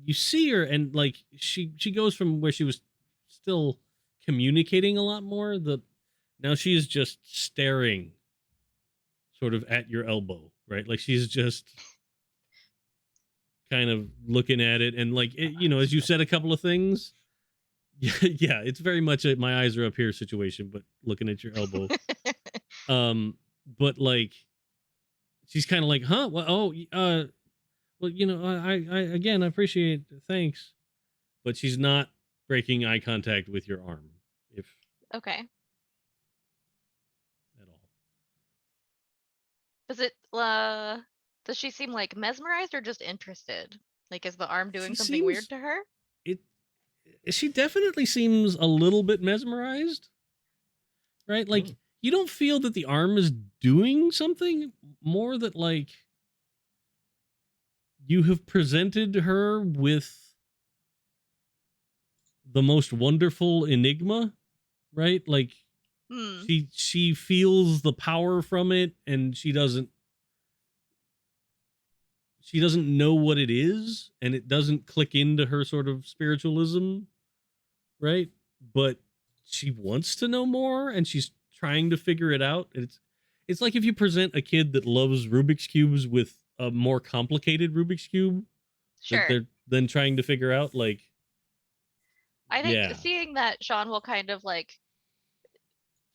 you see her, and like she goes from where she was still communicating a lot more, Now she is just staring sort of at your elbow, right? Like she's just kind of looking at it, and like as you said a couple of things, yeah, it's very much a my eyes are up here situation, but looking at your elbow. But like she's kind of like, huh? Well, well, I again, I appreciate it. Thanks, but she's not breaking eye contact with your arm, if Okay. at all. Does it does she seem like mesmerized or just interested? Like is the arm doing She something weird seems to her? it. She definitely seems a little bit mesmerized, right? Like you don't feel that the arm is doing something, more that like you have presented her with the most wonderful enigma, right? Like Hmm. she feels the power from it, and she doesn't know what it is, and it doesn't click into her sort of spiritualism, right? But she wants to know more, and she's trying to figure it out. It's like if you present a kid that loves Rubik's cubes with a more complicated Rubik's cube that Sure. they're then trying to figure out, like, I think yeah, seeing that Sean will kind of like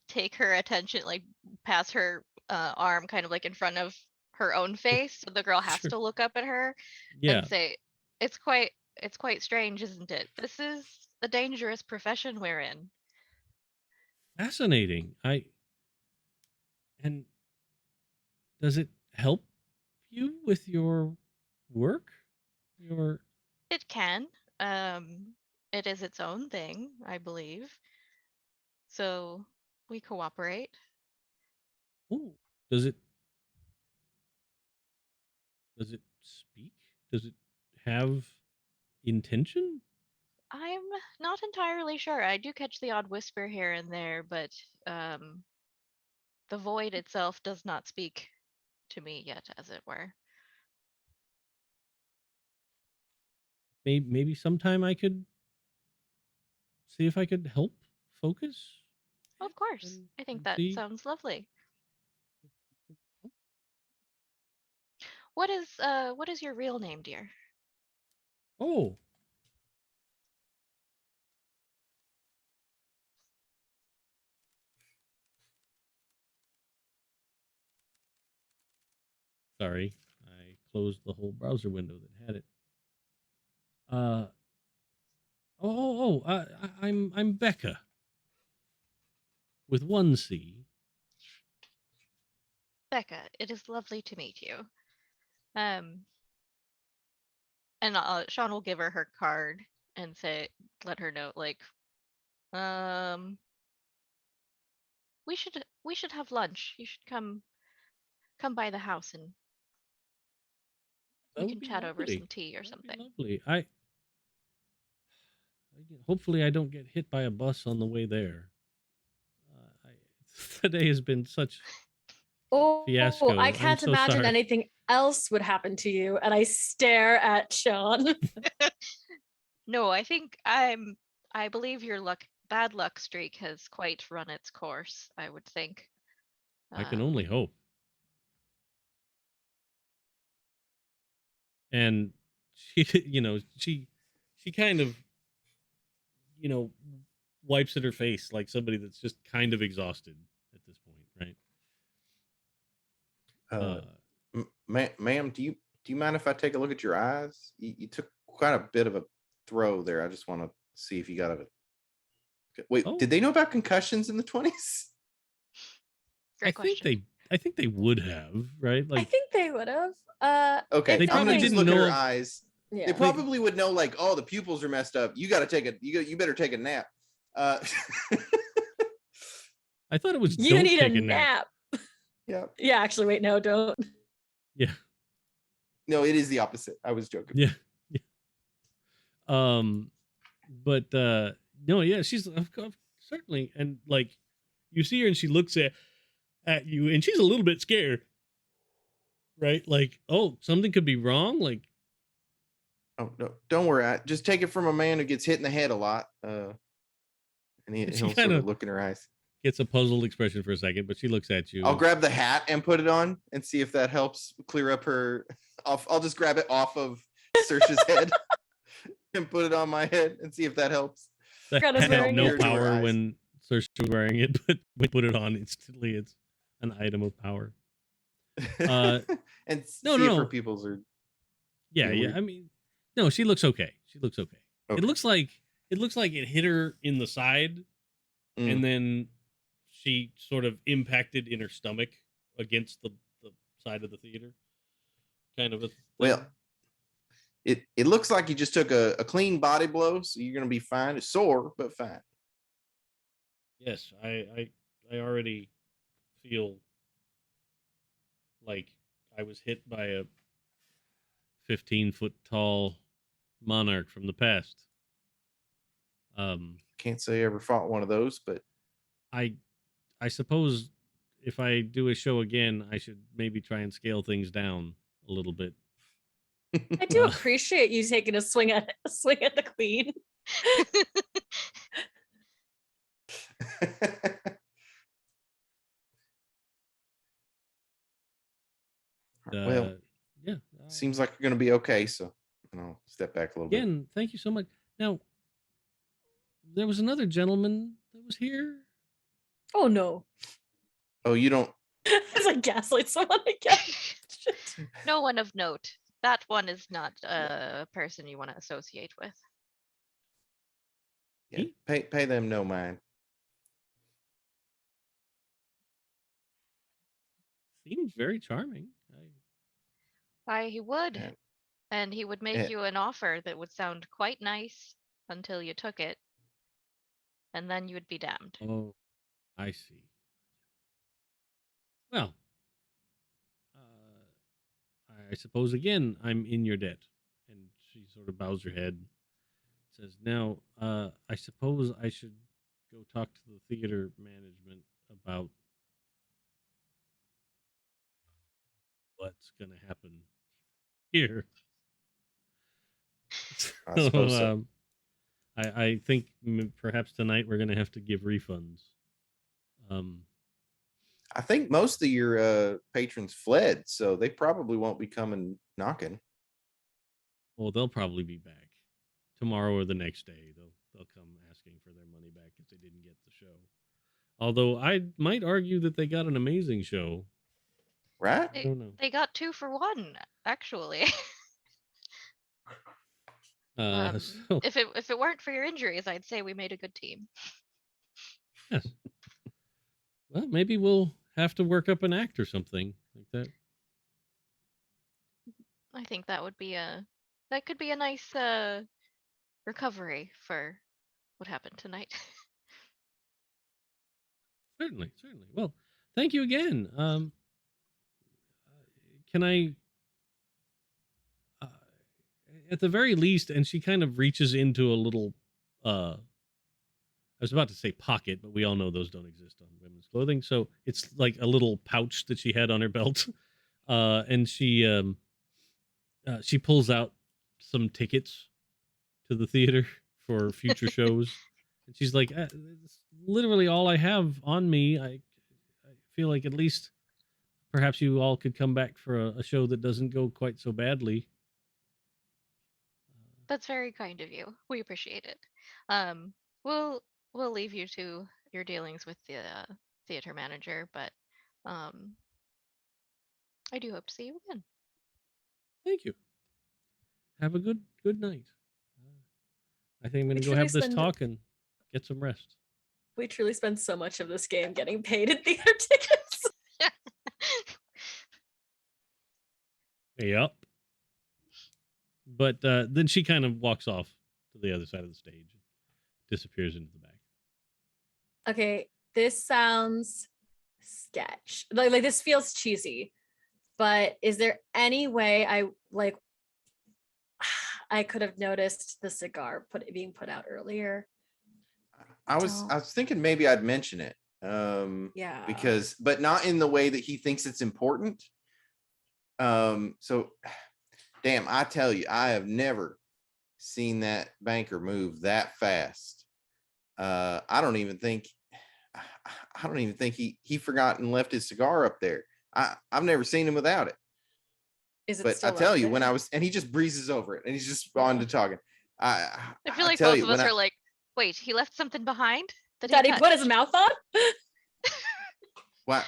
take her attention, like pass her arm kind of like in front of her own face, so the girl has sure, to look up at her yeah, and say, it's quite strange, isn't it? This is a dangerous profession we're in." fascinating. And does it help you with your work? Your It can. It is its own thing, I believe. So we cooperate. oh, does it speak? Does it have intention? I'm not entirely sure. I do catch the odd whisper here and there, but um, the void itself does not speak to me yet, as it were. Maybe sometime I could see if I could help focus it Of course. I think and that see. sounds lovely. Oh, What is your real name, dear? oh, sorry, I closed the whole browser window that had it. Uh I'm Becca with one C. Becca, it is lovely to meet you. Um, and Sean will give her her card and say, let her know, like, um, we should have lunch. You should come by the house and we That would can be chat over lovely. some tea or That would be something. lovely. Hopefully I don't get hit by a bus on the way there. Today has been such Oh, fiasco. I I'm can't so imagine sorry. anything else would happen to you. And I stare at Sean. No, I believe your bad luck streak has quite run its course, I would think. I can only hope. And she, she kind of, wipes at her face like somebody that's just kind of exhausted at this point, right? Ma'am, do you mind if I take a look at your eyes? You took quite a bit of a throw there. I just want to see if you got a. Wait, Oh, did they know about concussions in the 20s? Great question. I think they would have, right? I Like think they would have. Okay, They if I'm probably gonna just didn't look at know her of- eyes. Yeah. They probably would know, like, oh, the pupils are messed up. You got to you better take a nap. I thought it was You don't need take a a nap. nap. Yeah. Yeah, actually, wait, no, don't. Yeah. No, it is the opposite. I was joking. Yeah. Yeah. But no, yeah, she's certainly, and like you see her and she looks at you and she's a little bit scared, right? Like, oh, something could be wrong. Like, Oh no, don't worry. Just take it from a man who gets hit in the head a lot. And she he'll kind sort of of look in her eyes. gets a puzzled expression for a second, but she looks at you. I'll grab the hat and put it on and see if that helps clear up her. I'll just grab it off of Saoirse's head and put it on my head and see if that helps. The Greta's hat had wearing no it. power when Saoirse was wearing it, but we put it on instantly. It's an item of power. And no, see if no. her pupils are. Yeah. weird. I mean, no, she looks okay. She looks okay. Okay. It looks like it hit her in the side, and then she sort of impacted in her stomach against the side of the theater. Kind of a thing. Well, it looks like you just took a clean body blow, so you're gonna be fine. It's sore, but fine. Yes, I already feel like I was hit by a 15-foot tall monarch from the past. Can't say I ever fought one of those, but I suppose if I do a show again, I should maybe try and scale things down a little bit. I do appreciate you taking a swing at the queen. Well, yeah. Seems like you're gonna be okay, so I'll step back a little bit. Again, thank you so much. Now, there was another gentleman that was here. Oh no. Oh, you don't. It's like gaslight someone again. No one of note. That one is not a person you want to associate with. Yeah, pay them no mind. Seems very charming. Why, he would. Yeah. And he would make Yeah. you an offer that would sound quite nice until you took it. And then you would be damned. Oh, I see. Well, I suppose again I'm in your debt. And she sort of bows her head. Says, now, I suppose I should go talk to the theater management about what's going to happen here. I suppose so. I think perhaps tonight we're going to have to give refunds. I think most of your patrons fled, so they probably won't be coming knocking. Well, they'll probably be back tomorrow or the next day. They'll come asking for their money back if they didn't get the show. Although I might argue that they got an amazing show. Right? I don't know. They got 2 for 1, actually. So, If it weren't for your injuries, I'd say we made a good team. yes. Well, maybe we'll have to work up an act or something like that. I think that could be a nice recovery for what happened tonight. Certainly. Well, thank you again. Can I, at the very least, and she kind of reaches into a little, I was about to say pocket, but we all know those don't exist on women's clothing. So it's like a little pouch that she had on her belt. And she pulls out some tickets to the theater for future shows. And she's like, it's literally all I have on me. I feel like at least perhaps you all could come back for a show that doesn't go quite so badly. That's very kind of you. We appreciate it. We'll leave you to your dealings with the theater manager, but I do hope to see you again. Thank you. Have a good night. I think I'm going to go truly have this spend- talk and get some rest. We truly spend so much of this game getting paid in theater tickets. Yep. But then she kind of walks off to the other side of the stage and disappears into the back. Okay, this sounds sketch. Like this feels cheesy, but is there any way I could have noticed the cigar being put out earlier? I was thinking maybe I'd mention it. Yeah. Because, but not in the way that he thinks it's important. So damn, I tell you, I have never seen that banker move that fast. I don't even think I don't even think he forgot and left his cigar up there. I've never seen him without it. Is it But still I tell up you, when there? I was, and he just breezes over it, and he's just on to talking. I feel I like tell both you, of when us I, are like, wait, he left something behind that That he put his touched? mouth on?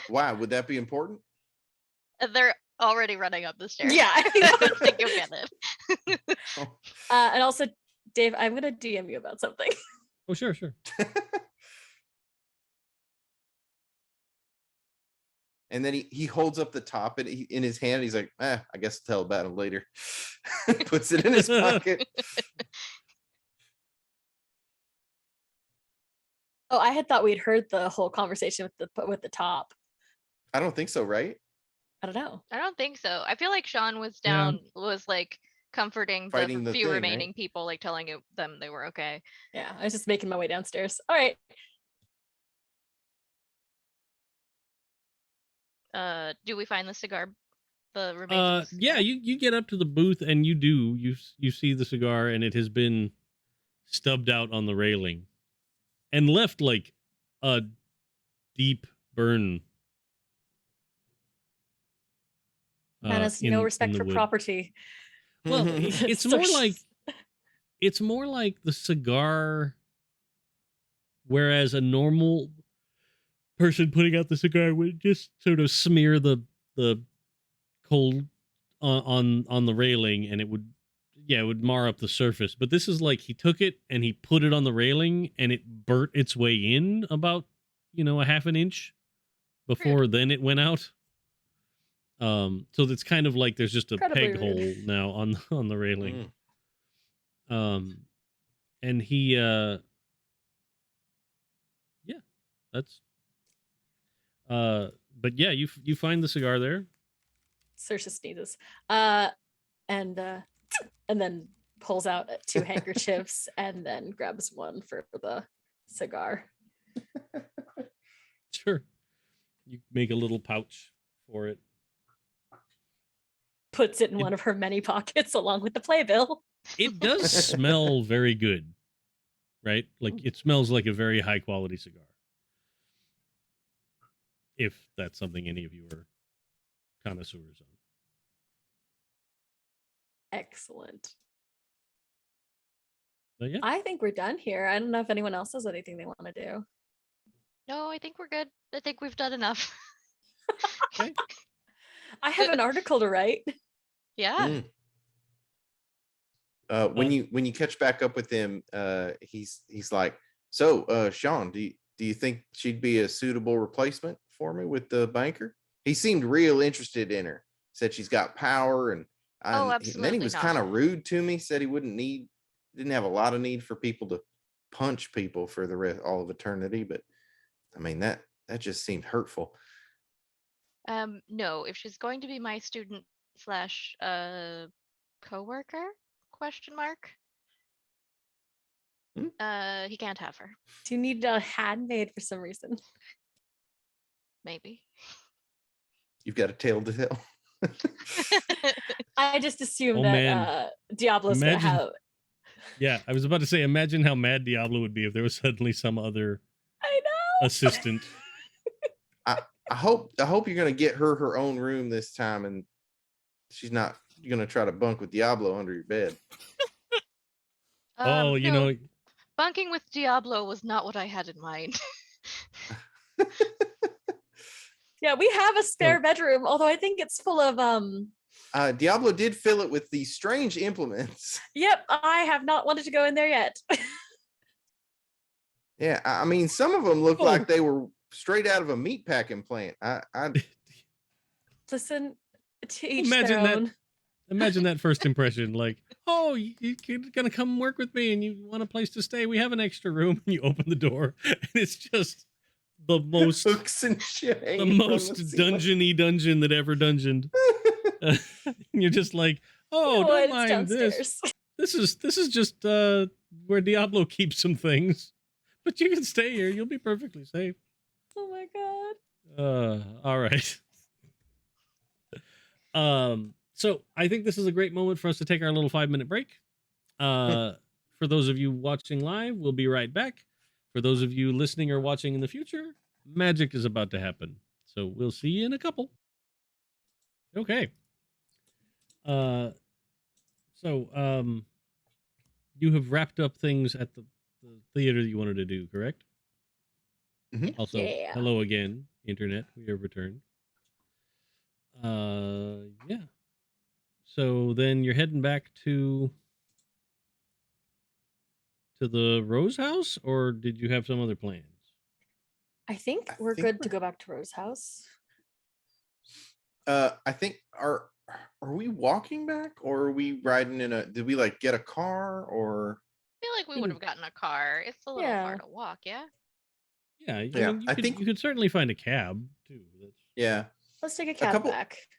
why would that be important? They're already running up the stairs. Yeah. I don't think you'll get it. And also, Dave, I'm gonna DM you about something. Oh, sure. And then he holds up the top and in his hand. He's like, I guess I'll tell about him later. Puts it in his pocket. Oh, I had thought we'd heard the whole conversation with the top. I don't think so, right? I don't know. I don't think so. I feel like Sean was Yeah. was like comforting Fighting the the few thing, remaining right? people, like telling them they were okay. Yeah, I was just making my way downstairs. All right. Do we find the cigar? The remains of the Yeah, cigar? you get up to the booth and you see the cigar, and it has been stubbed out on the railing and left like a deep burn. Man has no respect for wood. property. Well, it's more like the cigar, whereas a normal person putting out the cigar would just sort of smear the coal on the railing, and it would mar up the surface. But this is like he took it and he put it on the railing, and it burnt its way in about a half an inch before then it went out. So it's kind of like there's just a Incredibly peg rude. hole now on the railing. And he that's but yeah, you find the cigar there. Saoirse sneezes. And then pulls out 2 handkerchiefs and then grabs one for the cigar. Sure. You make a little pouch for it. Puts it in one of her many pockets along with the playbill. It does smell very good, right? Like it smells like a very high quality cigar. If that's something any of you are connoisseurs on. Excellent. But yeah. I think we're done here. I don't know if anyone else has anything they want to do. No, I think we're good. I think we've done enough. Okay. I have an article to write. Yeah. When you catch back up with him, he's like, so Sean, do you think she'd be a suitable replacement for me with the banker? He seemed real interested in her. Said she's got power, and absolutely. then he was kind of rude to me. Said he didn't have a lot of need for people to punch people for the rest all of eternity. But I mean that just seemed hurtful. No, if she's going to be my student / coworker ? He can't have her. Do you need a handmaid for some reason? Maybe. You've got a tale to tell. I just assumed Oh, that Diablo's gonna Imagine- have. Yeah, I was about to say, imagine how mad Diablo would be if there was suddenly some other I know. assistant. I hope you're gonna get her own room this time, and she's not gonna try to bunk with Diablo under your bed. Oh, no, bunking with Diablo was not what I had in mind. Yeah, we have a spare bedroom, although I think it's full of Diablo did fill it with these strange implements. Yep, I have not wanted to go in there yet. Yeah, I mean, some of them look like they were straight out of a meat packing plant. Listen, to each Imagine their that. own. Imagine that first impression, like, oh, you're gonna come work with me and you want a place to stay. We have an extra room. And you open the door and it's just the most hooks and shit. the most dungeon-y dungeon that ever dungeoned. And you're just like, oh, No, don't it's mind this. downstairs. This is just where Diablo keeps some things. But you can stay here. You'll be perfectly safe. Oh my god. All right. So I think this is a great moment for us to take our little 5-minute break. For those of you watching live, we'll be right back. For those of you listening or watching in the future, magic is about to happen. So we'll see you in a couple. Okay. You have wrapped up things at the theater that you wanted to do, correct? Mhm. Also, Yeah. hello again, internet. We have returned. Yeah. So then you're heading back to the Rose House, or did you have some other plans? I think I we're think good to we're- go back to Rose House. I think are we walking back, or are we riding in a? Did we like get a car, or? I feel like we would have gotten a car. It's a little far Yeah. to walk, yeah? Yeah, I Yeah, mean, I think- you could certainly find a cab too. Yeah, Let's take a cab couple- back.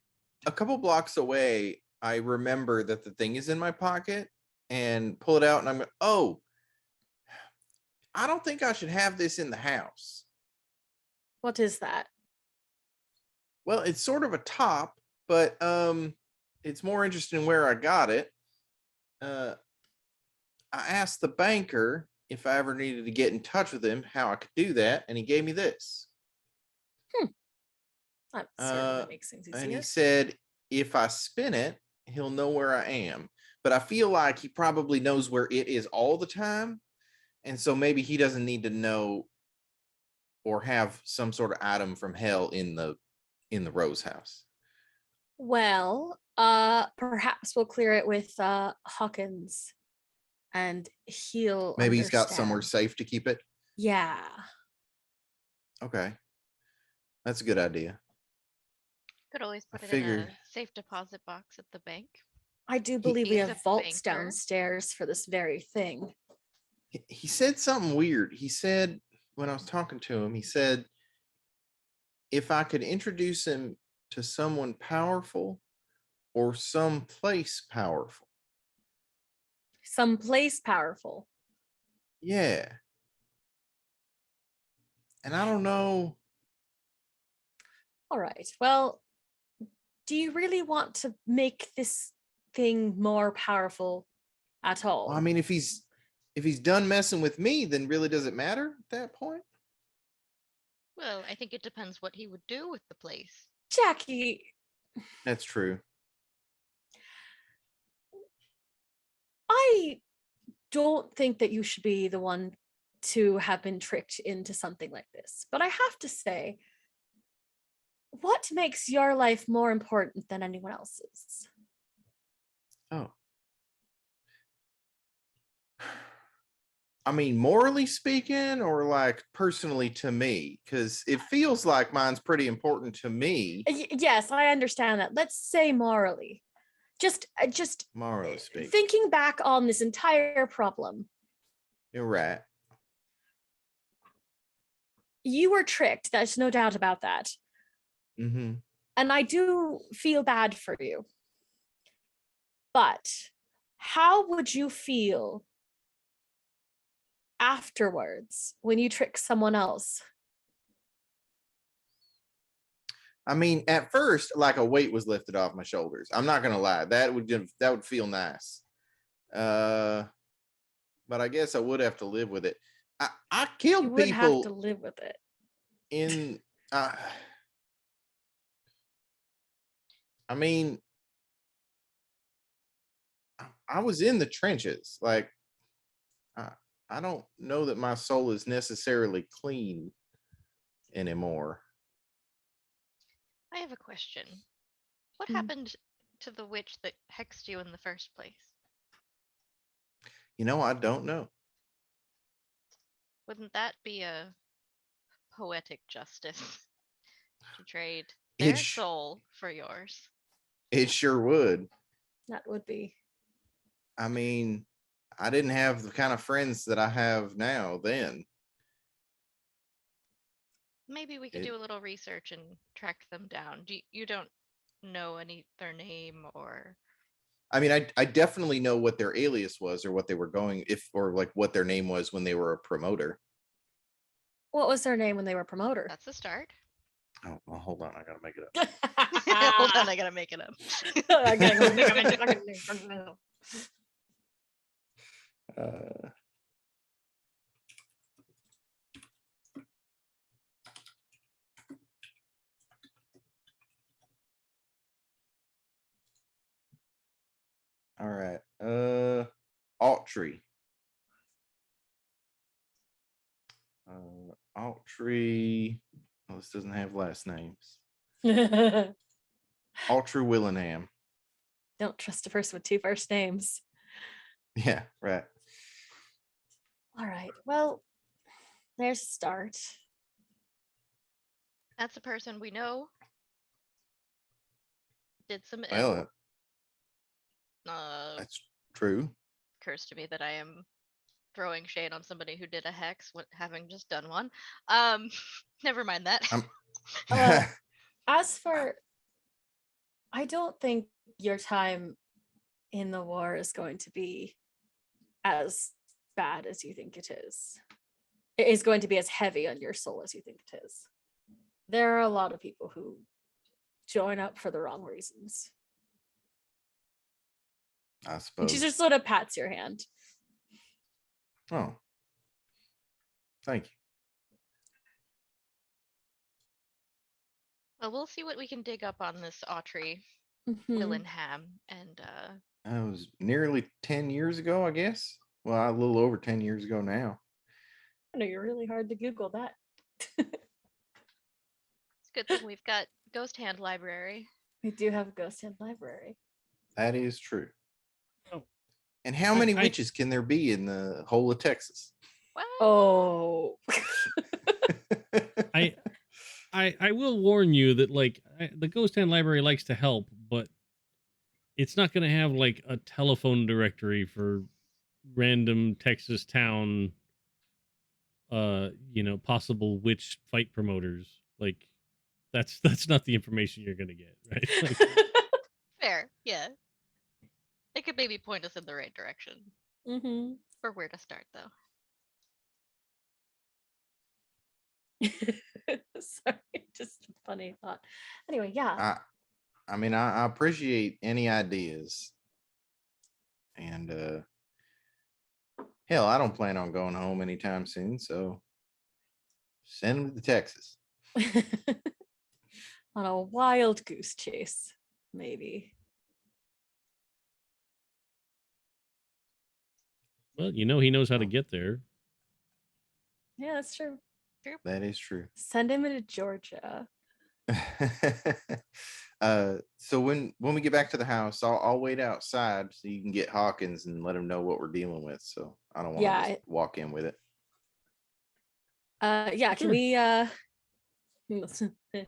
a couple blocks away. I remember that the thing is in my pocket, and pull it out, and I'm like, oh, I don't think I should have this in the house. What is that? Well, it's sort of a top, but it's more interesting where I got it. I asked the banker if I ever needed to get in touch with him, how I could do that, and he gave me this. That certainly makes things And he easier. said if I spin it, he'll know where I am. But I feel like he probably knows where it is all the time, and so maybe he doesn't need to know or have some sort of item from hell in the Rose House. Well, perhaps we'll clear it with Hawkins, and he'll Maybe he's got somewhere understand. safe to keep it. Yeah. Okay, that's a good idea. Could always put it in figured- a safe deposit box at the bank. I do believe we He's have a vaults banker. downstairs for this very thing. He said something weird. He said, when I was talking to him, he said if I could introduce him to someone powerful or someplace powerful. Someplace powerful. Yeah. And I don't know. All right. Well, do you really want to make this thing more powerful at all? I mean, if he's done messing with me, then really does it matter at that point? Well, I think it depends what he would do with the place. Jackie, That's true. I don't think that you should be the one to have been tricked into something like this. But I have to say, what makes your life more important than anyone else's? Oh. I mean, morally speaking, or like personally to me, because it feels like mine's pretty important to me. Yes, I understand that. Let's say morally. Just Morally speaking, thinking back on this entire problem, you're right. you were tricked. There's no doubt about that. Mm-hmm. And I do feel bad for you. But how would you feel afterwards when you trick someone else? I mean, at first, like a weight was lifted off my shoulders. I'm not gonna lie, that would feel nice. But I guess I would have to live with it. I killed You would have to people live with it. in. I mean, I was in the trenches. Like, I don't know that my soul is necessarily clean anymore. I have a question. What happened to the witch that hexed you in the first place? You know, I don't know. Wouldn't that be a poetic justice to trade It their sh- soul for yours? It sure would. That would be. I mean, I didn't have the kind of friends that I have now then. Maybe we could do a little research and track them down. You don't know their name or? I mean, I definitely know what their alias was, or what they were going, or like what their name was when they were a promoter. What was their name when they were promoter? That's a start. Oh, well, hold on, I gotta make it up. Hold on, I gotta make it up. All right. Autry. Autry. Oh, this doesn't have last names. Don't Autry Willingham. trust a person with two first names. Yeah, right. All right. Well, there's a start. That's a person we know. Did some Well, ill. that's true. Occurs to me that I am throwing shade on somebody who did a hex, having just done one. Never mind that. As for, I don't think your time in the war is going to be as bad as you think it is. It is going to be as heavy on your soul as you think it is. There are a lot of people who join up for the wrong reasons. I And suppose. she just sort of pats your hand. Oh, thank you. Well, we'll see what we can dig up on this Autry Mhm. Willingham, and That was nearly 10 years ago, I guess. Well, a little over 10 years ago now. I know you're really hard to Google that. it's a good thing we've got Ghost Hand Library. We do have a ghost hand library. That is true. Oh. And how many witches can there be in the whole of Texas? What? Oh. I will warn you that like the Ghost Hand Library likes to help, but it's not going to have like a telephone directory for random Texas town, possible witch fight promoters. Like that's not the information you're going to get, right? Like, Fair, yeah. It could maybe point us in the right direction Mm-hmm. for where to start, though. Sorry, just a funny thought. Anyway, yeah. I mean, I appreciate any ideas. And hell, I don't plan on going home anytime soon, so send them to Texas. On a wild goose chase, maybe. well, he knows how to get there. Yeah, that's true. That is true. Send him into Georgia. So when we get back to the house, I'll wait outside so you can get Hawkins and let him know what we're dealing with. So I don't want to just walk in with it. Yeah, can Sure. we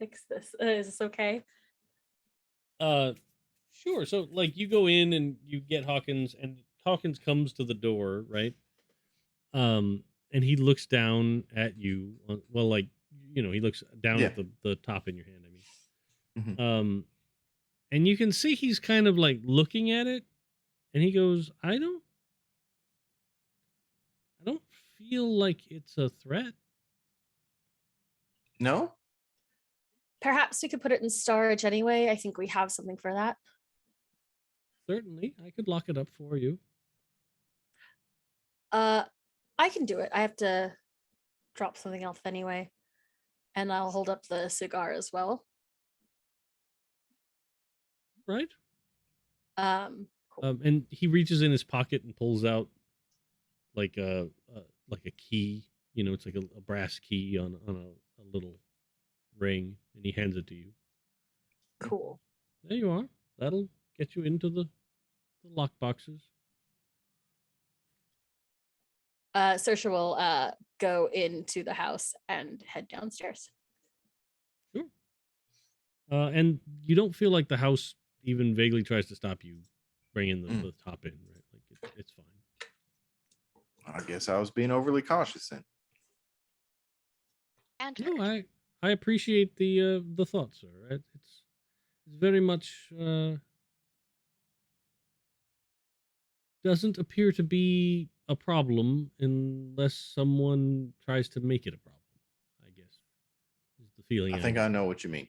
fix this? Is this okay? Sure. So like you go in and you get Hawkins, and Hawkins comes to the door, right? And he looks down at you. Well, like he looks down at the top in your hand. I mean, and you can see he's kind of like looking at it, and he goes, I don't feel like it's a threat. No? Perhaps we could put it in storage anyway. I think we have something for that. Certainly, I could lock it up for you. I can do it. I have to drop something else anyway. And I'll hold up the cigar as well. Right. Cool. And he reaches in his pocket and pulls out like a key. It's like a brass key on a little ring, and he hands it to you. Cool. There you are. That'll get you into the lock boxes. Saoirse will go into the house and head downstairs. Sure. And you don't feel like the house even vaguely tries to stop you bringing the top in, right? Like it's fine. I guess I was being overly cautious then. And no, I appreciate the thought, sir. It's very much doesn't appear to be a problem unless someone tries to make it a problem, I guess, is the feeling. I think I know what you mean.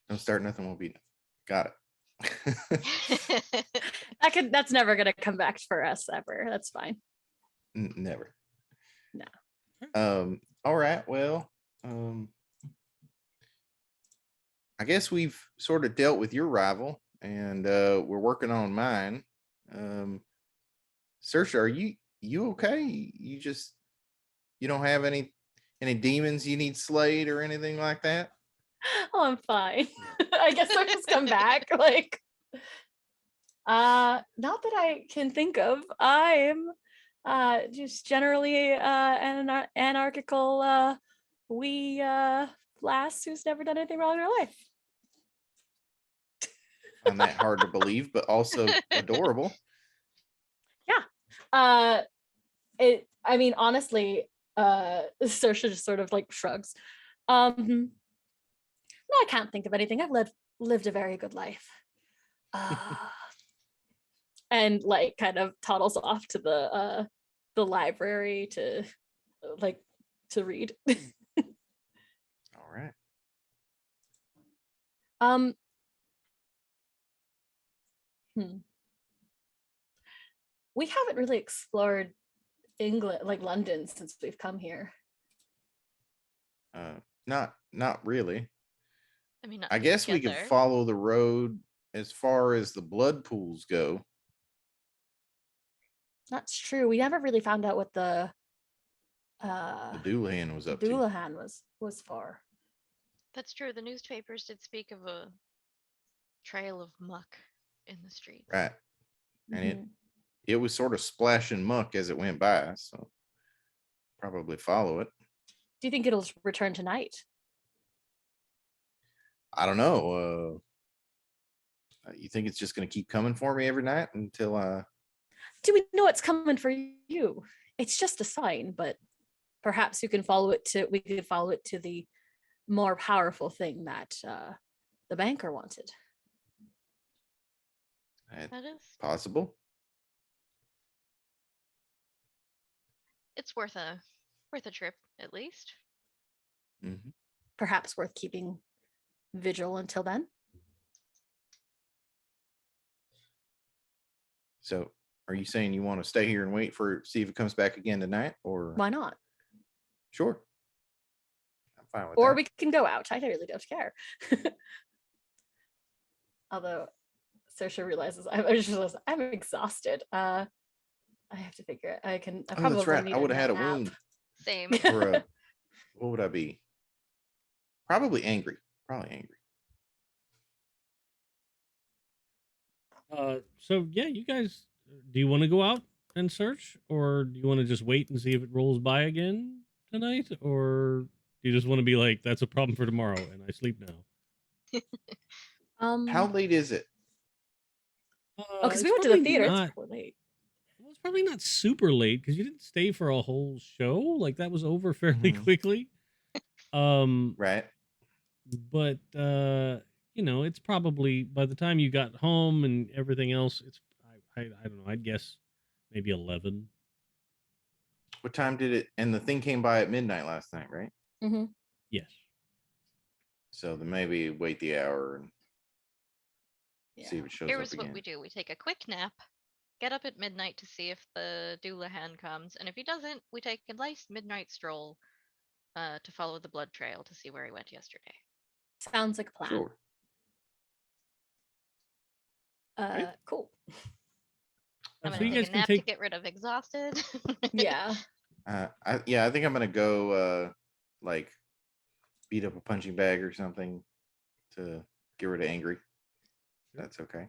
Don't start nothing, won't be nothing. Got it. That's never gonna come back for us ever. That's fine. Never. No. All right. Well, I guess we've sort of dealt with your rival, and we're working on mine. Saoirse, are you okay? You don't have any demons you need slayed or anything like that? Oh, I'm fine. I guess I'll just come back. Like, not that I can think of. I'm just generally an anarchical wee lass who's never done anything wrong in her life. I find that hard to believe, but also adorable. Yeah. I mean, honestly, Saoirse just sort of like shrugs. No, I can't think of anything. I've lived a very good life. And like kind of toddles off to the library to read. All right. We haven't really explored England, like London, since we've come here. Not really. I mean, I guess we could together. follow the road as far as the blood pools go. That's true. We never really found out what the Doulahan was up to. Doulahan was for. That's true. The newspapers did speak of a trail of muck in the streets. Right. And Mhm. it was sort of splashing muck as it went by, so probably follow it. Do you think it'll return tonight? I don't know. You think it's just going to keep coming for me every night until Do we know it's coming for you? It's just a sign, but perhaps we can follow it to the more powerful thing that the banker wanted. That is. Possible? It's worth a trip at least. Mm-hmm. Perhaps worth keeping vigil until then. So, are you saying you want to stay here and wait see if it comes back again tonight, or Why not? Sure, I'm fine with Or that. we can go out. I really don't care. Although Saoirse realizes I'm exhausted. I have to figure it. I probably that's right. need I would a have had a nap. wound. Same. Or what would I be? Probably angry. So yeah, you guys, do you want to go out and search, or do you want to just wait and see if it rolls by again tonight, or do you just want to be like, that's a problem for tomorrow and I sleep now? How late is it? Because we it's went to the probably theater. not- It's probably late. Well, it's probably not super late because you didn't stay for a whole show. Like that was over fairly Mhm. quickly. Right. But you know, it's probably by the time you got home and everything else, it's I don't know. I'd guess maybe 11. What time did it? And the thing came by at midnight last night, right? Mm-hmm. Yes. So then maybe wait the hour and see Yeah. if it shows Here's up what again. we do. We take a quick nap, get up at midnight to see if the Doulahan comes, and if he doesn't, we take a nice midnight stroll to follow the blood trail to see where he went yesterday. Sounds like a plan. Sure. Cool. I'm So gonna you take guys a can nap take. to get rid of exhausted. Yeah. I think I'm gonna go like beat up a punching bag or something to get rid of angry. Sure. That's okay.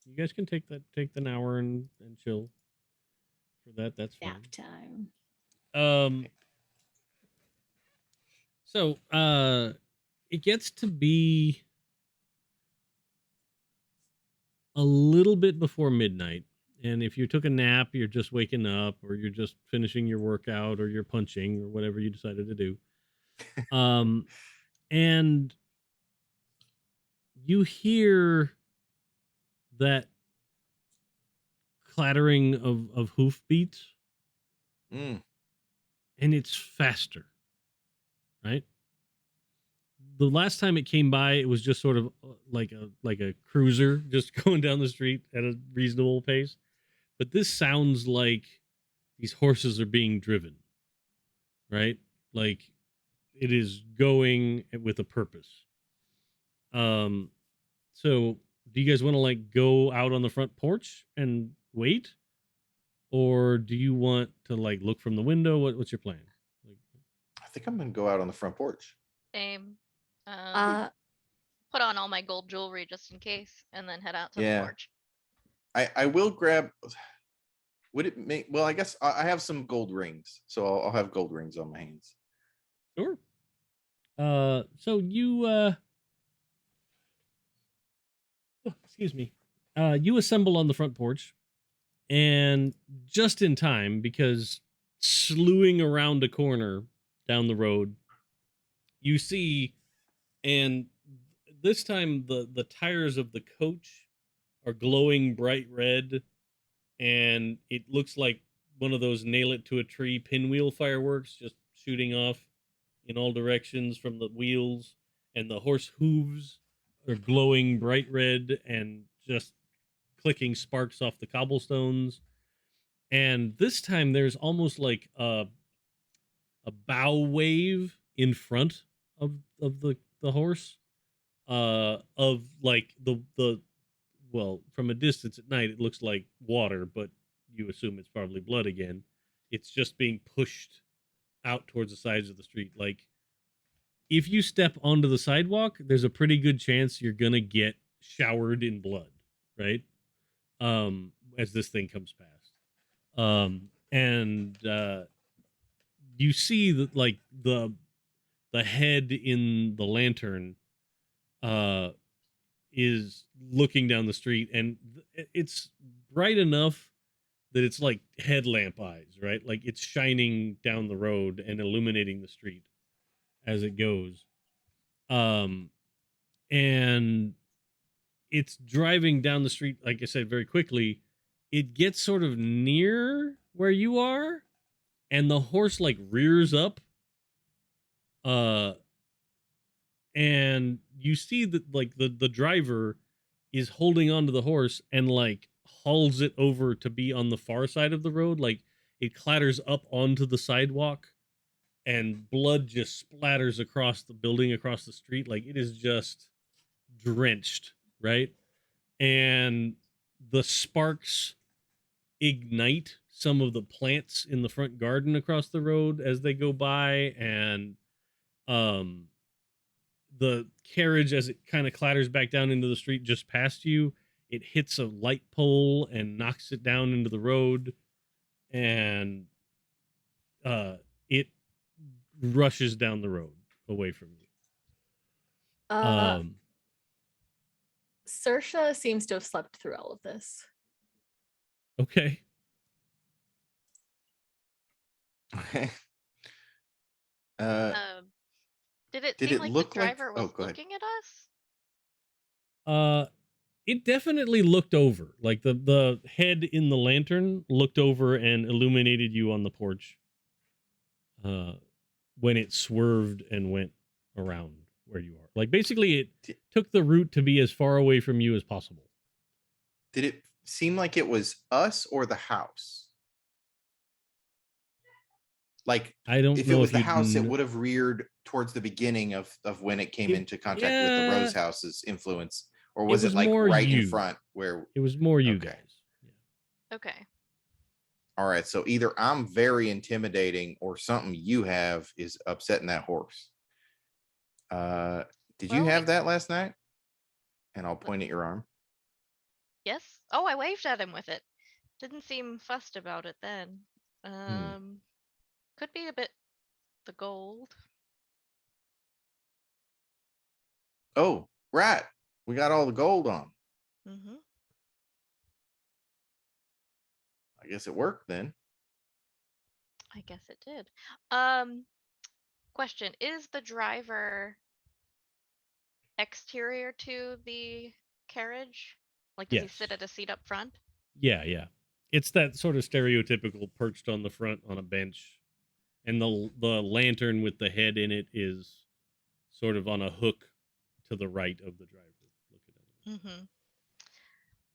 You guys can take an hour and chill for that. That's fine. Nap time. So it gets to be a little bit before midnight, and if you took a nap, you're just waking up, or you're just finishing your workout, or you're punching, or whatever you decided to do. And you hear that clattering of hoofbeats, Mm. and it's faster, right? The last time it came by, it was just sort of like a cruiser just going down the street at a reasonable pace. But this sounds like these horses are being driven, right? Like it is going with a purpose. So do you guys want to like go out on the front porch and wait, or do you want to like look from the window? What's your plan? Like, I think I'm gonna go out on the front porch. Same. Uh, Put on all my gold jewelry just in case, and then head out to the Yeah. porch. I will grab. Would it make? Well, I guess I have some gold rings, so I'll have gold rings on my hands. sure. So you excuse me. You assemble on the front porch, and just in time because slewing around a corner down the road, you see, and this time the tires of the coach are glowing bright red, and it looks like one of those nail it to a tree pinwheel fireworks just shooting off in all directions from the wheels, and the horse hooves are glowing bright red and just clicking sparks off the cobblestones. And this time there's almost like a bow wave in front of the horse, of like the well, from a distance at night it looks like water, but you assume it's probably blood again. It's just being pushed out towards the sides of the street. Like if you step onto the sidewalk, there's a pretty good chance you're gonna get showered in blood, right? As this thing comes past. And you see that like the head in the lantern uh is looking down the street, and it's bright enough that it's like headlamp eyes, right? Like it's shining down the road and illuminating the street as it goes. Um and it's driving down the street, like I said, very quickly. It gets sort of near where you are, and the horse like rears up, uh and you see that like the driver is holding onto the horse and like hauls it over to be on the far side of the road. Like it clatters up onto the sidewalk, and blood just splatters across the building, across the street. Like it is just drenched, right? And the sparks ignite some of the plants in the front garden across the road as they go by, and um the carriage, as it kind of clatters back down into the street just past you, it hits a light pole and knocks it down into the road, and it rushes down the road away from you. uh, Saoirse seems to have slept through all of this. Okay. Okay. Did it Did seem it like look the like- driver oh, was go ahead. looking at us? It definitely looked over. Like the head in the lantern looked over and illuminated you on the porch. When it swerved and went around where you are. Like basically it took the route to be as far away from you as possible. Did it seem like it was us or the house? Like I don't if know it was if the you'd house, it kn- would have reared towards the beginning of when it came It- into contact with the Rose yeah. House's influence, or was was it like more right you. in front where? It was more you Okay. guys. Yeah. Okay. All right, so either I'm very intimidating or something you have is upsetting that horse. Did you Well, have that last night? And I'll point at your arm. Yes. Oh, I waved at him with it. Didn't seem fussed about it then. Could be a bit the gold. Oh, right. We got all the gold on. Mm-hmm. I guess it worked then. I guess it did. Question: is the driver exterior to the carriage? Like, does he sit Yes. at a seat up front? Yeah. It's that sort of stereotypical perched on the front on a bench, and the lantern with the head in it is sort of on a hook to the right of the driver. Looking at it.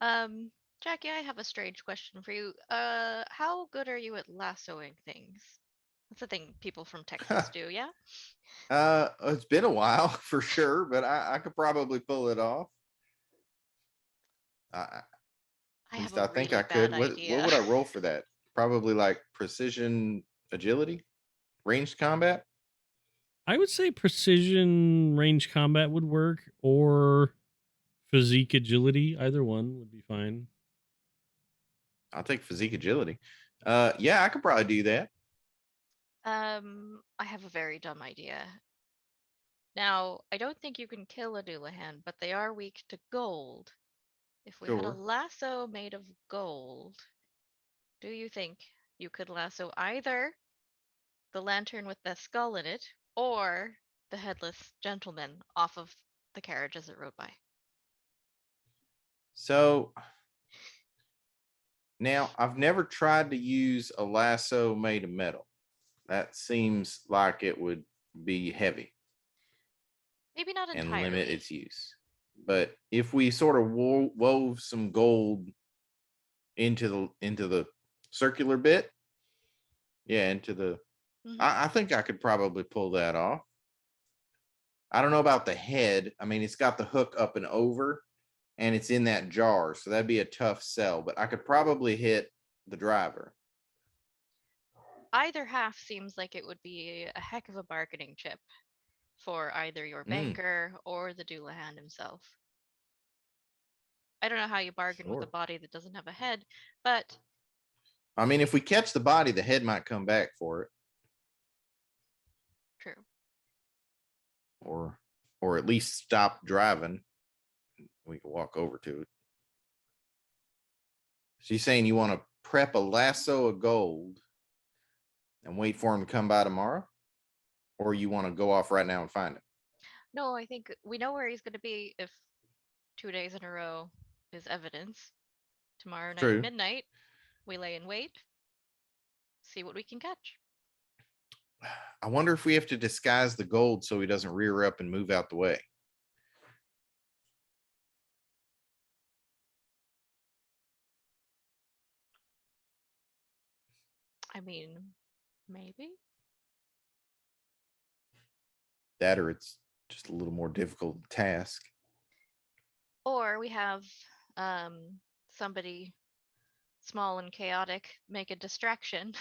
Mm-hmm. Jackie, I have a strange question for you. How good are you at lassoing things? That's a thing people from Texas do, yeah? It's been a while for sure, but I could probably pull it off. At I have least a I think really I could. bad What idea. would I roll for that? Probably like precision, agility, ranged combat. I would say precision range combat would work, or physique agility. Either one would be fine. I'll take physique agility. Yeah, I could probably do that. I have a very dumb idea. Now, I don't think you can kill a Doulahan, but they are weak to gold. If we had a Sure. lasso made of gold, do you think you could lasso either the lantern with the skull in it or the headless gentleman off of the carriage as it rode by? So now I've never tried to use a lasso made of metal. That seems like it would be heavy Maybe not and limit entirely. its use. But if we sort of wove some gold into the circular bit, yeah, into the, Mhm. I think I could probably pull that off. I don't know about the head. I mean, it's got the hook up and over, and it's in that jar, so that'd be a tough sell. But I could probably hit the driver. Either half seems like it would be a heck of a bargaining chip for either your banker or the Doulahan himself. I don't know how you bargain with a Sure. body that doesn't have a head, but I mean, if we catch the body, the head might come back for it, true. or at least stop driving. We can walk over to it. She's saying you want to prep a lasso of gold and wait for him to come by tomorrow, or you want to go off right now and find him. No, I think we know where he's going to be if 2 days in a row is evidence. Tomorrow night True. at midnight, we lay in wait, see what we can catch. I wonder if we have to disguise the gold so he doesn't rear up and move out the way. I mean, maybe. That, or it's just a little more difficult task. Or we have somebody small and chaotic make a distraction.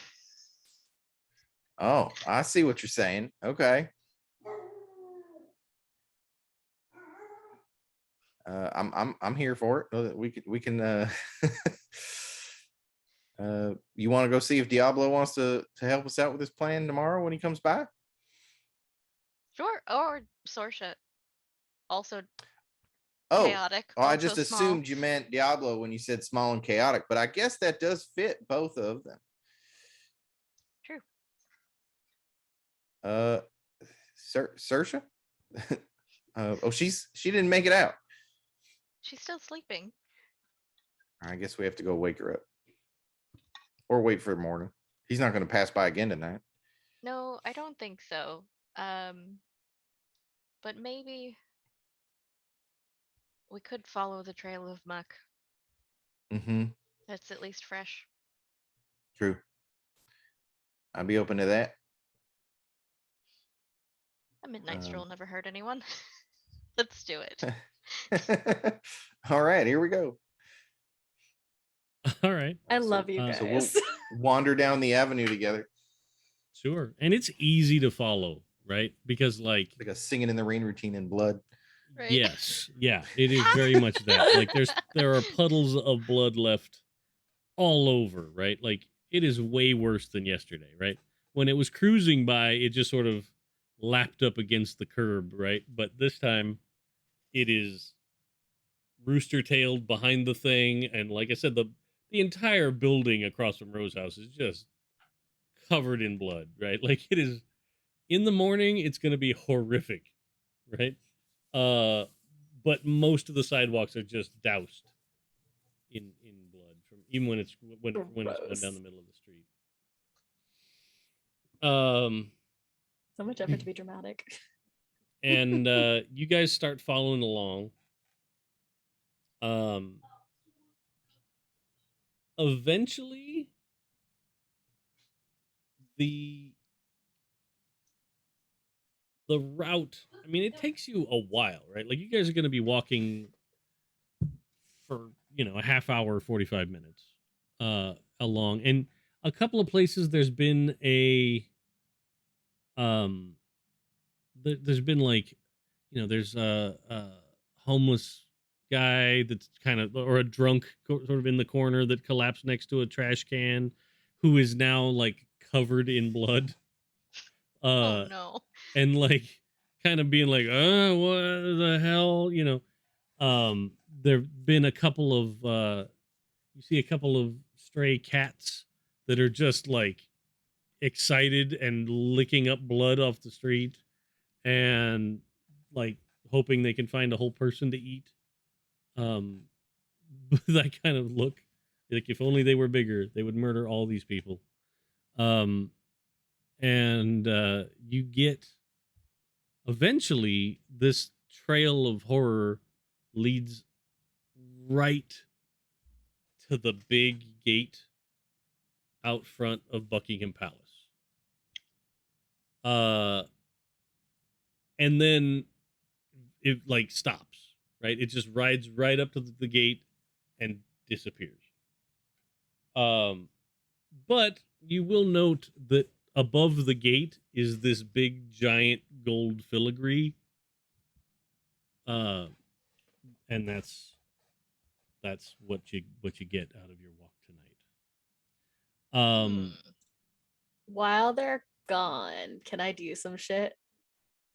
Oh, I see what you're saying. Okay. I'm here for it. We can you want to go see if Diablo wants to help us out with this plan tomorrow when he comes by? Sure. Or Sorsha, also Oh, chaotic, I also just small. assumed you meant Diablo when you said small and chaotic, but I guess that does fit both of them. True. Saoirse? Oh, she didn't make it out. She's still sleeping. I guess we have to go wake her up. Or wait for the morning. He's not going to pass by again tonight. No, I don't think so. But maybe we could follow the trail of muck. Mm-hmm. That's at least fresh. True. I'd be open to that. A midnight stroll never hurt anyone. Let's do it. All right, here we go. All right. I love you guys. So we'll wander down the avenue together. Sure. And it's easy to follow, right? Because like a singing in the rain routine in blood. Right. Yes. Yeah, it is very much that. Like there are puddles of blood left all over, right? Like it is way worse than yesterday, right? When it was cruising by, it just sort of lapped up against the curb, right? But this time it is rooster-tailed behind the thing, and like I said, the entire building across from Rose House is just covered in blood, right? Like it is in the morning, it's going to be horrific, right? But most of the sidewalks are just doused in blood from even when it's going down the middle of the street. So much effort to be dramatic. And you guys start following along. Eventually the the route, I mean, it takes you a while, right? Like you guys are going to be walking for, a half hour, 45 minutes along. And a couple of places there's been there's been like, there's a homeless guy that's kind of, or a drunk sort of in the corner that collapsed next to a trash can who is now like covered in blood. Oh no. And like kind of being like, what the hell, there've been a couple of you see a couple of stray cats that are just like excited and licking up blood off the street and like hoping they can find a whole person to eat. That kind of look, like if only they were bigger, they would murder all these people. And you get, eventually this trail of horror leads right to the big gate out front of Buckingham Palace. And then it like stops, right? It just rides right up to the gate and disappears. But you will note that above the gate is this big giant gold filigree. And that's what you get out of your walk tonight. While they're gone, can I do some shit?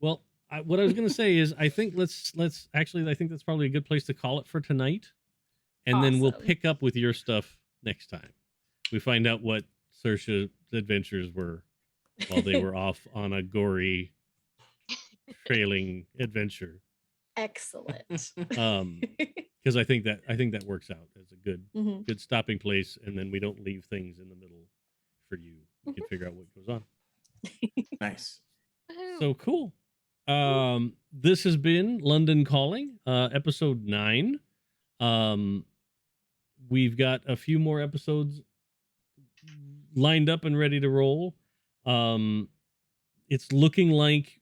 Well, what I was going to say is I think let's actually, I think that's probably a good place to call it for tonight. And then we'll Awesome. pick up with your stuff next time. We find out what Saoirse's adventures were while they were off on a gory trailing adventure. Excellent. Because I think that works out as a good Mhm. good stopping place, and then we don't leave things in the middle for you. We can figure out what goes on. Nice. Woohoo. So cool. This has been London Calling, episode 9. We've got a few more episodes lined up and ready to roll. It's looking like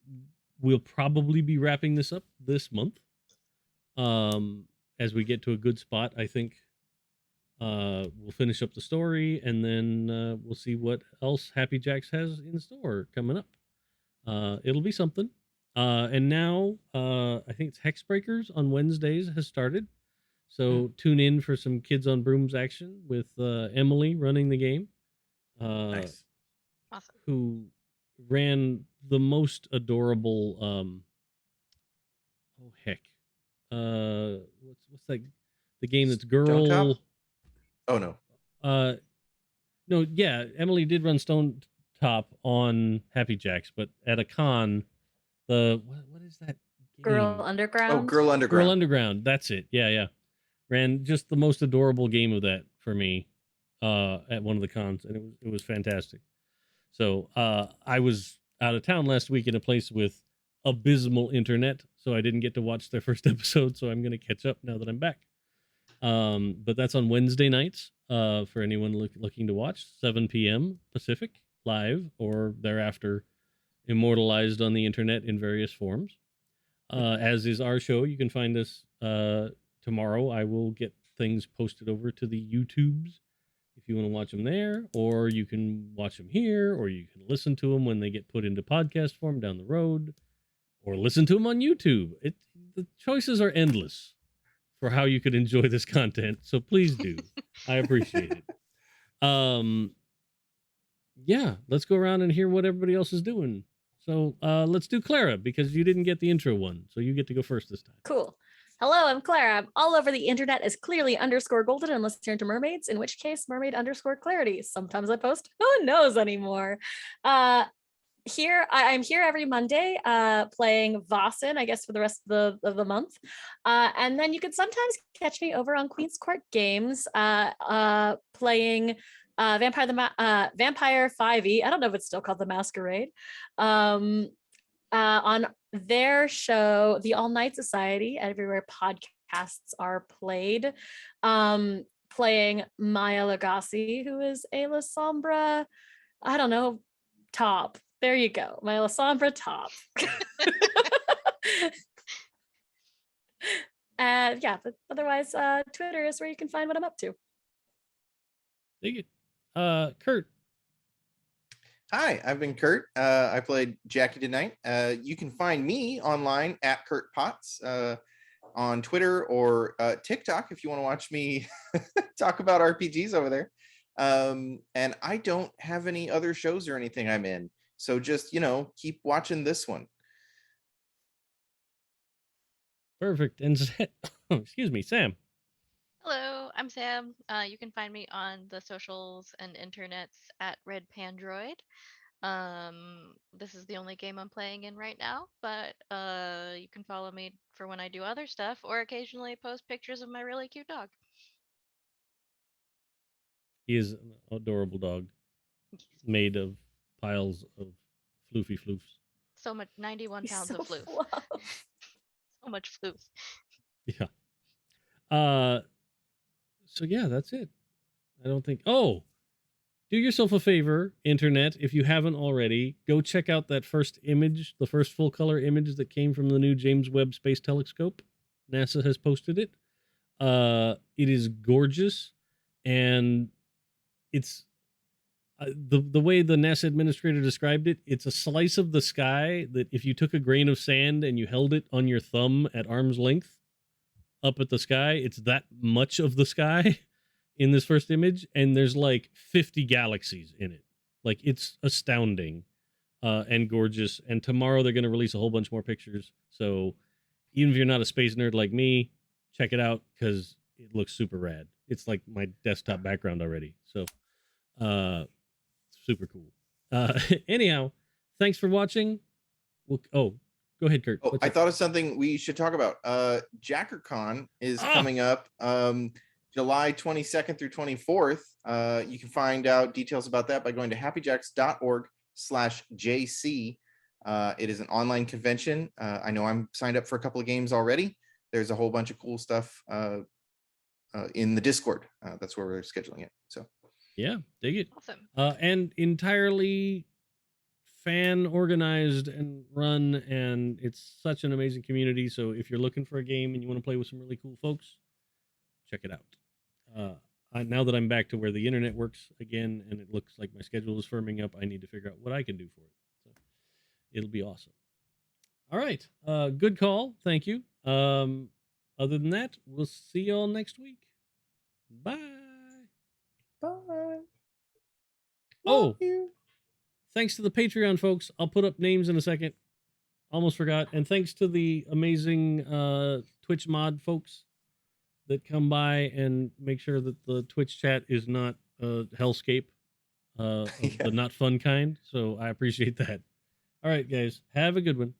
we'll probably be wrapping this up this month. As we get to a good spot, I think we'll finish up the story, and then we'll see what else Happy Jacks has in store coming up. It'll be something. And now I think it's Hexbreakers on Wednesdays has started. So tune in for some Kids on Brooms action with Emily running the game. Nice. Awesome. Who ran the most adorable what's that, the game that's Stone girl Top? Oh no. No, yeah, Emily did run Stone Top on Happy Jacks, but at a con, what is that game? Girl Underground. Oh, Girl Underground. Girl Underground, that's it. Yeah. Ran just the most adorable game of that for me at one of the cons, and it was fantastic. So I was out of town last week in a place with abysmal internet, so I didn't get to watch their first episode, so I'm going to catch up now that I'm back. But that's on Wednesday nights for anyone looking to watch, 7 p.m. Pacific, live, or thereafter immortalized on the internet in various forms. As is our show. You can find us tomorrow. I will get things posted over to the YouTubes if you want to watch them there, or you can watch them here, or you can listen to them when they get put into podcast form down the road, or listen to them on YouTube. The choices are endless for how you could enjoy this content, so please do. I appreciate it. Yeah, let's go around and hear what everybody else is doing. So let's do Clara, because you didn't get the intro one, so you get to go first this time. Cool. Hello, I'm Clara. I'm all over the internet as clearly _golden unless you're into mermaids, in which case mermaid _clarity. Sometimes I post who knows anymore. I'm here every Monday playing Vaesen, I guess, for the rest of the month. And then you can sometimes catch me over on Queen's Court Games playing Vampire 5e. I don't know if it's still called The Masquerade. On their show, The All Night Society, everywhere podcasts are played, playing Maya Lagasse, who is a La Sombra, I don't know, top There you go. My Lasombra top. Yeah, but otherwise, Twitter is where you can find what I'm up to. Dig it. Kurt. Hi, I've been Kurt. I played Jackie tonight. You can find me online at Kurt Potts on Twitter or TikTok if you want to watch me talk about RPGs over there. And I don't have any other shows or anything I'm in. So just, keep watching this one. Perfect. And excuse me, Sam. Hello, I'm Sam. You can find me on the socials and internets at Red Pandroid. This is the only game I'm playing in right now, but you can follow me for when I do other stuff or occasionally post pictures of my really cute dog. He is an adorable dog made of piles of floofy floofs. So much, 91 He's pounds so of floof. fluff. So much floof. Yeah. So yeah, that's it. I don't think. Oh, do yourself a favor, internet, if you haven't already, go check out that first image, the first full color image that came from the new James Webb Space Telescope. NASA has posted it. It is gorgeous, and it's the way the NASA administrator described it. It's a slice of the sky that if you took a grain of sand and you held it on your thumb at arm's length up at the sky, it's that much of the sky in this first image, and there's like 50 galaxies in it. Like, it's astounding and gorgeous. And tomorrow they're going to release a whole bunch more pictures. So even if you're not a space nerd like me, check it out because it looks super rad. It's like my desktop background already. So super cool. Anyhow, thanks for watching. Go ahead, Kurt. Oh, I thought of something we should talk about. JackerCon is coming up July 22nd through 24th. You can find out details about that by going to happyjacks.org/JC. It is an online convention. I know I'm signed up for a couple of games already. There's a whole bunch of cool stuff in the Discord. That's where we're scheduling it. So yeah, dig it. Awesome. And entirely fan organized and run, and it's such an amazing community. So if you're looking for a game and you want to play with some really cool folks, check it out. Now that I'm back to where the internet works again and it looks like my schedule is firming up, I need to figure out what I can do for it. So it'll be awesome. All right. Good call. Thank you. Other than that, we'll see y'all next week. Bye. bye. Oh, thanks to the Patreon folks. I'll put up names in a second. Almost forgot. And thanks to the amazing Twitch mod folks that come by and make sure that the Twitch chat is not hellscape, the not fun kind. So I appreciate that. All right, guys. Have a good one.